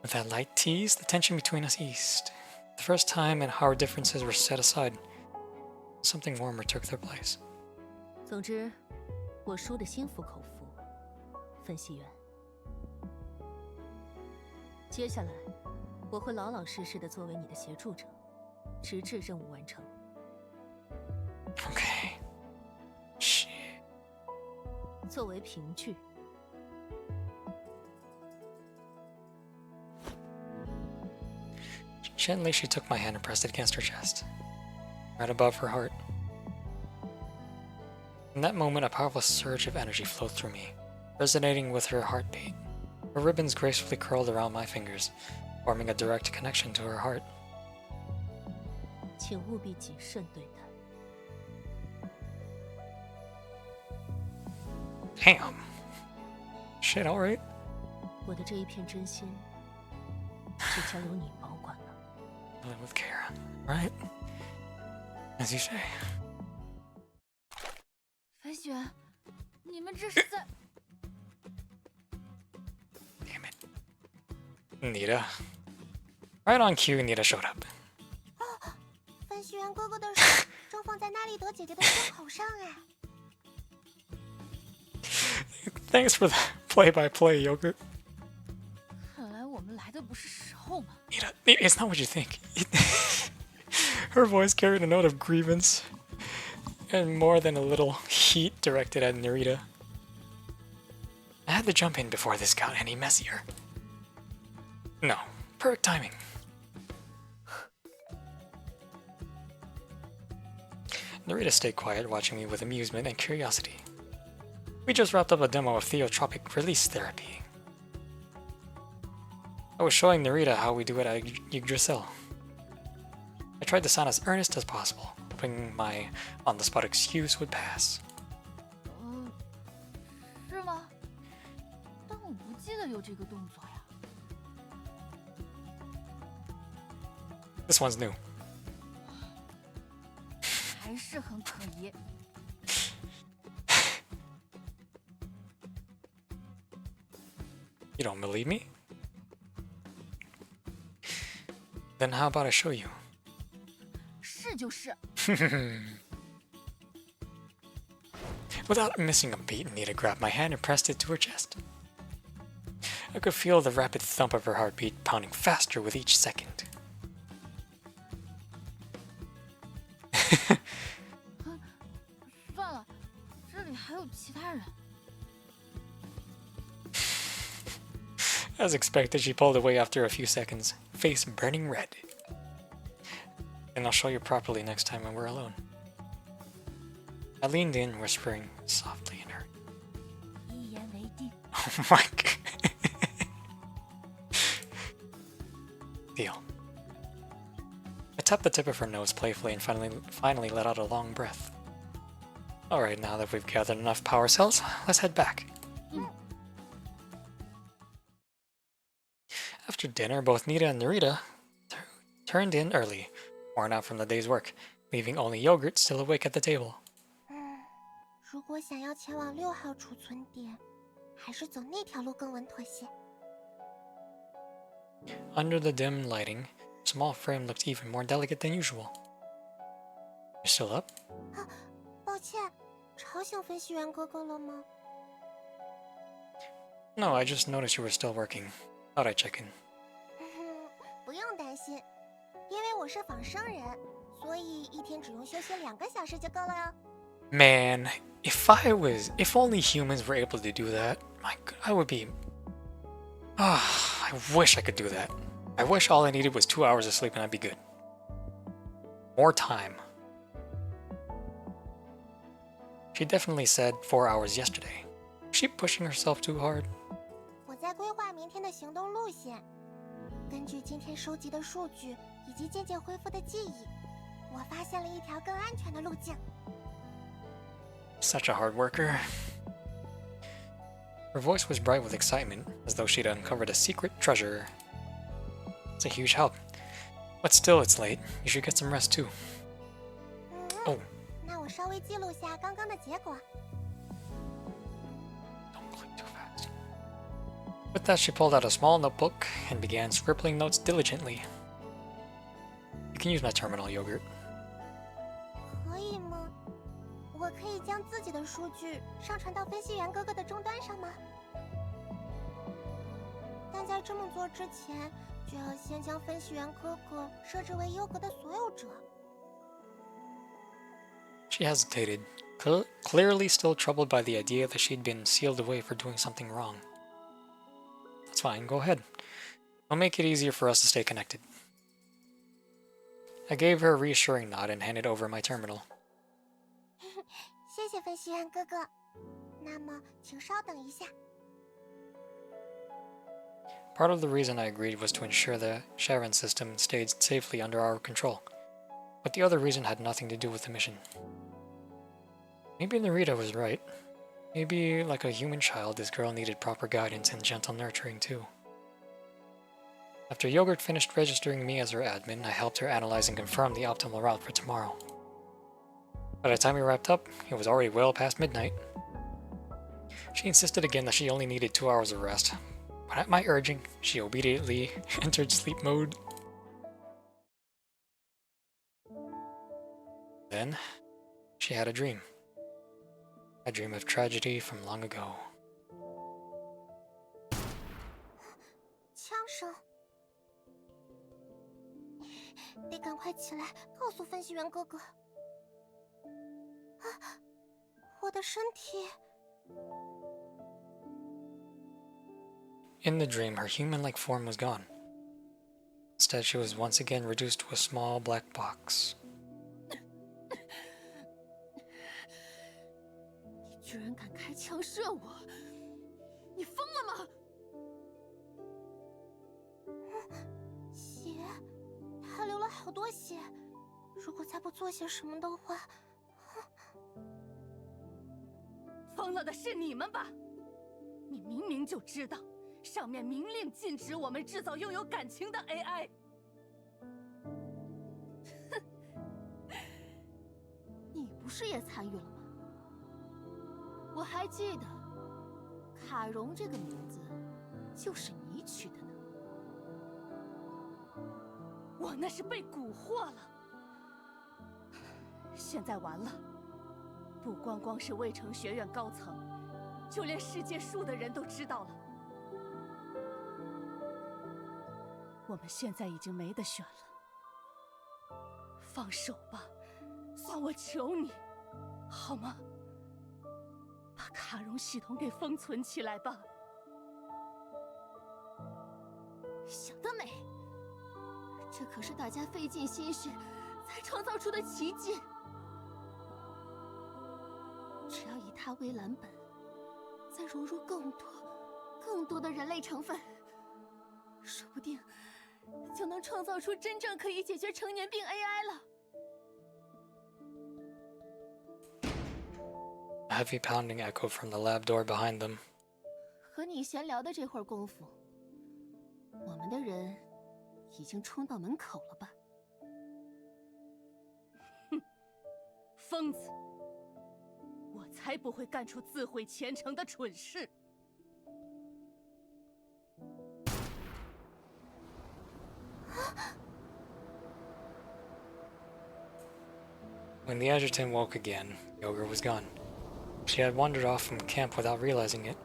With that light tease, the tension between us eased. The first time and how our differences were set aside, something warmer took their place. 总之，我输得心服口服，分析员。接下来，我会老老实实的作为你的协助者，直至任务完成。 Okay. Shit. 作为凭据。 Gently, she took my hand and pressed it against her chest, right above her heart. In that moment, a powerful surge of energy flowed through me, resonating with her heartbeat. Her ribbons gracefully curled around my fingers, forming a direct connection to her heart. 请务必谨慎对待。 Damn. Shit, alright. 我的这一片真心，就交由你保管了。 Live with care, right? As you say. 飞雪，你们这是在…… Damn it. Nita. Right on cue, Nita showed up. 分析员哥哥的手正放在那莉德姐姐的胸口上哎。 Thanks for the play-by-play, Yogurt. 看来我们来的不是时候嘛。 Nita, it's not what you think. Her voice carried a note of grievance, and more than a little heat directed at Narita. I had to jump in before this got any messier. No, perfect timing. Narita stayed quiet, watching me with amusement and curiosity. We just wrapped up a demo of theotropic release therapy. I was showing Narita how we do it at Yggdrasil. I tried to sound as earnest as possible, hoping my on-the-spot excuse would pass. 是吗？但我不记得有这个动作呀。 This one's new. 还是很可疑。You don't believe me? Then how about I show you? 是就是。Without missing a beat, Nita grabbed my hand and pressed it to her chest. I could feel the rapid thump of her heartbeat pounding faster with each second. 算了，这里还有其他人。As expected, she pulled away after a few seconds, face burning red. And I'll show you properly next time when we're alone. I leaned in, whispering softly in her. 一言为定。 Oh my god. Deal. I tapped the tip of her nose playfully and finally let out a long breath. Alright, now that we've gathered enough power cells, let's head back. After dinner, both Nita and Narita turned in early, worn out from the day's work, leaving only Yogurt still awake at the table. 如果想要前往6号储存点，还是走那条路更稳妥些。 Under the dim lighting, the small frame looked even more delicate than usual. You're still up? 抱歉，吵醒分析员哥哥了吗？ No, I just noticed you were still working. Thought I'd check in. 不用担心，因为我是仿生人，所以一天只用休息2个小时就够了哟。 Man, if only humans were able to do that, I would be... I wish I could do that. I wish all I needed was 2 hours of sleep and I'd be good. More time. She definitely said 4 hours yesterday. Is she pushing herself too hard? 我在规划明天的行动路线，根据今天收集的数据以及渐渐恢复的记忆，我发现了一条更安全的路径。 Such a hard worker. Her voice was bright with excitement, as though she'd uncovered a secret treasure. It's a huge help. But still, it's late. You should get some rest too. Oh. 那我稍微记录下刚刚的结果。 Don't click too fast. With that, she pulled out a small notebook and began scribbling notes diligently. You can use my terminal, Yogurt. 可以吗？我可以将自己的数据上传到分析员哥哥的终端上吗？但在这么做之前，就要先将分析员哥哥设置为优格的所有者。 She hesitated, clearly still troubled by the idea that she'd been sealed away for doing something wrong. That's fine, go ahead. It'll make it easier for us to stay connected. I gave her a reassuring nod and handed over my terminal. 谢谢分析员哥哥。那么，请稍等一下。 Part of the reason I agreed was to ensure the Sharon system stayed safely under our control, but the other reason had nothing to do with the mission. Maybe Narita was right. Maybe, like a human child, this girl needed proper guidance and gentle nurturing too. After Yogurt finished registering me as her admin, I helped her analyze and confirm the optimal route for tomorrow. By the time we wrapped up, it was already well past midnight. She insisted again that she only needed 2 hours of rest, but at my urging, she obediently entered sleep mode. Then, she had a dream. A dream of tragedy from long ago. 枪声，得赶快起来告诉分析员哥哥。啊，我的身体。 In the dream, her human-like form was gone. Instead, she was once again reduced to a small black box. 你居然敢开枪射我！你疯了吗？血，他流了好多血。如果再不做些什么的话，疯了的是你们吧？你明明就知道。 上面明令禁止我们制造拥有感情的 AI。哼，你不是也参与了吗？我还记得，卡戎这个名字就是你取的呢？我那是被蛊惑了。现在完了，不光光是卫城学院高层，就连世界树的人都知道了。我们现在已经没得选了，放手吧，算我求你，好吗？把卡戎系统给封存起来吧。想得美！这可是大家费尽心血才创造出的奇迹。只要以它为蓝本，再融入更多的人类成分，说不定就能创造出真正可以解决成年病 AI 了。A heavy pounding echoed from the lab door behind them. 和你闲聊的这会儿功夫，我们的人已经冲到门口了吧？哼，疯子！我才不会干出自毁前程的蠢事。When the adjutant woke again, Yogurt was gone. She had wandered off from camp without realizing it.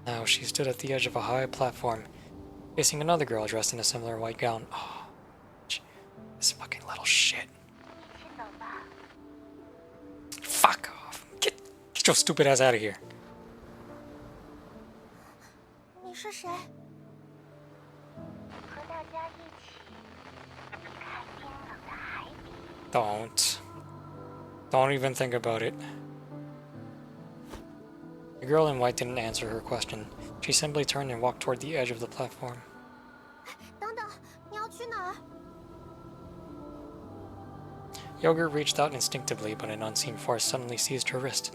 Now she stood at the edge of a high platform, facing another girl dressed in a similar white gown. Oh, this fucking little shit. Fuck off. Get your stupid ass out of here. 你是谁？和大家一起离开冰冷的海底。Don't even think about it. The girl in white didn't answer her question. She simply turned and walked toward the edge of the platform. 等等，你要去哪儿？ Yogurt reached out instinctively, but an unseen force suddenly seized her wrist.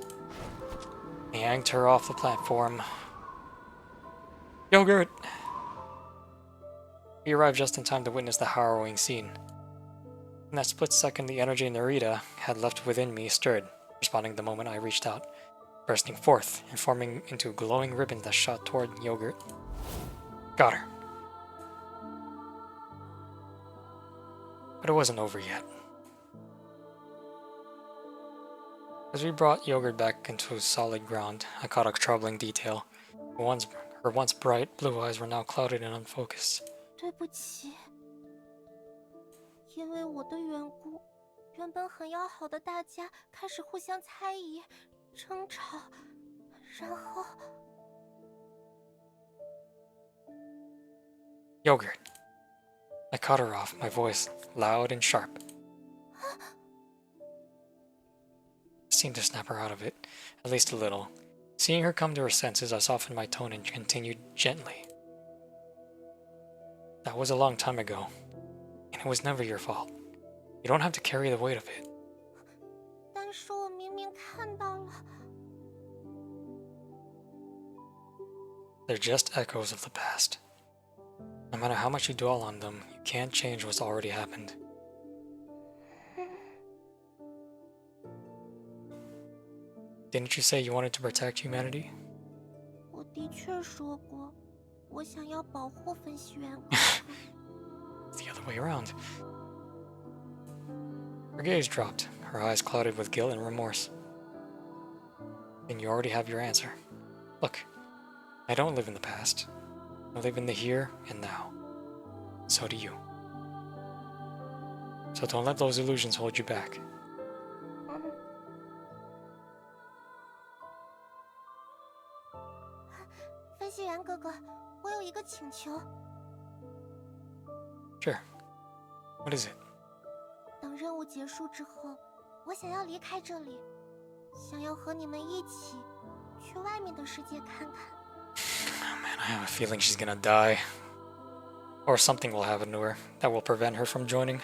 He yanked her off the platform. Yogurt! We arrived just in time to witness the harrowing scene. In that split second, the energy Nita had left within me stirred, responding the moment I reached out, bursting forth and forming into glowing ribbons that shot toward Yogurt. Got her. But it wasn't over yet. As we brought Yogurt back into solid ground, I caught a troubling detail. Her once bright blue eyes were now clouded and unfocused. 对不起，因为我的缘故，原本很要好的大家开始互相猜疑、争吵，然后 Yogurt. I cut her off, my voice loud and sharp. I seemed to snap her out of it, at least a little. Seeing her come to her senses, I softened my tone and continued gently. That was a long time ago, and it was never your fault. You don't have to carry the weight of it. 但是我明明看到了。 They're just echoes of the past. No matter how much you dwell on them, you can't change what's already happened. Didn't you say you wanted to protect humanity? 我的确说过，我想要保护分析员。 It's the other way around. Her gaze dropped, her eyes clouded with guilt and remorse. Then you already have your answer. Look, I don't live in the past. I live in the here and now. So do you. So don't let those illusions hold you back. 分析员哥哥，我有一个请求。 Sure. What is it? 等任务结束之后，我想要离开这里，想要和你们一起去外面的世界看看。 Oh man, I have a feeling she's gonna die. Or something will happen to her that will prevent her from joining.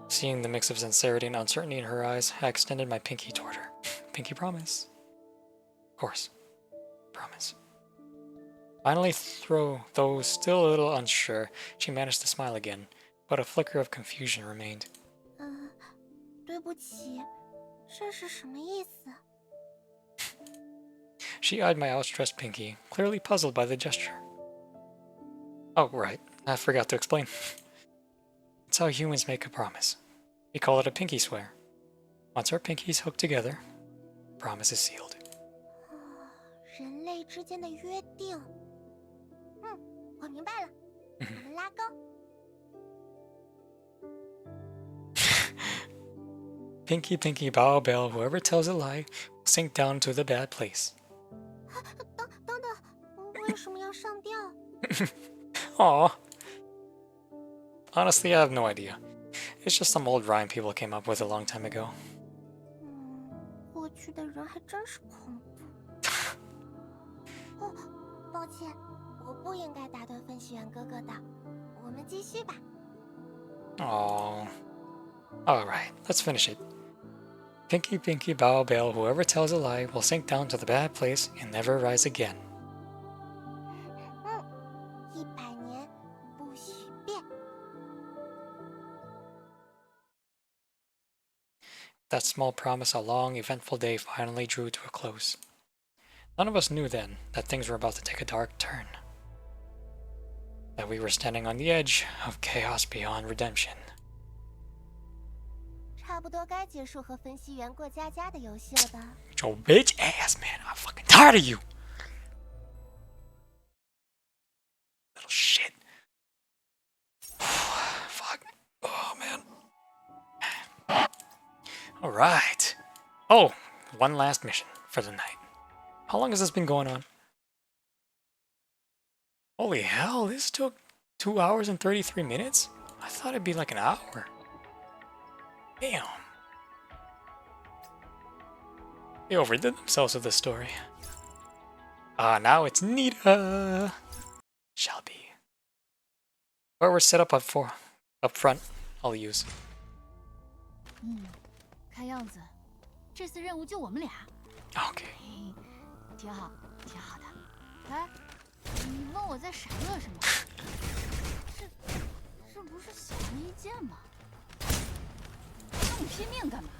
Seeing the mix of sincerity and uncertainty in her eyes, I extended my pinky toward her. Pinky promise. Of course. Promise. Finally, though still a little unsure, she managed to smile again, but a flicker of confusion remained. 对不起，这是什么意思？ She eyed my outstretched pinky, clearly puzzled by the gesture. Oh, right. I forgot to explain. It's how humans make a promise. We call it a pinky swear. Once our pinkies hook together, promise is sealed. 人类之间的约定。我明白了，我们拉钩。Pinky, pinky, bow, bell, whoever tells a lie will sink down to the bad place. 等等，为什么要上吊？ Aw. Honestly, I have no idea. It's just some old rhyme people came up with a long time ago. 过去的人还真是恐怖。哦，抱歉，我不应该打断分析员哥哥的，我们继续吧。 Aww. Alright, let's finish it. Pinky, pinky, bow, bell, whoever tells a lie will sink down to the bad place and never rise again. 100年不许变。 That small promise, a long, eventful day finally drew to a close. None of us knew then that things were about to take a dark turn. That we were standing on the edge of chaos beyond redemption. 差不多该结束和分析员过家家的游戏了吧？ Your bitch ass, man. I'm fucking tired of you. Little shit. Fuck. Oh, man. Alright. Oh, one last mission for the night. How long has this been going on? Holy hell, this took 2 hours and 33 minutes? I thought it'd be like an hour. Damn. They overdid themselves with this story. Now it's Nita. Shall be. Whoever's set up front, I'll use. 看样子，这次任务就我们俩。Okay. 挺好，挺好的。哎，你问我在傻乐什么？这不是显而易见吗？那么拼命干嘛？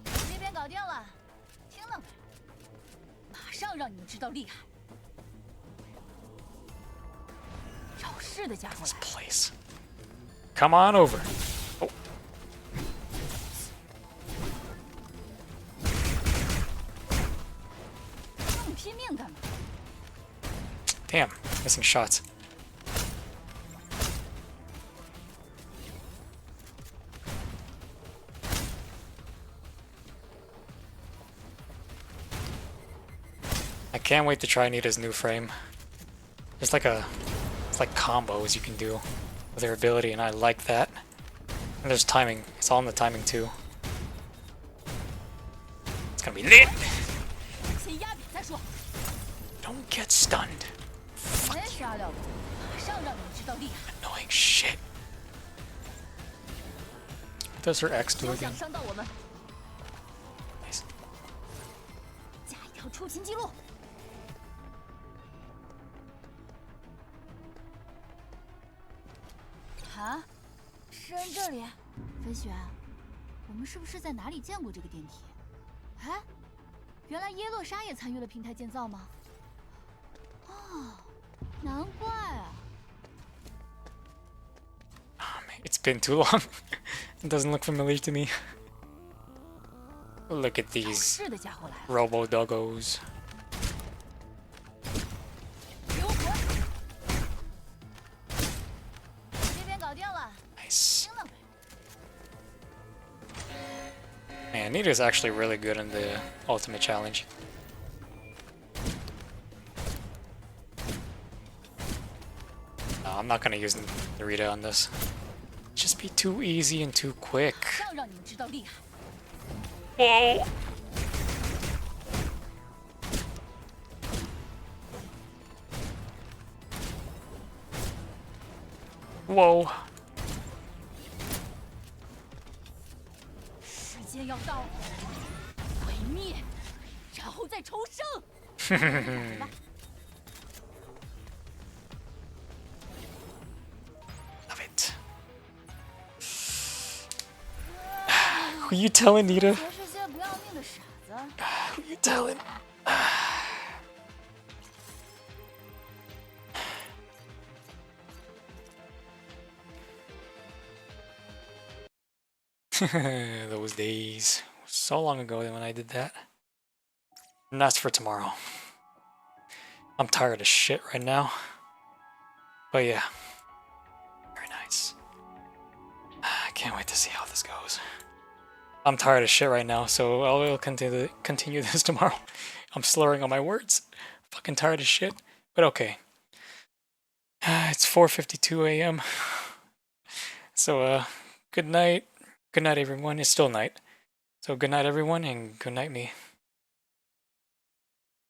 这边搞定了，听到没？马上让你们知道厉害。找事的家伙 This 来了。 place. Come on over. Oh. Damn, missing shots. I can't wait to try Nita's new frame. It's like combos you can do with her ability, and I like that. And there's timing. It's all in the timing too. It's gonna be lit. Don't get stunned. Fuck. Annoying shit. What does her X do again? Nice. 加一条出勤记录。啊，是人这里？飞雪，我们是不是在哪里见过这个电梯？哎，原来耶洛莎也参与了平台建造吗？哦，难怪啊。It's been too long. It doesn't look familiar to me. Look at these robo doggos. Nice. Man, Nita is actually really good in the ultimate challenge. No, I'm not gonna use Nita on this. Just be too easy and too quick. Whoa! Whoa! 时间要到，毁灭，然后再重生。来吧。 Love it. Were you telling Nita talent. Those days. So long ago when I did that. And that's for tomorrow. I'm tired of shit right now. But yeah. Very nice. I can't wait to see how this goes. I'm tired of shit right now, so I will continue this tomorrow. I'm slurring on my words. Fucking tired of shit. But okay. It's 4:52 a.m. So, good night. Good night, everyone. It's still night. So good night, everyone, and good night, me.